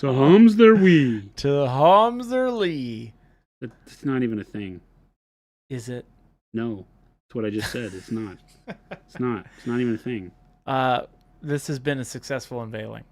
whom's their wee? To whom's their lee? It's not even a thing. Is it? No. That's what I just said. It's not. It's not. It's not even a thing. This has been a successful unveiling.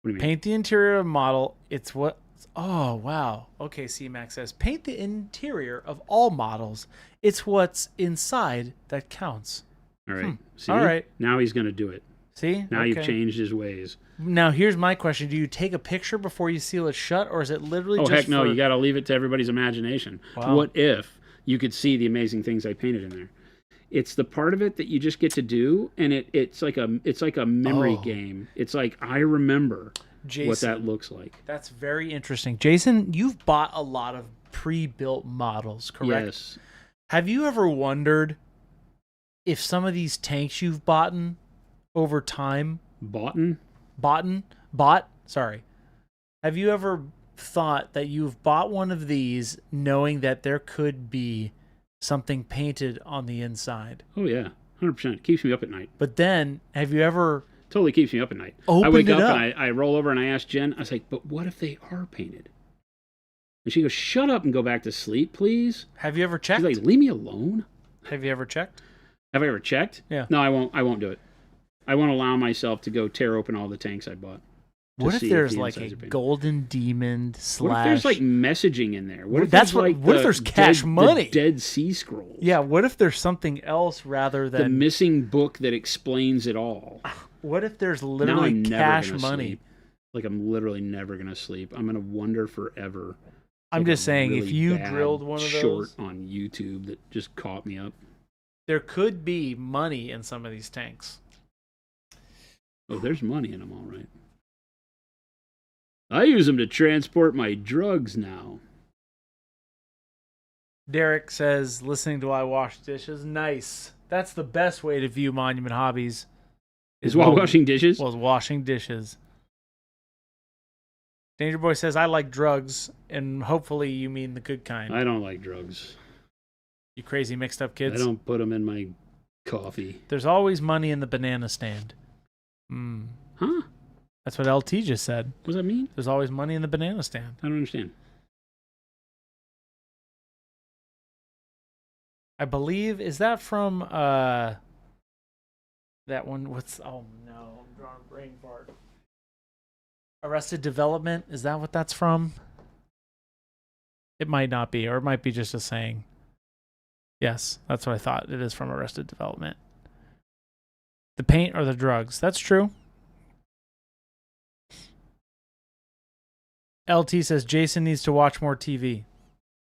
What do you mean? Paint the interior of a model. It's what... Oh, wow. Okay, C-Max says, paint the interior of all models. It's what's inside that counts. All right. See? All right. Now he's going to do it. See? Now you've changed his ways. Now, here's my question. Do you take a picture before you seal it shut, or is it literally just heck no. You got to leave it to everybody's imagination. Wow. What if you could see the amazing things I painted in there? It's the part of it that you just get to do, and it's like a memory game. It's like, I remember Jason, what that looks like. That's very interesting. Jason, you've bought a lot of pre-built models, correct? Yes. Have you ever wondered if some of these tanks you've bought over time Bought. Sorry. Have you ever thought that you've bought one of these knowing that there could be something painted on the inside? Oh, yeah. 100%. Keeps me up at night. But then, have you ever... Totally keeps me up at night. I wake up and I roll over and I ask Jen, I was like, but what if they are painted? And she goes, shut up and go back to sleep, please. Have you ever checked? She's like, leave me alone. Have you ever checked? Have I ever checked? Yeah. No, I won't do it. I won't allow myself to go tear open all the tanks I bought. What if there's like a golden demon / What if there's like messaging in there? What if what if there's cash money? The Dead Sea Scrolls. Yeah, what if there's something else rather than... the missing book that explains it all. What if there's literally cash money? Sleep. Like I'm literally never going to sleep. I'm going to wonder forever. I'm like just saying, really if you drilled one of those... short on YouTube that just caught me up. There could be money in some of these tanks. Oh, there's money in them, all right. I use them to transport my drugs now. Derek says, listening to I wash dishes. Nice. That's the best way to view Monument Hobbies. Is while washing dishes? Was washing dishes. Danger Boy says, I like drugs, and hopefully you mean the good kind. I don't like drugs. You crazy mixed up kids. I don't put them in my coffee. There's always money in the banana stand. Huh? That's what LT just said. What does that mean? There's always money in the banana stand. I don't understand. I believe, is that from that one? Oh no, I'm drawing a brain fart. Arrested Development, is that what that's from? It might not be, or it might be just a saying. Yes, that's what I thought. It is from Arrested Development. The paint or the drugs. That's true. LT says Jason needs to watch more TV.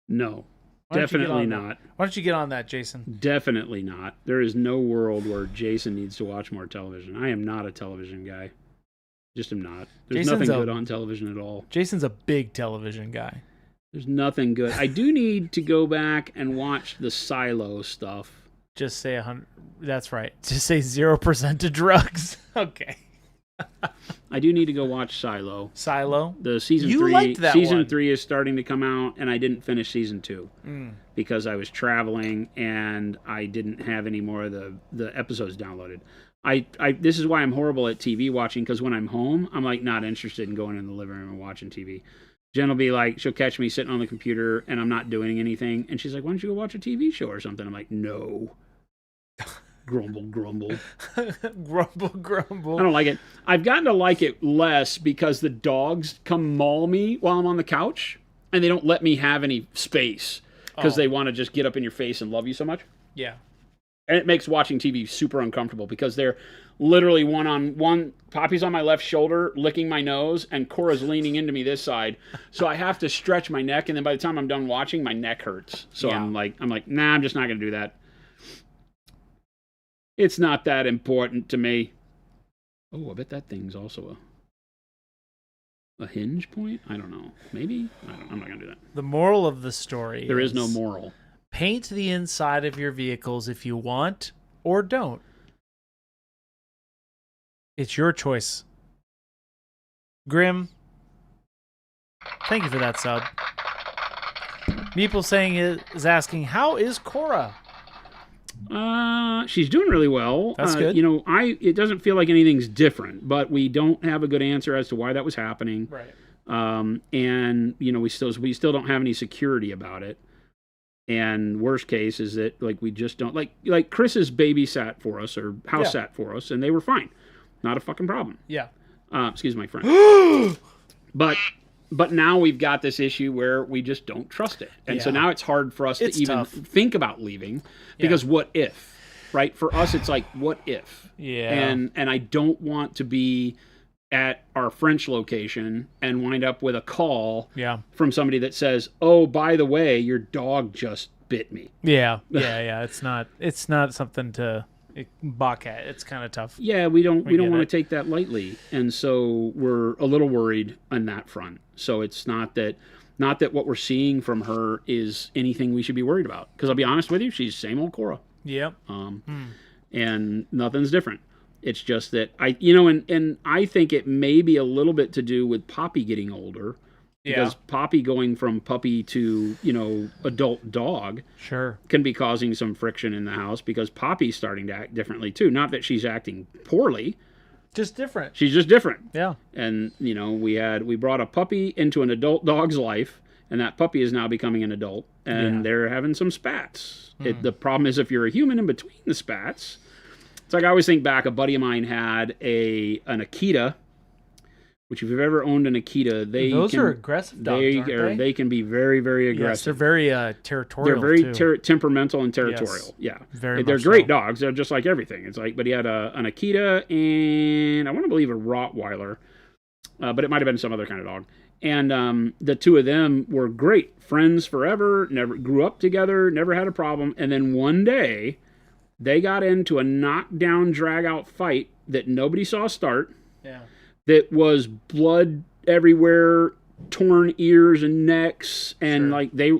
No, definitely not. Why don't you get on that, Jason? Definitely not. There is no world where Jason needs to watch more television. I am not a television guy. Just am not. There's nothing good on television at all. Jason's a big television guy. There's nothing good. I do need to go back and watch the Silo stuff. Just say 100. That's right. Just say 0% to drugs. Okay. I do need to go watch Silo. Silo? The season you 3. Liked that season one. 3 is starting to come out, and I didn't finish season 2 because I was traveling and I didn't have any more of the episodes downloaded. This is why I'm horrible at TV watching, because when I'm home, I'm like not interested in going in the living room and watching TV. Jen will be like, she'll catch me sitting on the computer and I'm not doing anything, and she's like, why don't you go watch a TV show or something? I'm like, no. Grumble, grumble. Grumble, grumble. I don't like it. I've gotten to like it less because the dogs come maul me while I'm on the couch, and they don't let me have any space because they want to just get up in your face and love you so much. Yeah. And it makes watching TV super uncomfortable because they're literally one-on-one. Poppy's on my left shoulder, licking my nose, and Cora's leaning into me this side. So I have to stretch my neck, and then by the time I'm done watching, my neck hurts. So yeah. I'm like, nah, I'm just not going to do that. It's not that important to me. Oh, I bet that thing's also a hinge point? I don't know. Maybe? I'm not going to do that. The moral of the story There is no moral. Paint the inside of your vehicles if you want or don't. It's your choice. Grim, thank you for that sub. Meeple is asking, how is Cora? She's doing really well. That's good. It doesn't feel like anything's different, but we don't have a good answer as to why that was happening. Right. And we still don't have any security about it. And worst case is that we just don't like Chris's baby sat for us or house sat for us, and they were fine. Not a fucking problem. Yeah. Excuse my friend. But now we've got this issue where we just don't trust it. And so now it's hard for us to even think about leaving because what if, right? For us, it's like, what if? Yeah. And I don't want to be at our French location and wind up with a call from somebody that says, oh, by the way, your dog just bit me. Yeah. It's not something to balk at. It's kind of tough. Yeah, we don't want to take that lightly, and so we're a little worried on that front. So it's not that what we're seeing from her is anything we should be worried about. Because I'll be honest with you, she's same old Cora. Yep. And nothing's different. It's just that and I think it may be a little bit to do with Poppy getting older. Because Poppy going from puppy to, adult dog can be causing some friction in the house because Poppy's starting to act differently too. Not that she's acting poorly. Just different. She's just different. Yeah. And, we brought a puppy into an adult dog's life, and that puppy is now becoming an adult, and they're having some spats. The problem is if you're a human in between the spats, it's like I always think back, a buddy of mine had an Akita. Which, if you've ever owned an Akita, those are aggressive dogs, aren't they? They can be very, very aggressive. Yes, they're very territorial. They're very temperamental and territorial. Yes, they're great dogs. They're just like everything. It's like, but he had an Akita and I want to believe a Rottweiler, but it might have been some other kind of dog. And the two of them were great friends forever. Never grew up together. Never had a problem. And then one day, they got into a knockdown, drag-out fight that nobody saw start. Yeah. That was blood everywhere, torn ears and necks, and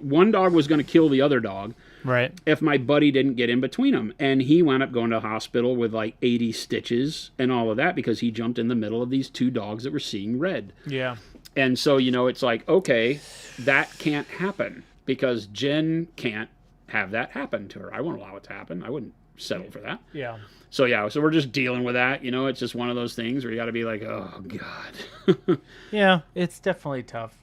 one dog was going to kill the other dog. Right. If my buddy didn't get in between them, and he wound up going to the hospital with 80 stitches and all of that because he jumped in the middle of these two dogs that were seeing red. Yeah. And so it's like, okay, that can't happen because Jen can't have that happen to her. I won't allow it to happen. I wouldn't settle for that. Yeah. So we're just dealing with that. It's just one of those things where you got to be like, oh God. Yeah, it's definitely tough.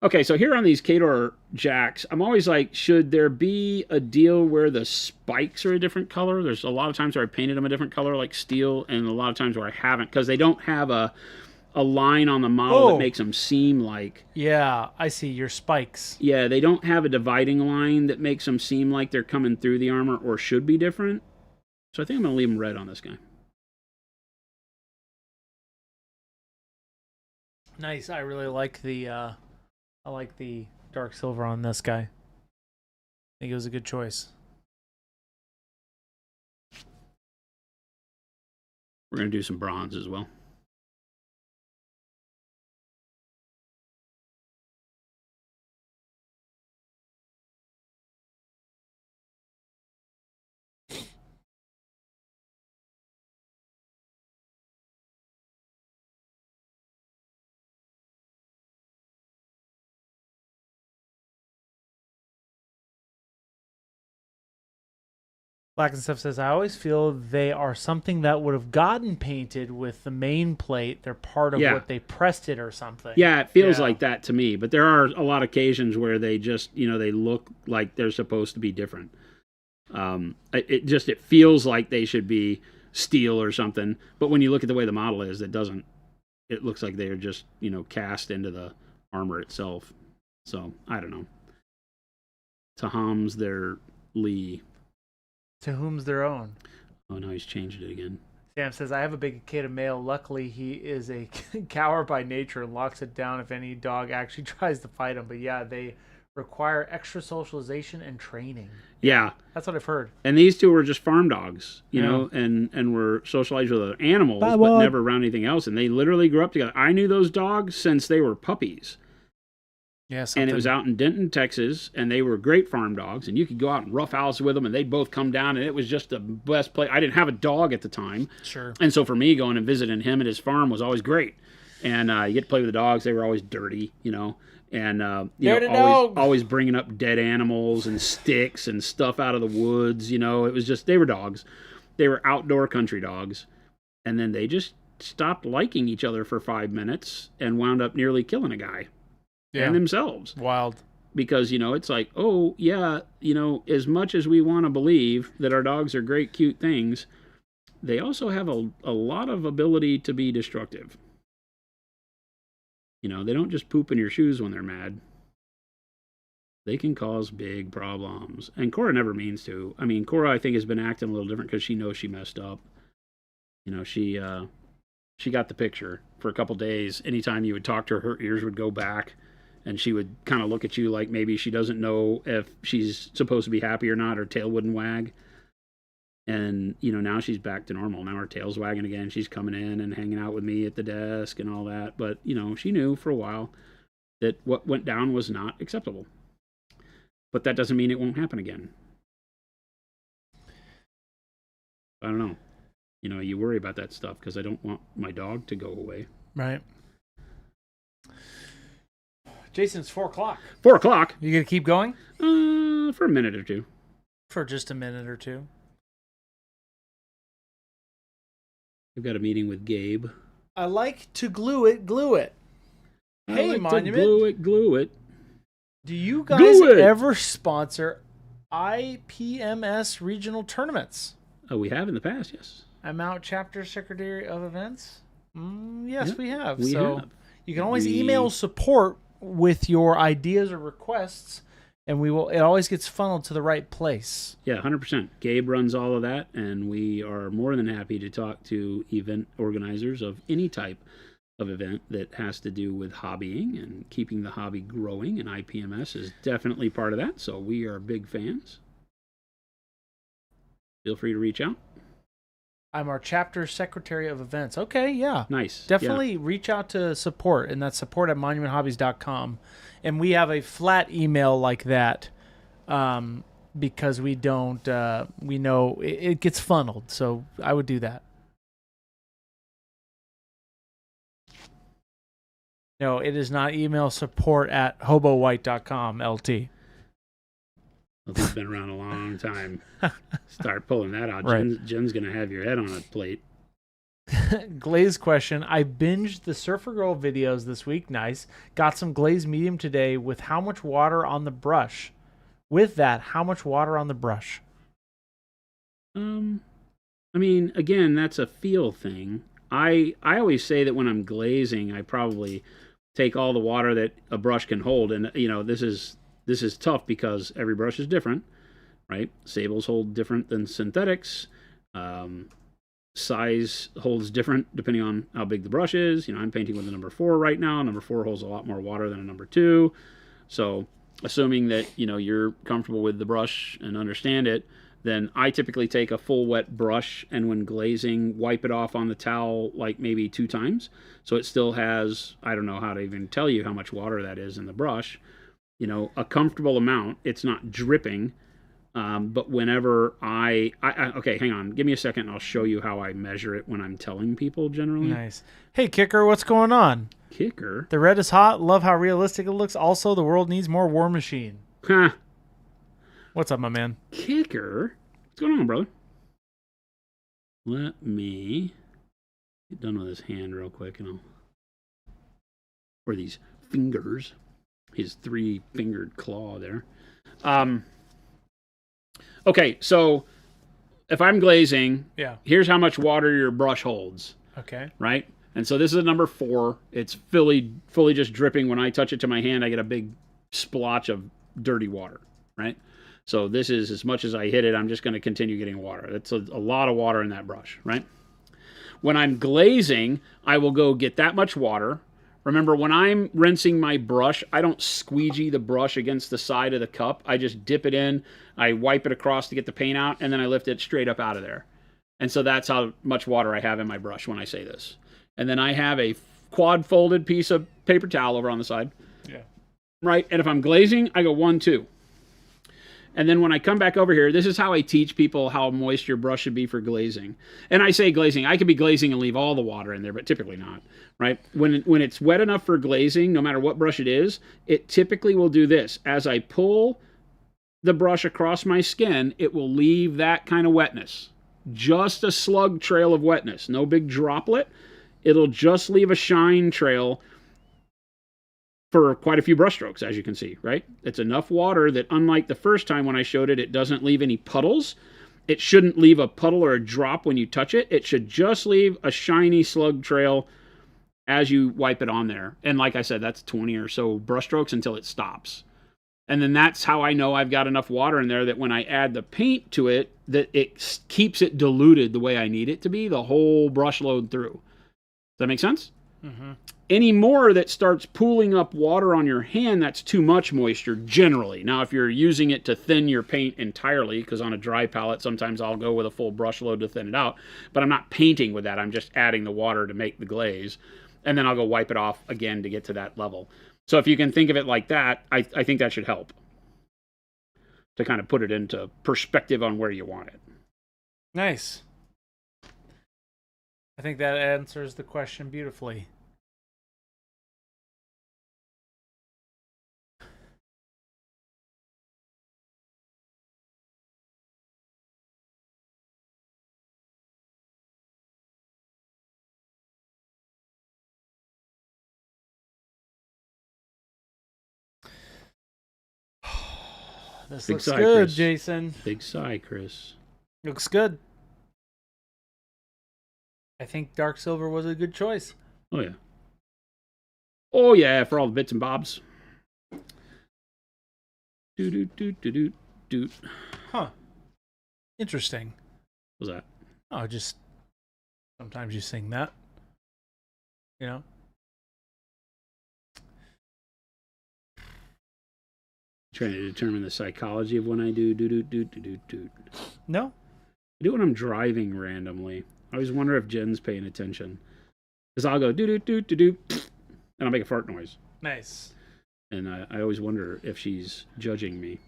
Okay, so here on these Kador jacks, I'm always like, should there be a deal where the spikes are a different color? There's a lot of times where I painted them a different color, like steel, and a lot of times where I haven't, because they don't have a line on the model that makes them seem like... Yeah, I see your spikes. Yeah, they don't have a dividing line that makes them seem like they're coming through the armor or should be different. So I think I'm going to leave them red on this guy. Nice. I really like the dark silver on this guy. I think it was a good choice. We're going to do some bronze as well. Black and Stuff says, I always feel they are something that would have gotten painted with the main plate. They're part of what they pressed it or something. Yeah, it feels like that to me. But there are a lot of occasions where they just, they look like they're supposed to be different. It feels like they should be steel or something. But when you look at the way the model is, it doesn't. It looks like they're just, cast into the armor itself. So, I don't know. Taham's their Lee. To whom's their own. Oh, no, he's changed it again. Sam says, I have a big Akita male. Luckily, he is a coward by nature and locks it down if any dog actually tries to fight him. But yeah, they require extra socialization and training. Yeah. That's what I've heard. And these two were just farm dogs, you know, and were socialized with other animals, but never around anything else. And they literally grew up together. I knew those dogs since they were puppies. Yeah, and it was out in Denton, Texas, and they were great farm dogs, and you could go out and roughhouse with them, and they'd both come down, and it was just the best place. I didn't have a dog at the time. Sure. And so for me, going and visiting him at his farm was always great. And you get to play with the dogs. They were always dirty, and always bringing up dead animals and sticks and stuff out of the woods. It was just, they were dogs. They were outdoor country dogs. And then they just stopped liking each other for 5 minutes and wound up nearly killing a guy. And themselves. Wild. Because, it's like, as much as we want to believe that our dogs are great, cute things, they also have a lot of ability to be destructive. They don't just poop in your shoes when they're mad. They can cause big problems. And Cora never means to. I mean, Cora, I think, has been acting a little different because she knows she messed up. She got the picture for a couple days. Anytime you would talk to her, her ears would go back. And she would kind of look at you like maybe she doesn't know if she's supposed to be happy or not. Her tail wouldn't wag. And, now she's back to normal. Now her tail's wagging again. She's coming in and hanging out with me at the desk and all that. But, she knew for a while that what went down was not acceptable. But that doesn't mean it won't happen again. I don't know. you worry about that stuff because I don't want my dog to go away. Right. Jason, it's 4:00. 4:00. You gonna keep going? For a minute or two. For just a minute or two. I've got a meeting with Gabe. I like to glue it. Hey, like Monument. To glue it. Do you guys ever sponsor IPMS regional tournaments? Oh, we have in the past, yes. I'm out chapter secretary of events. Yes, yep, we have. We have. You can always email support with your ideas or requests, and it always gets funneled to the right place. Yeah, 100%. Gabe runs all of that, and we are more than happy to talk to event organizers of any type of event that has to do with hobbying and keeping the hobby growing, and IPMS is definitely part of that, so we are big fans. Feel free to reach out. I'm our chapter secretary of events. Okay, yeah. Nice. Definitely reach out to support, and that's support@monumenthobbies.com. And we have a flat email like that because we don't, we know it gets funneled. So I would do that. No, it is not email support@hobowhite.com, LT. Well, this has been around a long time. Start pulling that out. Right. Jen's going to have your head on a plate. Glaze question. I binged the Surfer Girl videos this week. Nice. Got some glaze medium today with how much water on the brush? With that, how much water on the brush? I mean, again, that's a feel thing. I always say that when I'm glazing, I probably take all the water that a brush can hold. And, this is tough because every brush is different, right? Sables hold different than synthetics. Size holds different depending on how big the brush is. I'm painting with a number 4 right now. Number 4 holds a lot more water than a number 2. So assuming that, you're comfortable with the brush and understand it, then I typically take a full wet brush and when glazing, wipe it off on the towel like maybe 2 times. So it still has, I don't know how to even tell you how much water that is in the brush. A comfortable amount. It's not dripping. But whenever okay, hang on. Give me a second and I'll show you how I measure it when I'm telling people generally. Nice. Hey, Kicker, what's going on? Kicker? The red is hot. Love how realistic it looks. Also, the world needs more War Machine. Huh. What's up, my man? Kicker? What's going on, brother? Let me get done with his hand real quick and or these fingers. His 3-fingered claw there. Okay, so if I'm glazing, here's how much water your brush holds. Okay. Right? And so this is a number 4. It's fully just dripping. When I touch it to my hand, I get a big splotch of dirty water, right? So this is as much as I hit it, I'm just going to continue getting water. That's a lot of water in that brush, right? When I'm glazing, I will go get that much water. Remember, when I'm rinsing my brush, I don't squeegee the brush against the side of the cup. I just dip it in, I wipe it across to get the paint out, and then I lift it straight up out of there. And so that's how much water I have in my brush when I say this. And then I have a quad-folded piece of paper towel over on the side. Yeah. Right? And if I'm glazing, I go 1, 2. And then when I come back over here, this is how I teach people how moist your brush should be for glazing. And I say glazing. I could be glazing and leave all the water in there, but typically not, right? When it's wet enough for glazing, no matter what brush it is, it typically will do this. As I pull the brush across my skin, it will leave that kind of wetness. Just a slug trail of wetness. No big droplet. It'll just leave a shine trail for quite a few brush strokes, as you can see, right? It's enough water that, unlike the first time when I showed it, it doesn't leave any puddles. It shouldn't leave a puddle or a drop when you touch it. It should just leave a shiny slug trail as you wipe it on there. And like I said, that's 20 or so brush strokes until it stops. And then that's how I know I've got enough water in there that when I add the paint to it, that it keeps it diluted the way I need it to be, the whole brush load through. Does that make sense? Mm-hmm. Any more that starts pooling up water on your hand, that's too much moisture generally. Now, if you're using it to thin your paint entirely, because on a dry palette, sometimes I'll go with a full brush load to thin it out, but I'm not painting with that. I'm just adding the water to make the glaze. And then I'll go wipe it off again to get to that level. So if you can think of it like that, I think that should help to kind of put it into perspective on where you want it. Nice. I think that answers the question beautifully. This Big looks sigh, good, Chris. Jason. Big sigh, Chris. Looks good. I think dark silver was a good choice. Oh, yeah. Oh, yeah, for all the bits and bobs. Doot. Huh. Interesting. What's that? Oh, just sometimes you sing that. You know? Trying to determine the psychology of when I do doot. No? I do it when I'm driving randomly. I always wonder if Jen's paying attention. Because I'll go doot, and I'll make a fart noise. Nice. And I always wonder if she's judging me.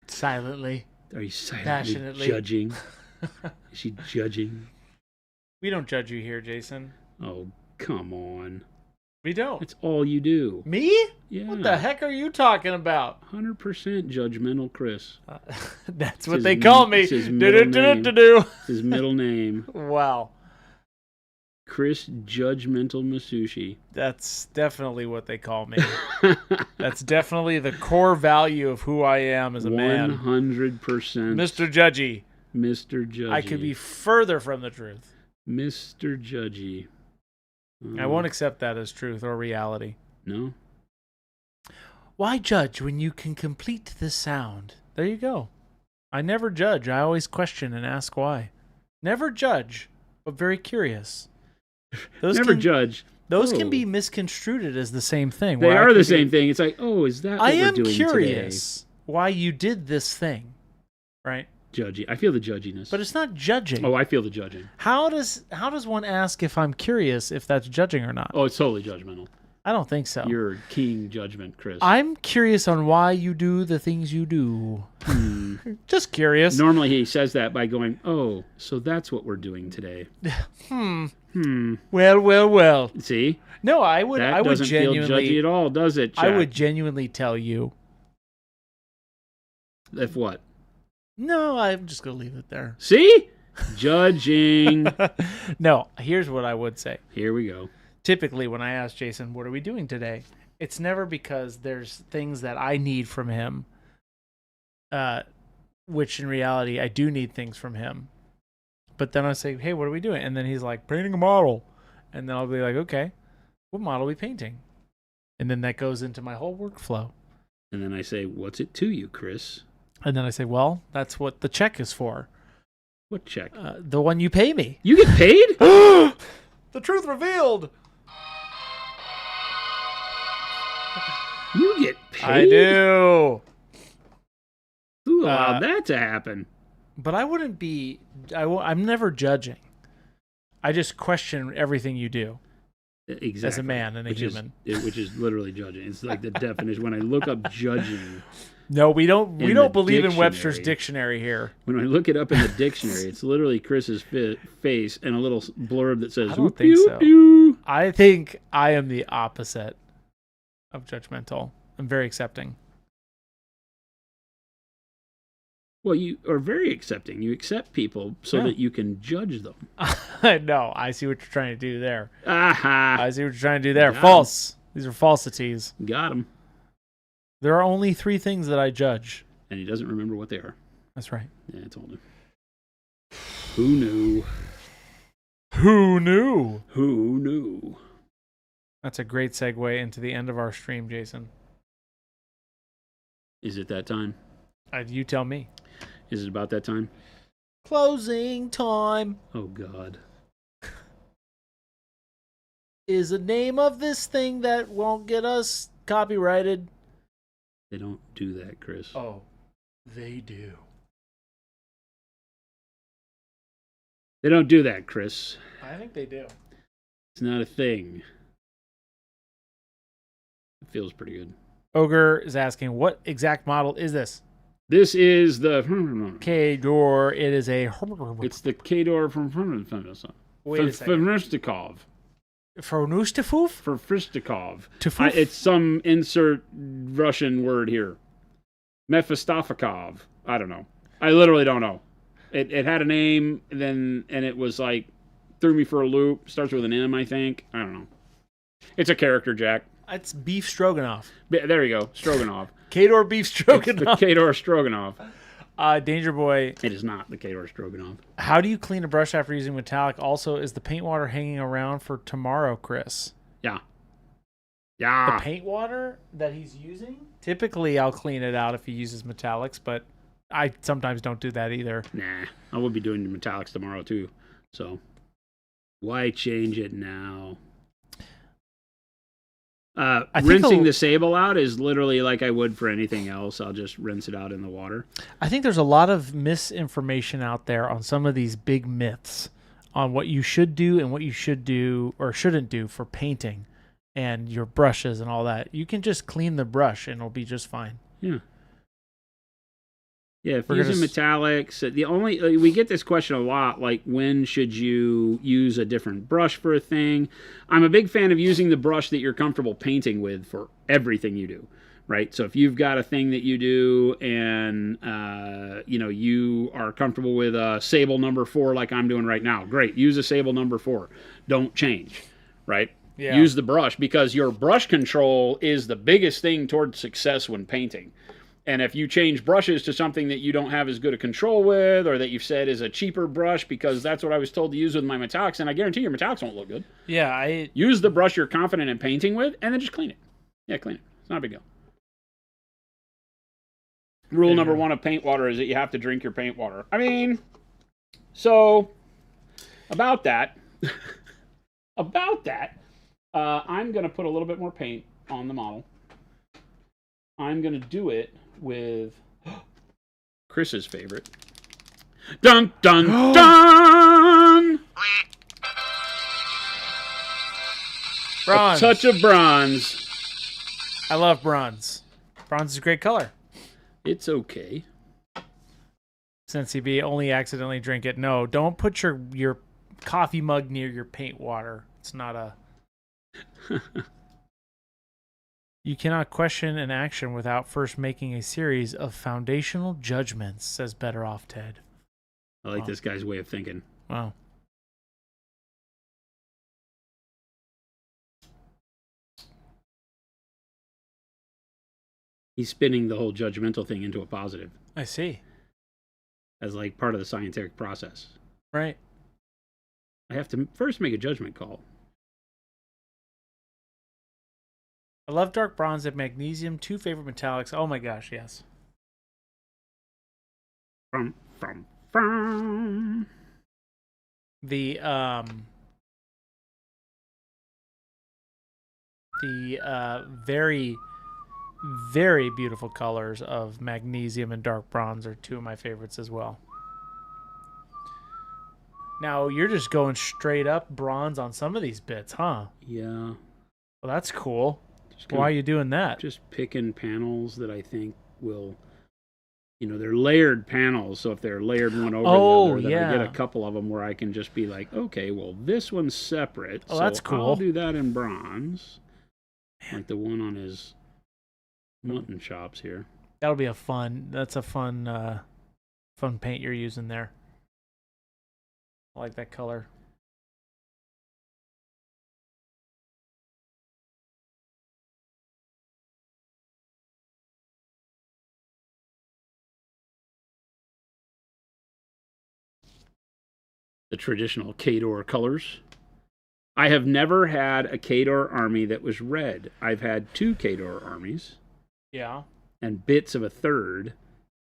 Silently. Are you silently Passionately. judging? Is she judging? We don't judge you here, Jason. Oh, come on. We don't. That's all you do. Me? Yeah. What the heck are you talking about? 100% judgmental Chris. That's It's what his they call me. it's his middle name. It's his middle name. Wow. Chris Judgmental Masushi. That's definitely what they call me. That's definitely the core value of who I am as a man. 100%. Mr. Judgy. Mr. Judgy. I could be further from the truth. Mr. Judgy. I won't accept that as truth or reality. No? Why judge when you can complete the sound? There you go. I never judge. I always question and ask why. Never judge, but very curious. Never judge. Those can be misconstrued as the same thing. They are the same thing. It's like, oh, is that what I we're am doing curious today? why you did this thing, right? Judgy. I feel the judginess. But it's not judging. Oh, I feel the judging. How does one ask if I'm curious if that's judging or not? Oh, it's totally judgmental. I don't think so. You're king judgment, Chris. I'm curious on why you do the things you do. Just curious. Normally he says that by going, oh, so that's what we're doing today. Well. See? No, I would Doesn't genuinely feel judgy at all, does it, Jack? I would genuinely tell you. If what? No, I'm just going to leave it there. See? Judging. No, here's what I would say. Here we go. Typically, when I ask Jason, what are we doing today? It's never because there's things that I need from him, which in reality, I do need things from him. But then I say, hey, what are we doing? And then he's like, painting a model. And then I'll be like, okay, what model are we painting? And then that goes into my whole workflow. And then I say, what's it to you, Chris? And then I say, well, that's what the check is for. What check? The one you pay me. You get paid? The truth revealed. You get paid? I do. Who allowed that to happen? But I wouldn't be... I'm never judging. I just question everything you do. Exactly. As a man and a human. Which is literally judging. It's like the definition. When I look up judging... No, we don't believe in Webster's dictionary. dictionary here. When I look it up in the dictionary, it's literally Chris's face and a little blurb that says, I don't think so. Pew. I think I am the opposite of judgmental. I'm very accepting. Well, you are very accepting. You accept people so that you can judge them. No, I see what you're trying to do there. Aha! I see what you're trying to do there. Got False. These are falsities. Got him. There are only 3 things that I judge. And he doesn't remember what they are. That's right. Yeah, I told him. Who knew? Who knew? Who knew? That's a great segue into the end of our stream, Jason. Is it that time? You tell me. Is it about that time? Closing time Oh, God. is the name of this thing that won't get us copyrighted. They don't do that, Chris. Oh, they do. They don't do that, Chris. I think they do. It's not a thing. It feels pretty good. Ogre is asking, what exact model is this? This is the Khador. It is a. It's the Khador from Wait a second. Fristikov. For Fristikov. Tufuf? It's some insert Russian word here. Mephistophakov. I don't know. I literally don't know. It had a name, and it was like threw me for a loop. Starts with an M, I think. I don't know. It's a character, Jack. It's beef stroganoff. There you go, Stroganoff. Khador beef stroganoff. It's the Khador Stroganoff. Danger Boy. It is not the Khador Stroganoff. How do you clean a brush after using metallic? Also, is the paint water hanging around for tomorrow, Chris? Yeah. Yeah. The paint water that he's using? Typically, I'll clean it out if he uses metallics, but I sometimes don't do that either. Nah, I will be doing the metallics tomorrow too. So, why change it now? Rinsing the sable out is literally like I would for anything else. I'll just rinse it out in the water. I think there's a lot of misinformation out there on some of these big myths on what you should do and what you should do or shouldn't do for painting and your brushes and all that. You can just clean the brush and it'll be just fine. Yeah. Yeah, if using metallics, we get this question a lot, like when should you use a different brush for a thing? I'm a big fan of using the brush that you're comfortable painting with for everything you do, right? So if you've got a thing that you do and you are comfortable with a Sable number 4 like I'm doing right now, great. Use a Sable number 4. Don't change, right? Yeah. Use the brush because your brush control is the biggest thing towards success when painting. And if you change brushes to something that you don't have as good a control with, or that you've said is a cheaper brush because that's what I was told to use with my metallics, and I guarantee your metallics won't look good. Yeah, use the brush you're confident in painting with, and then just clean it. Yeah, clean it. It's not a big deal. Rule number 1 of paint water is that you have to drink your paint water. I mean, so about that, I'm going to put a little bit more paint on the model. I'm going to do it with Chris's favorite. Dun, dun, dun! Bronze. A touch of bronze. I love bronze. Bronze is a great color. It's okay. Since CB, only accidentally drink it. No, don't put your coffee mug near your paint water. It's not a... You cannot question an action without first making a series of foundational judgments, says Better Off Ted. I like this guy's way of thinking. Wow. He's spinning the whole judgmental thing into a positive. I see. As like part of the scientific process. Right. I have to first make a judgment call. I love dark bronze and magnesium, 2 favorite metallics. Oh my gosh, yes. The very, very beautiful colors of magnesium and dark bronze are 2 of my favorites as well. Now, you're just going straight up bronze on some of these bits, huh? Yeah. Well, that's cool. Why are you doing that? Just picking panels that I think will, they're layered panels. So if they're layered one over the other, then I get a couple of them where I can just be like, okay, well, this one's separate. Oh, so that's cool. I'll do that in bronze. Man. Like the one on his mutton chops here. That'll be that's a fun paint you're using there. I like that color. The traditional Khador colors. I have never had a Khador army that was red. I've had 2 Khador armies. Yeah. And bits of a third,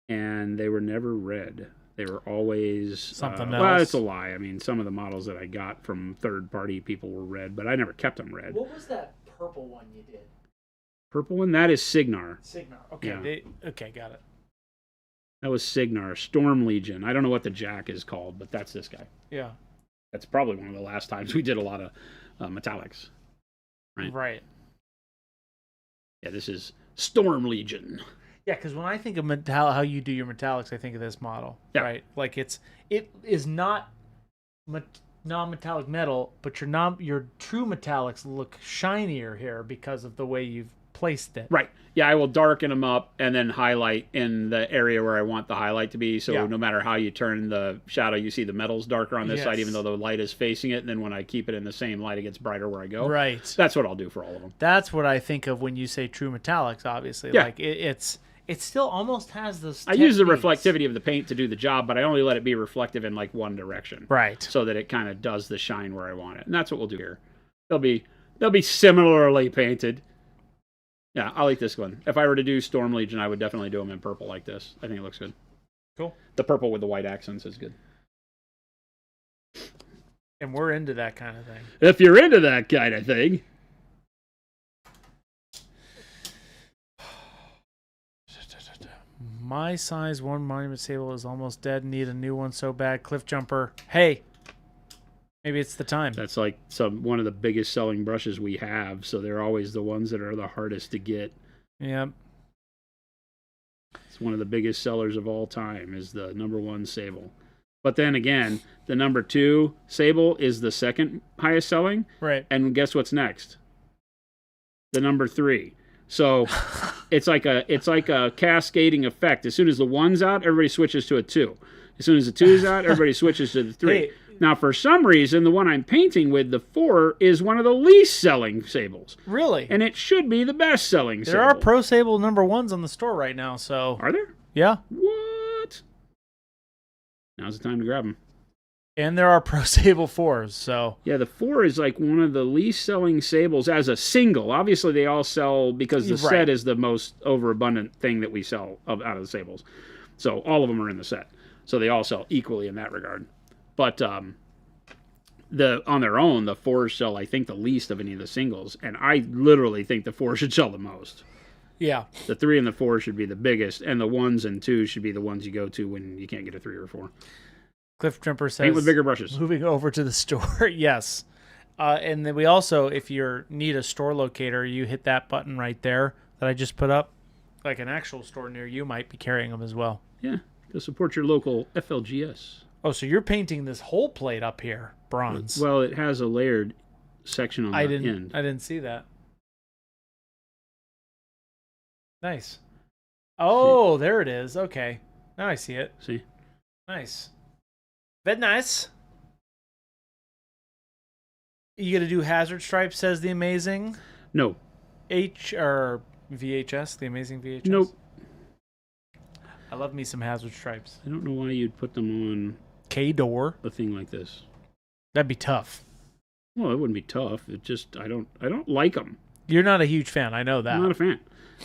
and they were never red. They were always something else. Well, it's a lie. I mean, some of the models that I got from third-party people were red, but I never kept them red. What was that purple one you did? Purple one? That is Signar. Signar. Okay. Yeah. Okay, got it. That was Signar. Storm Legion. I don't know what the Jack is called, but that's this guy. Yeah. That's probably one of the last times we did a lot of metallics. Right. Yeah, this is Storm Legion. Yeah, because when I think of how you do your metallics, I think of this model, right? Like it is not non-metallic metal, but your true metallics look shinier here because of the way you've placed it. Right. Yeah, I will darken them up and then highlight in the area where I want the highlight to be. So no matter how you turn the shadow, you see the metal's darker on this side, even though the light is facing it. And then when I keep it in the same light, it gets brighter where I go. Right. That's what I'll do for all of them. That's what I think of when you say true metallics, obviously. Yeah. Like it still almost has this. I use the reflectivity of the paint to do the job, but I only let it be reflective in like one direction. Right. So that it kind of does the shine where I want it. And that's what we'll do here. They'll be similarly painted. Yeah, I like this one. If I were to do Storm Legion, I would definitely do them in purple like this. I think it looks good. Cool. The purple with the white accents is good. And we're into that kind of thing. If you're into that kind of thing. My size 1 monument sable is almost dead. Need a new one so bad. Cliff Jumper. Hey, maybe it's the time. That's like one of the biggest selling brushes we have, so they're always the ones that are the hardest to get. Yep. It's one of the biggest sellers of all time is the #1 sable. But then again, the #2 sable is the second highest selling. Right. And guess what's next? The #3. So it's like a cascading effect. As soon as the 1's out, everybody switches to a 2. As soon as the 2's out, everybody switches to the 3. Hey. Now, for some reason, the one I'm painting with, the 4, is one of the least selling sables. Really? And it should be the best selling sable. There are Pro Sable #1s on the store right now, so... Are there? Yeah. What? Now's the time to grab them. And there are Pro Sable 4s, so... Yeah, the 4 is like one of the least selling sables as a single. Obviously, they all sell because the set is the most overabundant thing that we sell out of the sables. So all of them are in the set. So they all sell equally in that regard. But on their own, the 4s sell, I think, the least of any of the singles. And I literally think the 4 should sell the most. Yeah. The 3 and the 4 should be the biggest, and the 1s and 2s should be the ones you go to when you can't get a 3 or 4. Cliff Jumper says... Paint with bigger brushes. Moving over to the store, yes. And then we also, if you need a store locator, you hit that button right there that I just put up. Like an actual store near you might be carrying them as well. Yeah, to support your local FLGS. Oh, so you're painting this whole plate up here, bronze. Well, it has a layered section on the end. I didn't see that. Nice. Oh, there it is. Okay. Now I see it. See? Nice. Very nice. You gonna do hazard stripes, says the amazing? No. or VHS, the amazing VHS? Nope. I love me some hazard stripes. I don't know why you'd put them on K-Door. a thing like this. That'd be tough. Well, it wouldn't be tough. It just I don't like them. You're not a huge fan. I know that. I'm not a fan.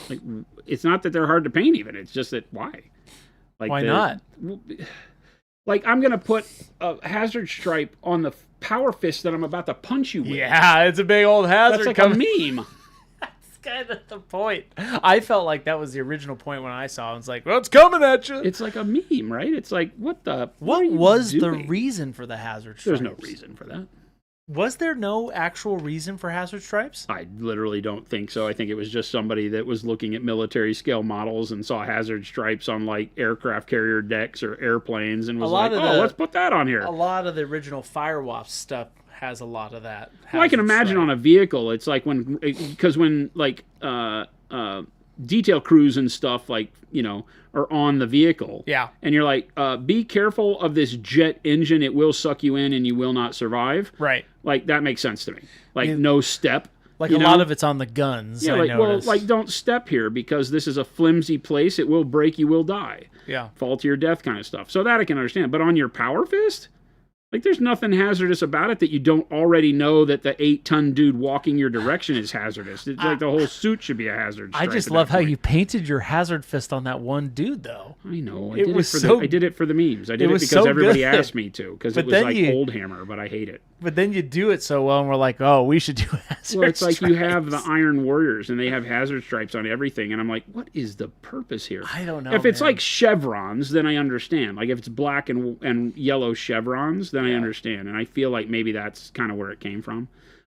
Like, it's not that they're hard to paint. Even it's just that why? Like why not? Like I'm gonna put a hazard stripe on the power fist that I'm about to punch you with. Yeah, it's a big old hazard. That's like a meme. That's kind of the point. I felt like that was the original point when I saw it. It's like, well, it's coming at you. It's like a meme, right? It's like, what What was the reason for the hazard stripes? There's no reason for that. Was there no actual reason for hazard stripes? I literally don't think so. I think it was just somebody that was looking at military scale models and saw hazard stripes on like aircraft carrier decks or airplanes and was like, oh, let's put that on here. A lot of the original Firewalk stuff has a lot of that. Well, I can imagine on a vehicle, it's like because when like detail crews and stuff like, you know, are on the vehicle. Yeah. And you're like, be careful of this jet engine. It will suck you in and you will not survive. Right. Like, that makes sense to me. Like, no step. Like, a lot of it's on the guns. Yeah, like, don't step here because this is a flimsy place. It will break. You will die. Yeah. Fall to your death kind of stuff. So that I can understand. But on your power fist? Like, there's nothing hazardous about it that you don't already know that the 8-ton dude walking your direction is hazardous. It's like the whole suit should be a hazard. I just love how you painted your hazard fist on that one dude, though. I know. I did it for the memes. I did it because everybody asked me to, because it was like Old Hammer, but I hate it. But then you do it so well, and we're like, oh, we should do hazard stripes. Well, it's like you have the Iron Warriors, and they have hazard stripes on everything, and I'm like, what is the purpose here? I don't know. If it's like chevrons, then I understand. Like if it's black and yellow chevrons, then I understand. And I feel like maybe that's kind of where it came from.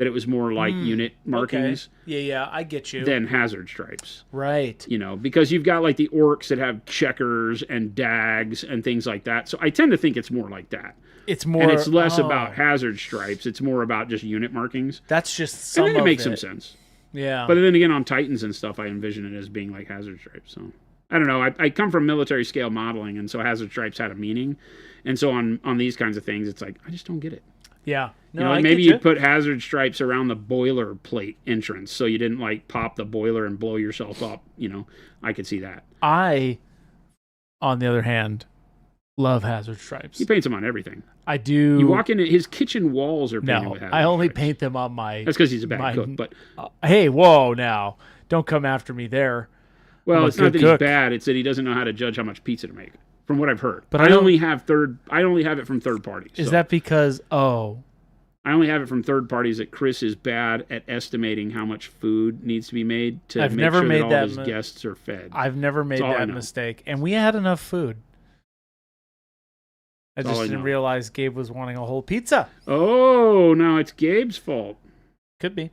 that it was more like unit markings. Okay. Yeah, I get you. Than hazard stripes. Right. Because you've got like the orcs that have checkers and dags and things like that. So I tend to think it's more like that. It's more, and it's less about hazard stripes. It's more about just unit markings. That's just some and then of it makes some sense. Yeah. But then again, on Titans and stuff, I envision it as being like hazard stripes. So I don't know. I come from military scale modeling, and so hazard stripes had a meaning. And so on these kinds of things, it's like I just don't get it. Yeah. No, maybe you put hazard stripes around the boiler plate entrance so you didn't like pop the boiler and blow yourself up. I could see that. I, on the other hand, love hazard stripes. He paints them on everything. I do. You walk into his kitchen walls are painted with hazard I only stripes. paint them on my. That's because he's a bad cook. But hey, whoa! Now, don't come after me there. Well, it's not that he's bad; it's that he doesn't know how to judge how much pizza to make. From what I've heard, but I only have it from third parties. Is that because I only have it from third parties that Chris is bad at estimating how much food needs to be made to make sure that all his guests are fed. I've never made that mistake, and we had enough food. I just didn't realize Gabe was wanting a whole pizza. Oh, now it's Gabe's fault. Could be.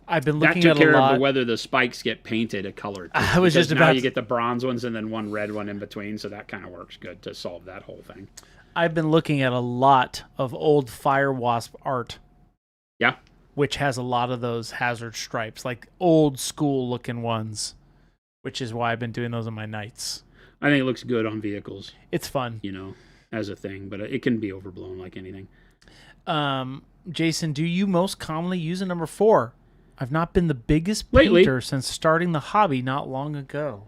I've been looking at a lot. That took care of whether the spikes get painted a color. I was just about. Now you get the bronze ones and then one red one in between, so that kind of works good to solve that whole thing. I've been looking at a lot of old Fire Wasp art. Yeah. Which has a lot of those hazard stripes, like old school looking ones, which is why I've been doing those on my knights. I think it looks good on vehicles. It's fun. As a thing, but it can be overblown like anything. Jason, do you most commonly use a number 4? I've not been the biggest painter since starting the hobby not long ago.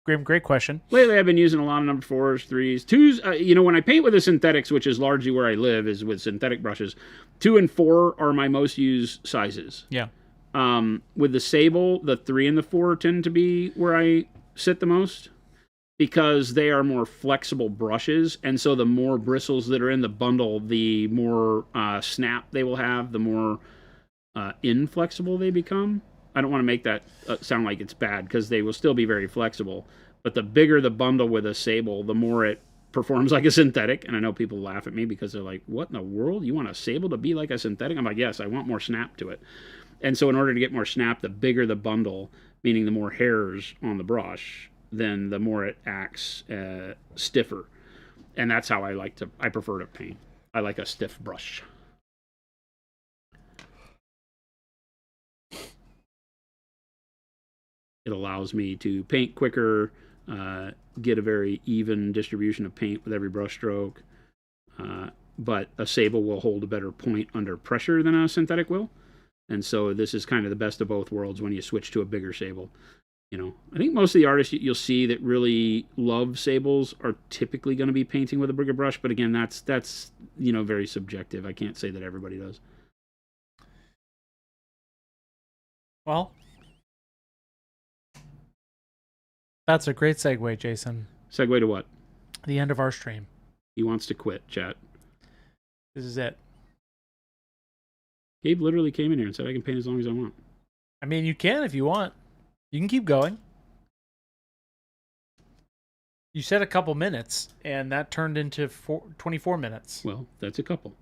Great question. Lately, I've been using a lot of number 4s, 3s, 2s. When I paint with the synthetics, which is largely where I live, is with synthetic brushes. 2 and 4 are my most used sizes. Yeah. With the Sable, the 3 and the 4 tend to be where I sit the most because they are more flexible brushes, and so the more bristles that are in the bundle, the more snap they will have, the more inflexible they become. I don't want to make that sound like it's bad because they will still be very flexible. But the bigger the bundle with a Sable, the more it performs like a synthetic. And I know people laugh at me because they're like, what in the world? You want a Sable to be like a synthetic? I'm like, yes, I want more snap to it. And so in order to get more snap, the bigger the bundle, meaning the more hairs on the brush, then the more it acts stiffer. And that's how I prefer to paint. I like a stiff brush. It allows me to paint quicker, get a very even distribution of paint with every brush stroke. But a Sable will hold a better point under pressure than a synthetic will. And so this is kind of the best of both worlds when you switch to a bigger Sable. I think most of the artists you'll see that really love Sables are typically going to be painting with a bigger brush. But again, that's very subjective. I can't say that everybody does. Well, that's a great segue, Jason. Segue to what? The end of our stream. He wants to quit, chat. This is it. Gabe literally came in here and said I can paint as long as I want. I mean, you can if you want. You can keep going. You said a couple minutes, and that turned into 24 minutes. Well, that's a couple.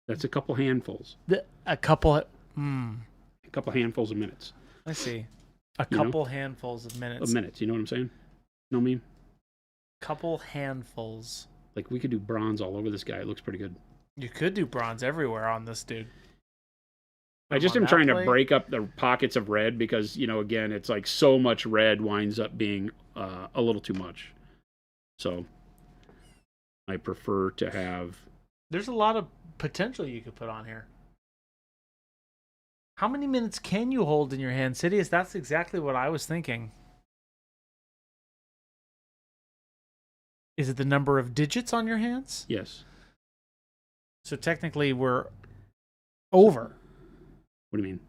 That's a couple handfuls. A couple handfuls of minutes. I see. A couple handfuls of minutes. You know what I'm saying? Know what I mean? Couple handfuls. Like, we could do bronze all over this guy. It looks pretty good. You could do bronze everywhere on this dude. I just am trying to break up the pockets of red because, again, it's like so much red winds up being a little too much. So I prefer to have... There's a lot of potential you could put on here. How many minutes can you hold in your hand, Sidious? That's exactly what I was thinking. Is it the number of digits on your hands? Yes. So technically we're over. What do you mean?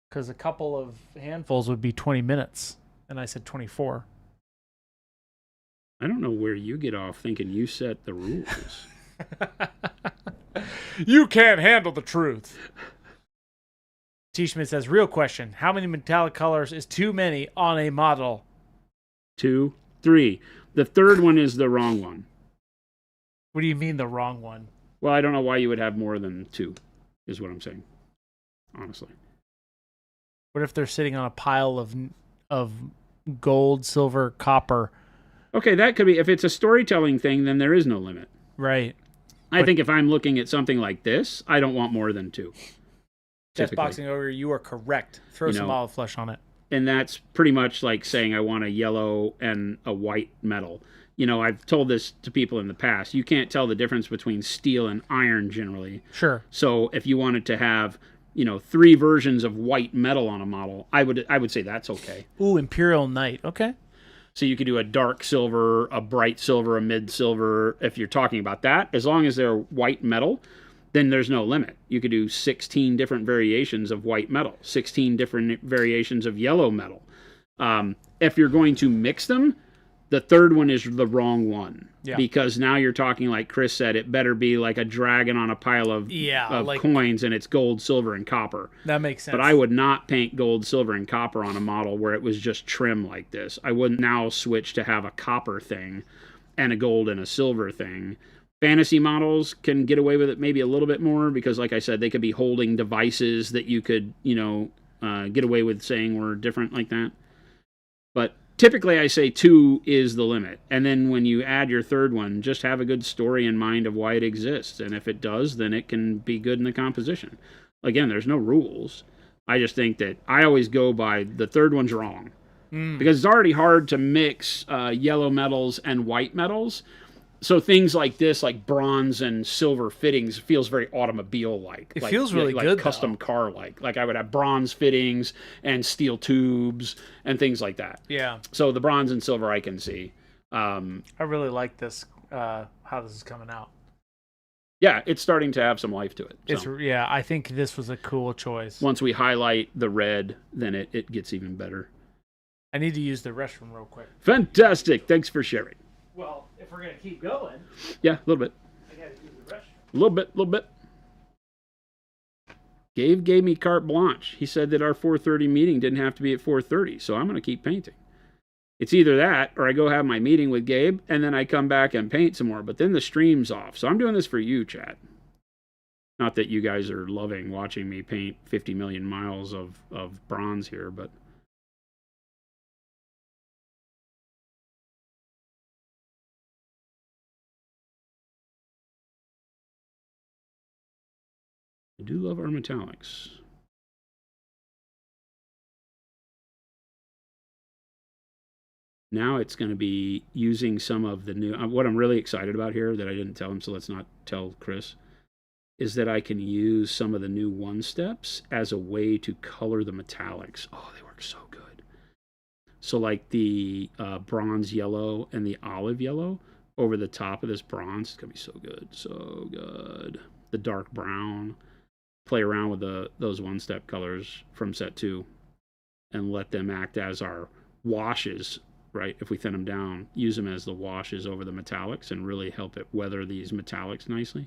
Because a couple of handfuls would be 20 minutes. And I said 24. I don't know where you get off thinking you set the rules. You can't handle the truth. T. Schmidt says, real question. How many metallic colors is too many on a model? 2, 3. The third one is the wrong one. What do you mean the wrong one? Well, I don't know why you would have more than 2, is what I'm saying, honestly. What if they're sitting on a pile of gold, silver, copper? Okay, that could be, if it's a storytelling thing, then there is no limit. Right. I think if I'm looking at something like this, I don't want more than 2. Just boxing over, you are correct. Throw some olive flesh on it. And that's pretty much like saying I want a yellow and a white metal. I've told this to people in the past. You can't tell the difference between steel and iron generally. Sure. So if you wanted to have, 3 versions of white metal on a model, I would say that's okay. Ooh, Imperial Knight. Okay. So you could do a dark silver, a bright silver, a mid silver. If you're talking about that, as long as they're white metal, then there's no limit. You could do 16 different variations of white metal, 16 different variations of yellow metal. If you're going to mix them, the third one is the wrong one. Yeah. Because now you're talking, like Chris said, it better be like a dragon on a pile of coins, and it's gold, silver, and copper. That makes sense. But I would not paint gold, silver, and copper on a model where it was just trim like this. I wouldn't now switch to have a copper thing and a gold and a silver thing. Fantasy models can get away with it maybe a little bit more because, like I said, they could be holding devices that you could, get away with saying were different like that. But typically I say 2 is the limit. And then when you add your third one, just have a good story in mind of why it exists. And if it does, then it can be good in the composition. Again, there's no rules. I just think that I always go by the third one's wrong. Because it's already hard to mix yellow metals and white metals. So things like this, like bronze and silver fittings, feels very automobile-like. It feels really like good, custom car-like. Like I would have bronze fittings and steel tubes and things like that. Yeah. So the bronze and silver I can see. I really like this, how this is coming out. Yeah, it's starting to have some life to it. So. I think this was a cool choice. Once we highlight the red, then it gets even better. I need to use the restroom real quick. Fantastic. Thanks for sharing. Well, if we're going to keep going. Yeah, a little bit. I got to use the restroom. A little bit. Gabe gave me carte blanche. He said that our 4:30 meeting didn't have to be at 4:30, so I'm going to keep painting. It's either that or I go have my meeting with Gabe and then I come back and paint some more, but then the stream's off. So I'm doing this for you, chat. Not that you guys are loving watching me paint 50 million miles of bronze here, but I do love our metallics. Now it's going to be using some of the new... what I'm really excited about here that I didn't tell him, so let's not tell Chris, is that I can use some of the new one-steps as a way to color the metallics. Oh, they work so good. So like the bronze yellow and the olive yellow over the top of this bronze, it's going to be so good. So good. The dark brown. Play around with those one-step colors from set 2 and let them act as our washes, right? If we thin them down, use them as the washes over the metallics and really help it weather these metallics nicely.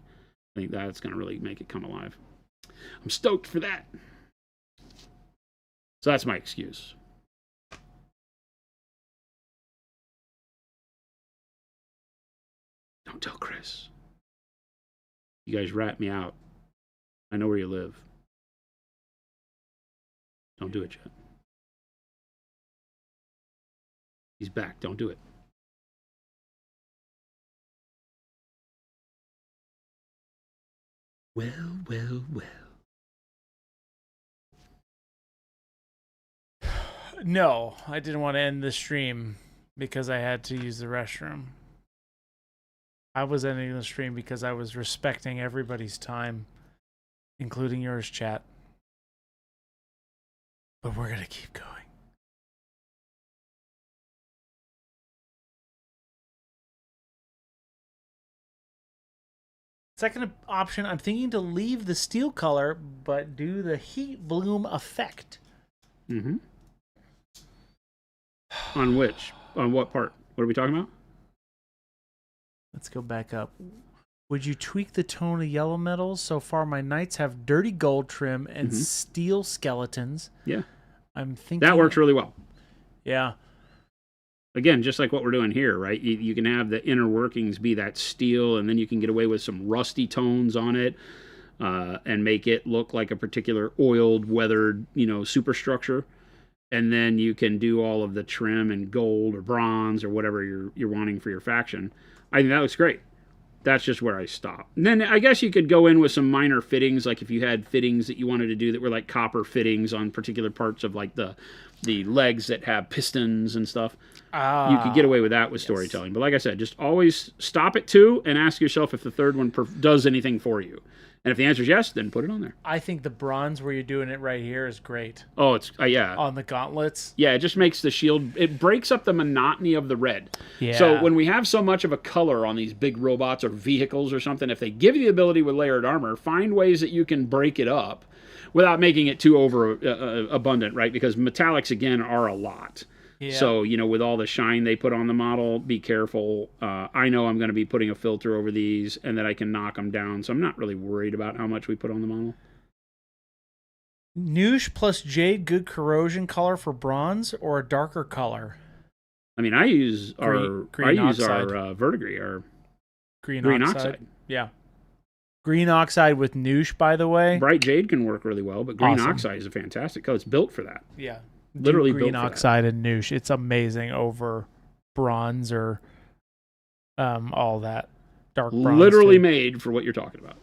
I think that's going to really make it come alive. I'm stoked for that. So that's my excuse. Don't tell Chris. You guys rat me out. I know where you live. Don't do it yet. He's back. Don't do it. Well. No, I didn't want to end the stream because I had to use the restroom. I was ending the stream because I was respecting everybody's time, including yours, chat. But we're going to keep going. Second option, I'm thinking to leave the steel color, but do the heat bloom effect. Mm-hmm. On which? On what part? What are we talking about? Let's go back up. Would you tweak the tone of yellow metals? So far, my knights have dirty gold trim and steel skeletons. Yeah. I'm thinking that works really well. Yeah. Again, just like what we're doing here, right? You can have the inner workings be that steel, and then you can get away with some rusty tones on it, and make it look like a particular oiled, weathered, superstructure. And then you can do all of the trim in gold or bronze or whatever you're wanting for your faction. I think that looks great. That's just where I stop. And then I guess you could go in with some minor fittings, like if you had fittings that you wanted to do that were like copper fittings on particular parts of like the legs that have pistons and stuff. You could get away with that with storytelling. But like I said, just always stop at 2 and ask yourself if the third one does anything for you. And if the answer is yes, then put it on there. I think the bronze where you're doing it right here is great. Oh, it's yeah. On the gauntlets. Yeah, it just makes the shield. It breaks up the monotony of the red. Yeah. So when we have so much of a color on these big robots or vehicles or something, if they give you the ability with layered armor, find ways that you can break it up without making it too over abundant, right? Because metallics again are a lot. Yeah. So, with all the shine they put on the model, be careful. I know I'm going to be putting a filter over these and that I can knock them down. So I'm not really worried about how much we put on the model. Noosh plus jade, good corrosion color for bronze or a darker color? I mean, I use our verdigris, our green oxide. Yeah. Green oxide with noosh, by the way. Bright jade can work really well, but green oxide is a fantastic color. It's built for that. Yeah. Literally green built for oxide that. And noosh. It's amazing over bronze or all that dark bronze. Literally made for what you're talking about.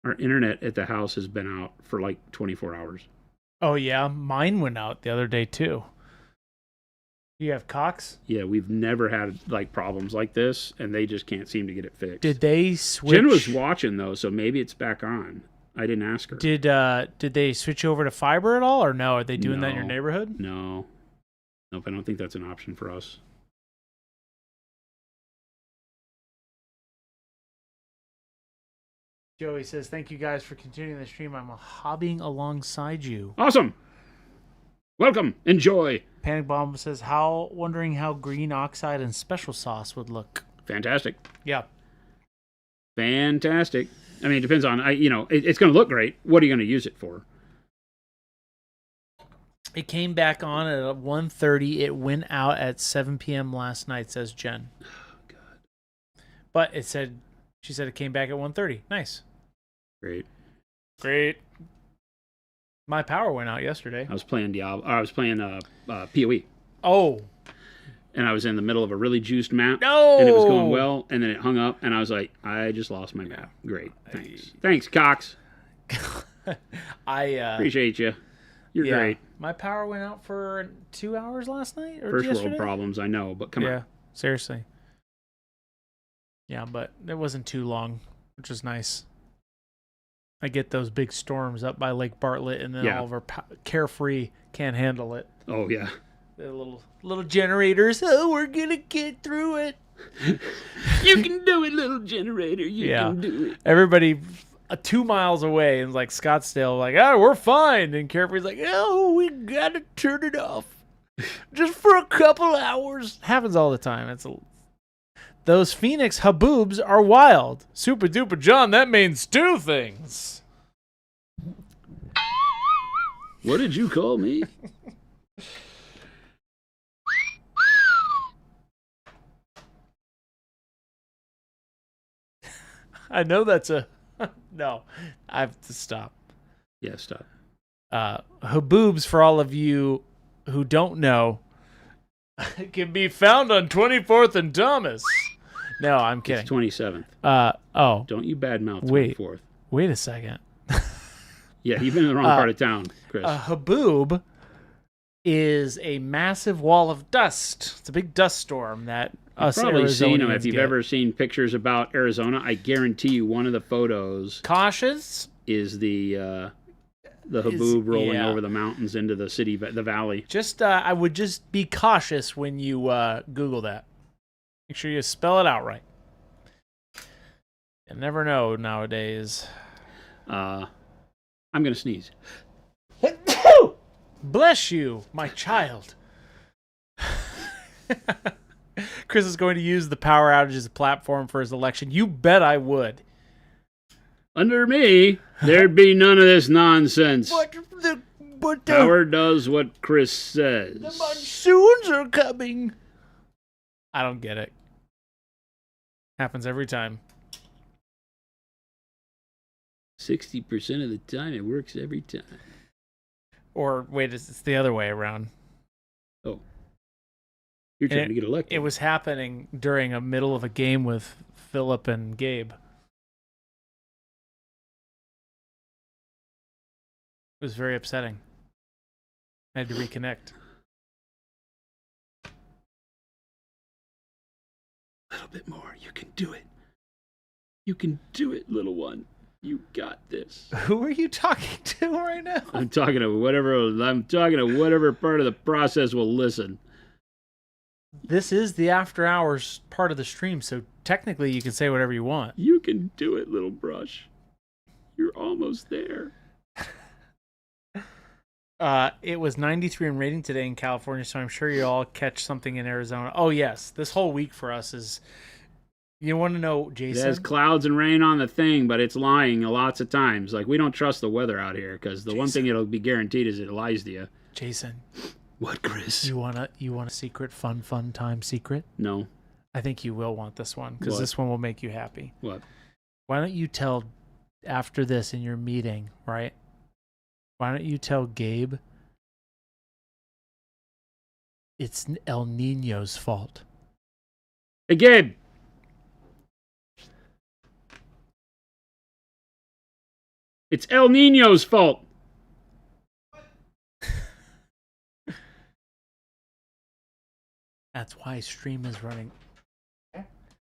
Our internet at the house has been out for like 24 hours. Oh, yeah. Mine went out the other day, too. You have Cox? Yeah, we've never had like problems like this, and they just can't seem to get it fixed. Did they switch? Jen was watching, though, so maybe it's back on. I didn't ask her. Did they switch over to fiber at all, or no? Are they doing that in your neighborhood? No. Nope, I don't think that's an option for us. Joey says, thank you guys for continuing the stream. I'm hobbying alongside you. Awesome. Welcome. Enjoy. Panic Bomb says, wondering how green oxide and special sauce would look. Fantastic. Yeah. Fantastic. I mean, it depends on, it's going to look great. What are you going to use it for? It came back on at 1:30. It went out at 7 p.m. last night, says Jen. Oh, God. But she said it came back at 1:30. Nice. Great. My power went out yesterday. I was playing Diablo. I was playing PoE. Oh. And I was in the middle of a really juiced map. No. And it was going well, and then it hung up, and I was like, I just lost my map. Great. Thanks, Cox. I appreciate you. You're great. My power went out for 2 hours last night or First yesterday? world problems, I know, but come on. Yeah, seriously. Yeah, but it wasn't too long, which is nice. I get those big storms up by Lake Bartlett, and then all of our Carefree can't handle it. Oh, yeah. The little generators. Oh, we're going to get through it. You can do it, little generator. You can do it. Everybody 2 miles away in like Scottsdale, like, we're fine. And Carefree's like, we got to turn it off just for a couple hours. Happens all the time. Those Phoenix haboobs are wild. Super duper John, that means 2 things. What did you call me? I know that's no, I have to stop. Yeah, stop. Haboobs, for all of you who don't know, can be found on 24th and Thomas. No, I'm kidding. It's 27th. Don't you badmouth 24th. Wait a second. Yeah, you've been in the wrong part of town, Chris. A haboob is a massive wall of dust. It's a big dust storm that us probably seen them. If you've get. ever seen pictures about Arizona, I guarantee you one of the photos cautious is the haboob rolling over the mountains into the city, the valley. I would just be cautious when you Google that. Make sure you spell it out right. You never know nowadays. I'm going to sneeze. Bless you, my child. Chris is going to use the power outage as a platform for his election. You bet I would. Under me, there'd be none of this nonsense. But Power does what Chris says. the monsoons are coming. I don't get it. Happens every time. 60% of the time, it works every time. Or wait, it's the other way around. Oh. You're trying to get elected. It was happening during a middle of a game with Philip and Gabe. It was very upsetting. I had to reconnect. A little bit more. You can do it. You can do it, little one. You got this. Who are you talking to right now? I'm talking to whatever part of the process will listen. This is the after hours part of the stream, so technically you can say whatever you want. You can do it, little brush. You're almost there. It was 93 in rating today in California, so I'm sure you all catch something in Arizona. Oh, yes. This whole week for us is... You want to know, Jason? It has clouds and rain on the thing, but it's lying lots of times. Like, we don't trust the weather out here, because the one thing it'll be guaranteed is it lies to you. Jason. What, Chris? You want a secret, fun time secret? No. I think you will want this one, because this one will make you happy. What? Why don't you tell, after this in your meeting, right? Why don't you tell Gabe it's El Nino's fault? Hey, Gabe! It's El Nino's fault. That's why stream is running.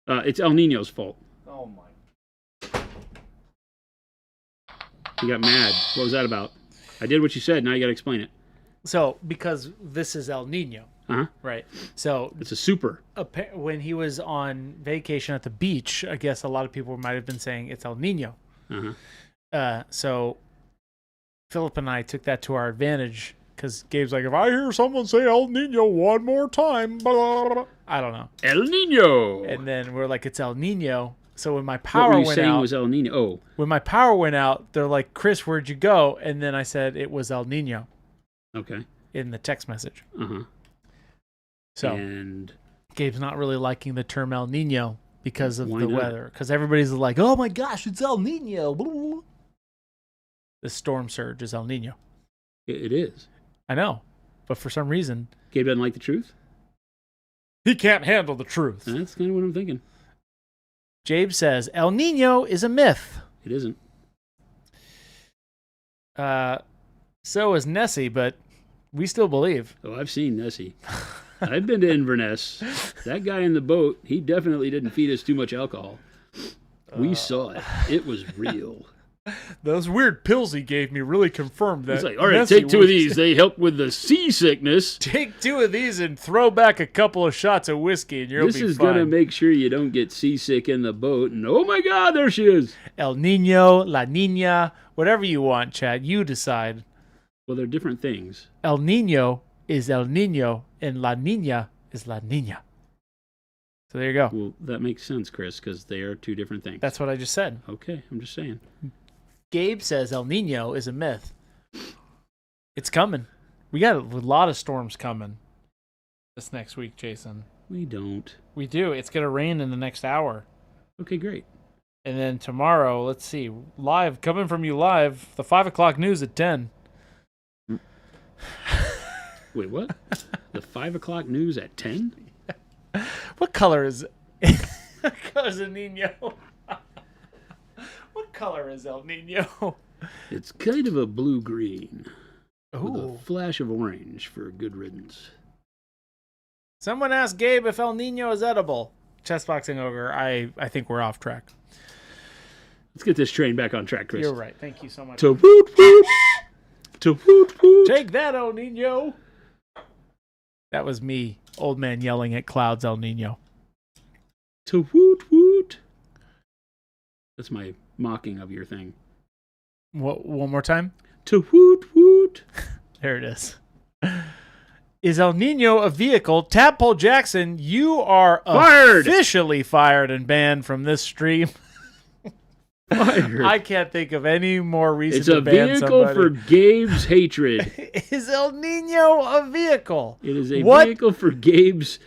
It's El Nino's fault. Oh my. You got mad. What was that about? I did what you said. Now you got to explain it. So, because this is El Nino. Uh-huh. Right. So it's a super. When he was on vacation at the beach, I guess a lot of people might have been saying it's El Nino. Uh-huh. So Philip and I took that to our advantage because Gabe's like, if I hear someone say El Nino one more time, blah, blah, blah, I don't know. El Nino. And then we're like, it's El Nino. So when my power what were you went saying out, was El Nino. Oh. When my power went out, they're like, Chris, where'd you go? And then I said it was El Nino. Okay. In the text message. Uh-huh. So and Gabe's not really liking the term El Nino because of the weather. Because everybody's like, oh my gosh, it's El Nino. Blah, blah, blah. The storm surge is El Nino. It is. I know. But for some reason... Gabe doesn't like the truth? He can't handle the truth. That's kind of what I'm thinking. Jabe says, El Nino is a myth. It isn't. So is Nessie, but we still believe. Oh, I've seen Nessie. I've been to Inverness. That guy in the boat, he definitely didn't feed us too much alcohol. We saw it. It was real. Those weird pills he gave me really confirmed that. He's like, all right, take two of these. They help with the seasickness. Take two of these and throw back a couple of shots of whiskey and you'll be fine. This is going to make sure you don't get seasick in the boat. And oh my God, there she is. El Nino, La Nina, whatever you want, Chad. You decide. Well, they're different things. El Nino is El Nino and La Nina is La Nina. So there you go. Well, that makes sense, Chris, because they are two different things. That's what I just said. Okay, I'm just saying. Gabe says El Nino is a myth. It's coming. We got a lot of storms coming this next week, Jason. We don't. We do. It's going to rain in the next hour. Okay, great. And then tomorrow, let's see, live, coming from you live, the 5 o'clock news at 10. Wait, what? The 5 o'clock news at 10? What color is what color is El Nino? What color is El Nino? It's kind of a blue-green. Ooh. With a flash of orange for good riddance. Someone asked Gabe if El Nino is edible. Chessboxing Ogre, I think we're off track. Let's get this train back on track, Chris. You're right. Thank you so much. To woot woot. To woot woot. Take that, El Nino. That was me, old man yelling at clouds, El Nino. To woot woot. That's my mocking of your thing. What? One more time? To woot woot. There it is. Is El Nino a vehicle? Tadpole Jackson, you are Fired! officially fired and banned from this stream. Fired. I can't think of any more reason It's to a ban vehicle somebody. for Gabe's hatred. Is El Nino a vehicle? It is a What? vehicle for Gabe's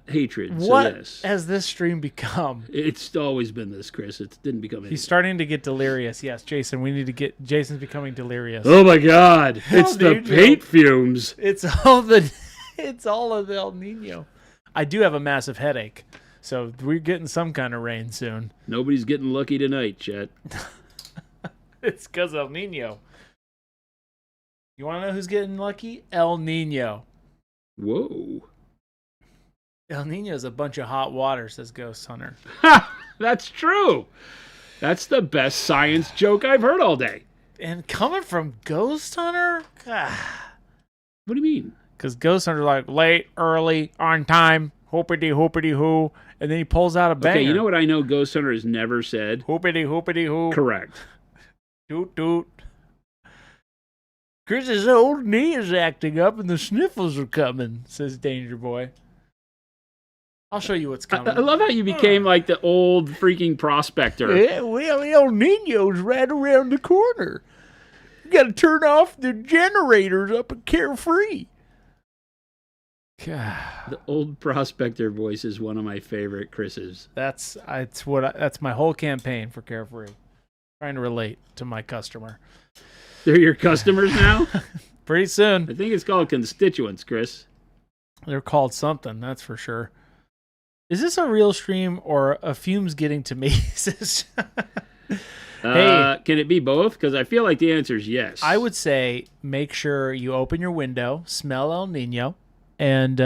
hatred. So What yes. has this stream become? It's always been this, Chris. It didn't become anything. He's starting to get delirious. Yes, Jason, we need to get... Jason's becoming delirious. Oh my God! It's the dude, paint fumes. It's all of the El Nino. I do have a massive headache, so we're getting some kind of rain soon. Nobody's getting lucky tonight, Chet. It's because El Nino. You want to know who's getting lucky? El Nino. Whoa! El Nino is a bunch of hot water, says Ghost Hunter. Ha! That's true. That's the best science joke I've heard all day. And coming from Ghost Hunter? What do you mean? Because Ghost Hunter's like, late, early, on time, hoopity-hoopity-hoo, and then he pulls out a banger. Okay, you know what I know Ghost Hunter has never said? Hoopity-hoopity-hoo. Correct. Toot-toot. Chris's old knee is acting up and the sniffles are coming, says Danger Boy. I'll show you what's coming. I love how you became like the old freaking prospector. Yeah, well, El Nino's right around the corner. You got to turn off the generators up at Carefree. God. The old prospector voice is one of my favorite Chris's. That's my whole campaign for Carefree. Trying to relate to my customer. They're your customers now? Pretty soon. I think it's called constituents, Chris. They're called something, that's for sure. Is this a real stream or a fumes getting to me? Hey. Can it be both? Because I feel like the answer is yes. I would say make sure you open your window, smell El Nino, and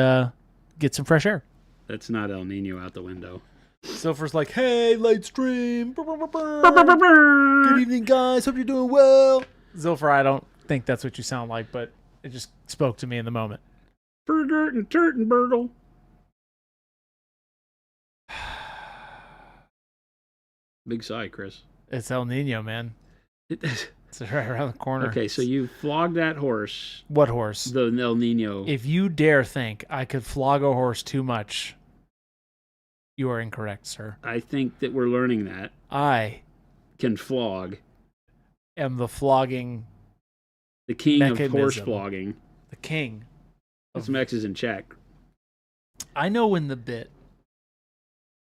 get some fresh air. That's not El Nino out the window. Silver's like, hey, light stream. Good evening, guys. Hope you're doing well. Zilfer, I don't think that's what you sound like, but it just spoke to me in the moment. Burger and Turtenbergle. Big sigh, Chris. It's El Nino, man. It's right around the corner. Okay, so you flogged that horse. What horse? The El Nino. If you dare think I could flog a horse too much, you are incorrect, sir. I think that we're learning that. I Can flog. am the flogging, The king of mechanism. horse flogging. the king. This Mex is in check. I know when the bit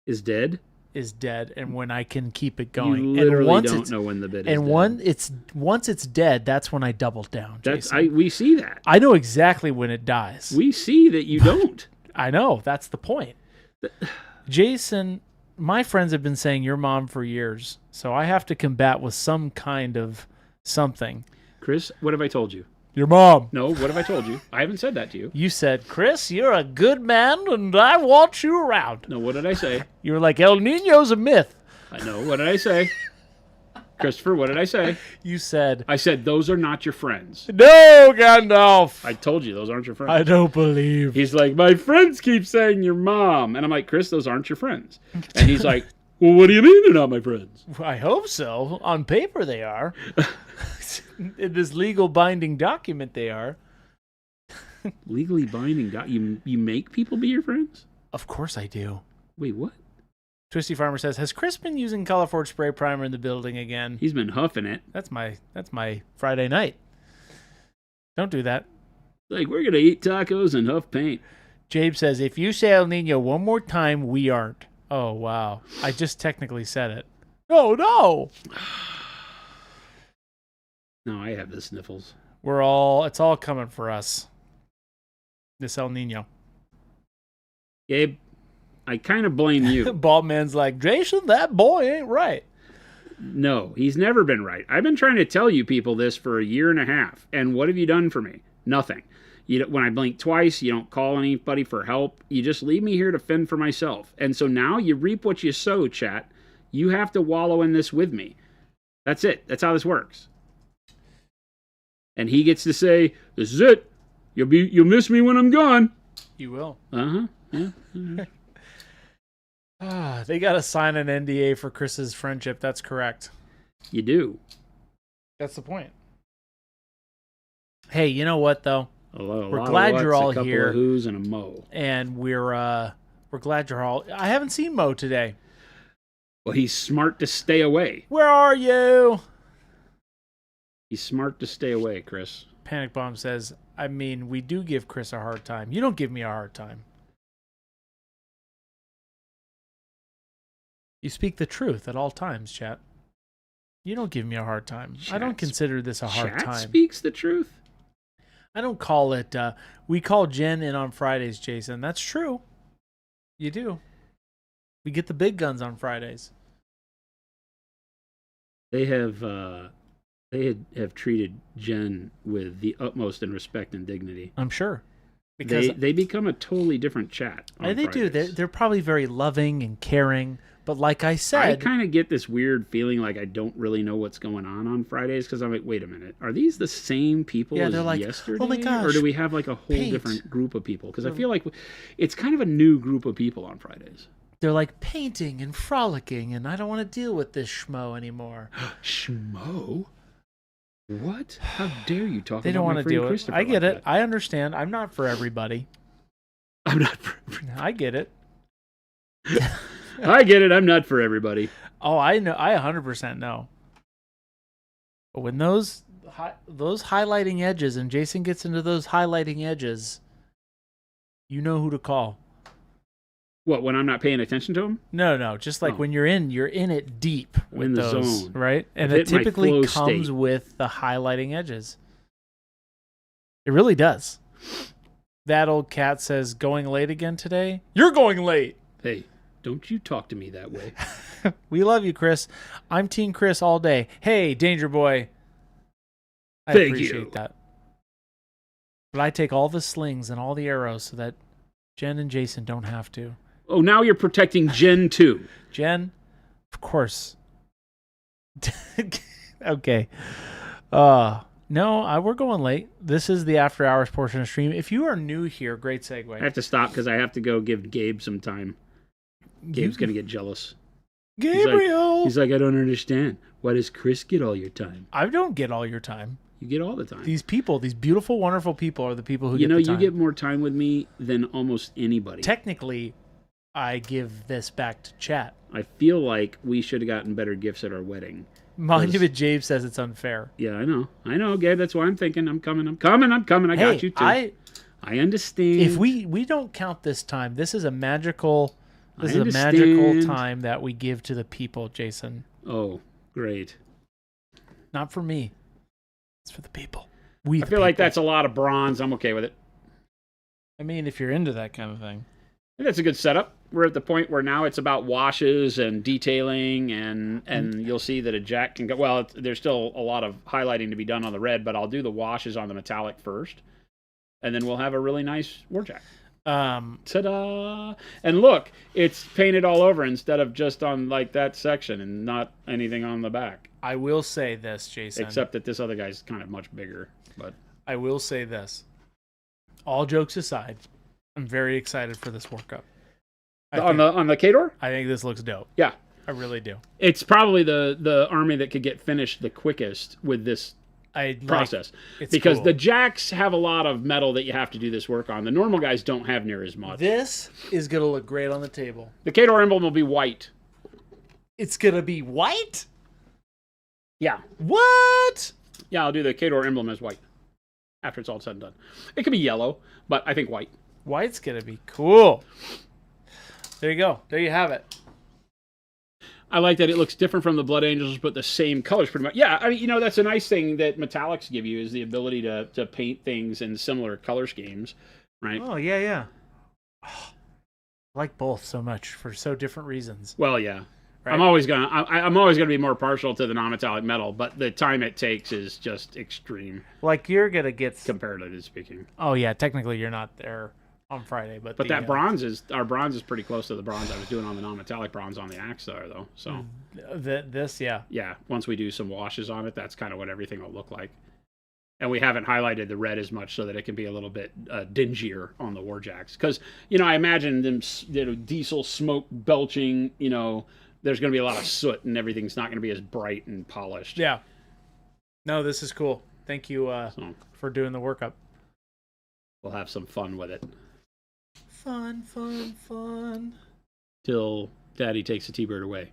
Is dead? is dead and when I can keep it going. You literally and once don't it's, know when the bit is and dead. once it's dead, that's when I double down. That's Jason. we see that. I know exactly when it dies. We see that you don't. I know. That's the point. Jason, my friends have been saying your mom for years, so I have to combat with some kind of something. Chris, what have I told you? Your mom. No, what have I told you? I haven't said that to you. You said, Chris, you're a good man, and I want you around. No, what did I say? You were like, El Nino's a myth. I know. What did I say? Christopher, what did I say? You said, I said, those are not your friends. no, Gandalf. I told you, those aren't your friends. I don't believe. He's like, my friends keep saying your mom. And I'm like, Chris, those aren't your friends. And he's like, well, what do you mean they're not my friends? I hope so. On paper, they are. In this legal binding document, they are. Legally binding. You make people be your friends? Of course I do. Wait, what? Twisty Farmer says, has Chris been using Color Forge spray primer in the building again? He's been huffing it. That's my Friday night. Don't do that. Like, we're going to eat tacos and huff paint. Jabe says, if you say El Nino one more time, we aren't. Oh, wow. I just technically said it. Oh, no. No, I have the sniffles. It's all coming for us. This El Nino. Gabe, I kind of blame you. Bald man's like, Jason, that boy ain't right. No, he's never been right. I've been trying to tell you people this for a year and a half. And what have you done for me? Nothing. When I blink twice, you don't call anybody for help. You just leave me here to fend for myself. And so now you reap what you sow, chat. You have to wallow in this with me. That's it. That's how this works. And he gets to say, this is it. You'll miss me when I'm gone. You will. Uh-huh. Yeah. They got to sign an NDA for Chris's friendship. That's correct. You do. That's the point. Hey, you know what though? We're glad you're all a couple here. Of who's and a Mo. And we're glad you're all. I haven't seen Mo today. Well, he's smart to stay away. Where are you? He's smart to stay away, Chris. Panic Bomb says, I mean, we do give Chris a hard time. You don't give me a hard time. You speak the truth at all times, chat. You don't give me a hard time. I don't consider this a hard time. Chat speaks the truth? I don't call it, we call Jen in on Fridays, Jason. That's true. You do. We get the big guns on Fridays. They have treated Jen with the utmost in respect and dignity. I'm sure. Because they become a totally different chat. They do. They're probably very loving and caring. But like I said, I kind of get this weird feeling like I don't really know what's going on Fridays because I'm like, wait a minute, are these the same people as they're like, yesterday? oh my gosh, or do we have like a whole different group of people? Because I feel like it's kind of a new group of people on Fridays. They're like painting and frolicking, and I don't want to deal with this schmo anymore. Schmo? What? How dare you talk? They don't want to deal with it. I get it. That. I understand. I'm not for everybody. I'm not for everybody. I get it. I get it. I'm not for everybody. Oh, I know. I 100% know. But when those highlighting edges, and Jason gets into those highlighting edges, you know who to call. What, when I'm not paying attention to them? No. Just like when you're in it deep with in the those, zone, right? And it typically comes with the highlighting edges. It really does. That old cat says, "Going late again today?" You're going late. Hey. Don't you talk to me that way. We love you, Chris. I'm Team Chris all day. Hey, Danger Boy. I Thank appreciate you. that. But I take all the slings and all the arrows so that Jen and Jason don't have to. Oh, now you're protecting Jen too. Jen, of course. Okay. No, we're going late. This is the after hours portion of stream. If you are new here, great segue. I have to stop because I have to go give Gabe some time. Gabe's going to get jealous. Gabriel! He's like, I don't understand. Why does Chris get all your time? I don't get all your time. You get all the time. These people, these beautiful, wonderful people are the people who get the time. You get more time with me than almost anybody. Technically, I give this back to chat. I feel like we should have gotten better gifts at our wedding. Monument Jabe says it's unfair. Yeah, I know, Gabe. That's why I'm thinking. I'm coming. I got you too. I understand. If we don't count this time, this is a magical... This is a magical time that we give to the people, Jason. Oh, great. Not for me. It's for the people. I feel like that's a lot of bronze. I'm okay with it. I mean, if you're into that kind of thing. I think that's a good setup. We're at the point where now it's about washes and detailing, and you'll see that a jack can go... Well, there's still a lot of highlighting to be done on the red, but I'll do the washes on the metallic first, and then we'll have a really nice warjack. Ta-da! And look, it's painted all over instead of just on like that section and not anything on the back. I will say this, Jason. Except that this other guy's kind of much bigger. But I will say this. All jokes aside, I'm very excited for this workup. On the Kador? I think this looks dope. Yeah. I really do. It's probably the army that could get finished the quickest with this process, because cool. The jacks have a lot of metal that you have to do this work on. The normal guys don't have near as much. This is going to look great on the table. The Kador emblem will be white. It's going to be white? Yeah. What? Yeah, I'll do the Kador emblem as white after it's all said and done. It could be yellow, but I think white. White's going to be cool. There you go. There you have it. I like that it looks different from the Blood Angels, but the same colors pretty much. Yeah, I mean, that's a nice thing that metallics give you is the ability to paint things in similar color schemes, right? Oh, yeah. Oh, I like both so much for so different reasons. Well, yeah. Right? I'm always gonna be more partial to the non-metallic metal, but the time it takes is just extreme. Like you're gonna get comparatively speaking. Oh yeah, technically you're not there on Friday, but that bronze is pretty close to the bronze I was doing on the non-metallic bronze on the axe there though. So this, yeah. Once we do some washes on it, that's kind of what everything will look like. And we haven't highlighted the red as much so that it can be a little bit dingier on the Warjacks. Because, you know, I imagine them, you know, diesel smoke belching, you know, there's going to be a lot of soot and everything's not going to be as bright and polished. Yeah. No, this is cool. Thank you for doing the workup. We'll have some fun with it. Fun. Till Daddy takes the T-Bird away.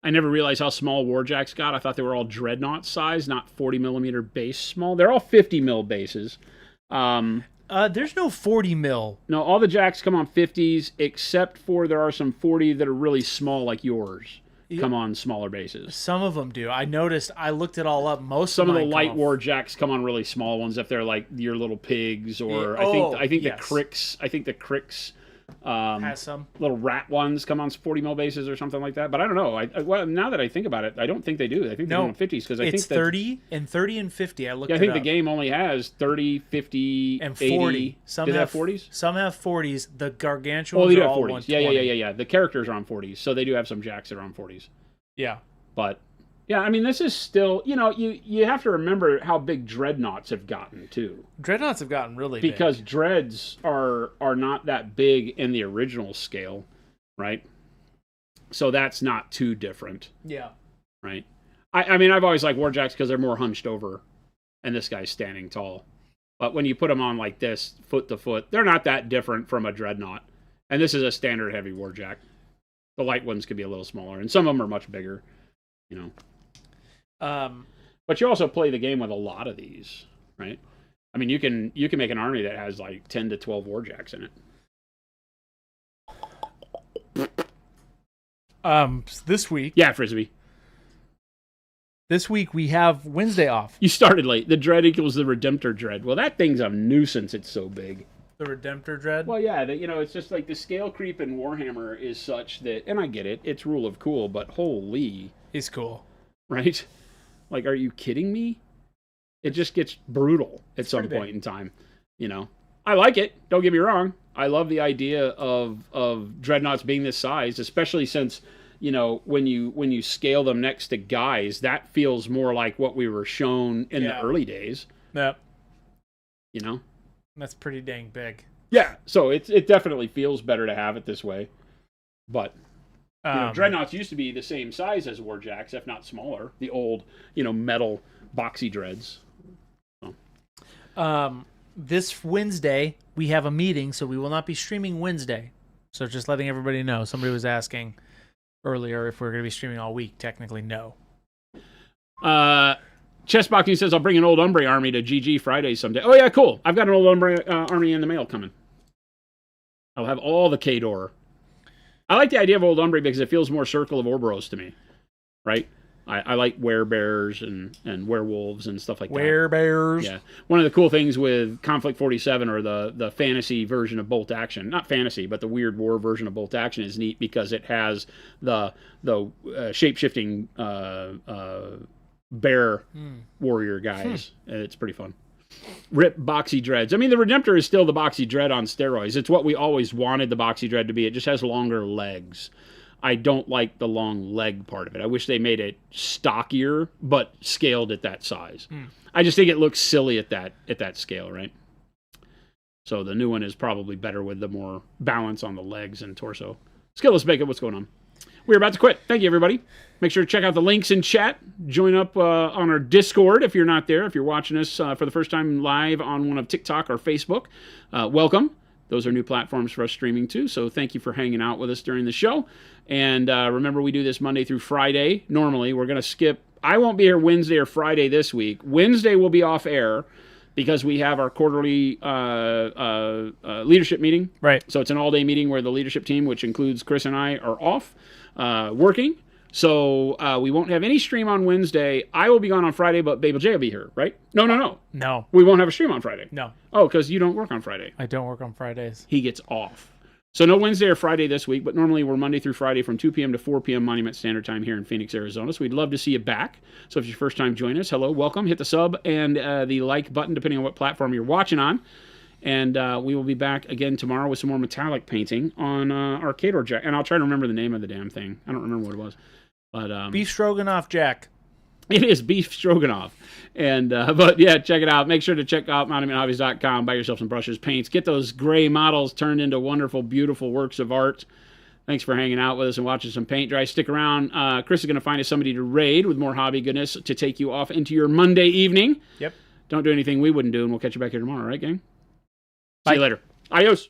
I never realized how small Warjacks got. I thought they were all Dreadnought size, not 40 millimeter base small. They're all 50 mil bases. There's no 40 mil. No, all the Jacks come on 50s, except for there are some 40 that are really small, like yours. Come on smaller bases. Some of them do. I noticed. I looked it all up. Some of the light Warjacks come on really small ones, if they're like your little pigs, or I think yes. the Cricks. Has some little rat ones come on 40 mil bases or something like that, but I don't know. Well, now that I think about it, I don't think they do. I think they're on 50s because I think 30 and 50. I think the game only has 30, 50, and 80. 40. Some have 40s. Some have 40s. The gargantuans are all 40s. Yeah. The characters are on 40s, so they do have some Jacks that are on 40s. Yeah, but. Yeah, I mean, this is still, you know, you have to remember how big Dreadnoughts have gotten, too. Dreadnoughts have gotten really big. Because Dreads are not that big in the original scale, right? So that's not too different. Yeah. Right? I mean, I've always liked Warjacks because they're more hunched over, and this guy's standing tall. But when you put them on like this, foot to foot, they're not that different from a Dreadnought. And this is a standard heavy Warjack. The light ones could be a little smaller, and some of them are much bigger, you know. But you also play the game with a lot of these, right? I mean, you can make an army that has like 10 to 12 Warjacks in it. This week. Yeah, Frisbee. This week we have Wednesday off. You started late. The Dread equals the Redemptor Dread. Well, that thing's a nuisance. It's so big. The Redemptor Dread? Well, yeah. You know, it's just like the scale creep in Warhammer is such that, and I get it, it's rule of cool, but holy. He's cool. Right? Like, are you kidding me? It just gets brutal at some point in time. You know, I like it. Don't get me wrong. I love the idea of Dreadnoughts being this size, especially since, you know, when you scale them next to guys, that feels more like what we were shown in the early days. Yep. You know? That's pretty dang big. Yeah. So it definitely feels better to have it this way. But you know, Dreadnoughts used to be the same size as Warjacks, if not smaller. The old, you know, metal boxy dreads. So. This Wednesday, we have a meeting, so we will not be streaming Wednesday. So just letting everybody know. Somebody was asking earlier if we're going to be streaming all week. Technically, no. Chessboxing says, I'll bring an old Umbre army to GG Friday someday. Oh, yeah, cool. I've got an old Umbre army in the mail coming. I'll have all the Khador. I like the idea of old Umbre because it feels more Circle of Orboros to me, right? I like werebears and werewolves and stuff like that. Werebears. Yeah. One of the cool things with Conflict 47, or the fantasy version of Bolt Action, not fantasy, but the weird war version of Bolt Action, is neat because it has the shape-shifting bear warrior guys. And it's pretty fun. Rip Boxy Dreads. I mean, the Redemptor is still the Boxy Dread on steroids. It's what we always wanted the Boxy Dread to be. It just has longer legs. I don't like the long leg part of it. I wish they made it stockier, but scaled at that size. I just think it looks silly at that scale, right? So the new one is probably better with the more balance on the legs and torso. Skillless Bacon, what's going on? We're about to quit. Thank you, everybody. Make sure to check out the links in chat. Join up on our Discord if you're not there. If you're watching us for the first time live on one of TikTok or Facebook, welcome. Those are new platforms for us streaming too. So thank you for hanging out with us during the show. And remember, we do this Monday through Friday. Normally, we're going to skip. I won't be here Wednesday or Friday this week. Wednesday will be off air because we have our quarterly leadership meeting. Right. So it's an all-day meeting where the leadership team, which includes Chris and I, are off working. So we won't have any stream on Wednesday. I will be gone on Friday, but Babel J will be here, right? No. No. We won't have a stream on Friday. No. Oh, because you don't work on Friday. I don't work on Fridays. He gets off. So no Wednesday or Friday this week, but normally we're Monday through Friday from 2 p.m. to 4 p.m. Monument Standard Time here in Phoenix, Arizona. So we'd love to see you back. So if it's your first time joining us, hello, welcome. Hit the sub and the like button, depending on what platform you're watching on. And we will be back again tomorrow with some more metallic painting on our Khador Jack. And I'll try to remember the name of the damn thing. I don't remember what it was. But Beef Stroganoff Jack. It is beef stroganoff. And but yeah, check it out. Make sure to check out monumenthobbies.com. Buy yourself some brushes, paints. Get those gray models turned into wonderful, beautiful works of art. Thanks for hanging out with us and watching some paint dry. Stick around. Chris is going to find us somebody to raid with more hobby goodness to take you off into your Monday evening. Yep. Don't do anything we wouldn't do, and we'll catch you back here tomorrow, right, gang? Bye. See you later. Adios.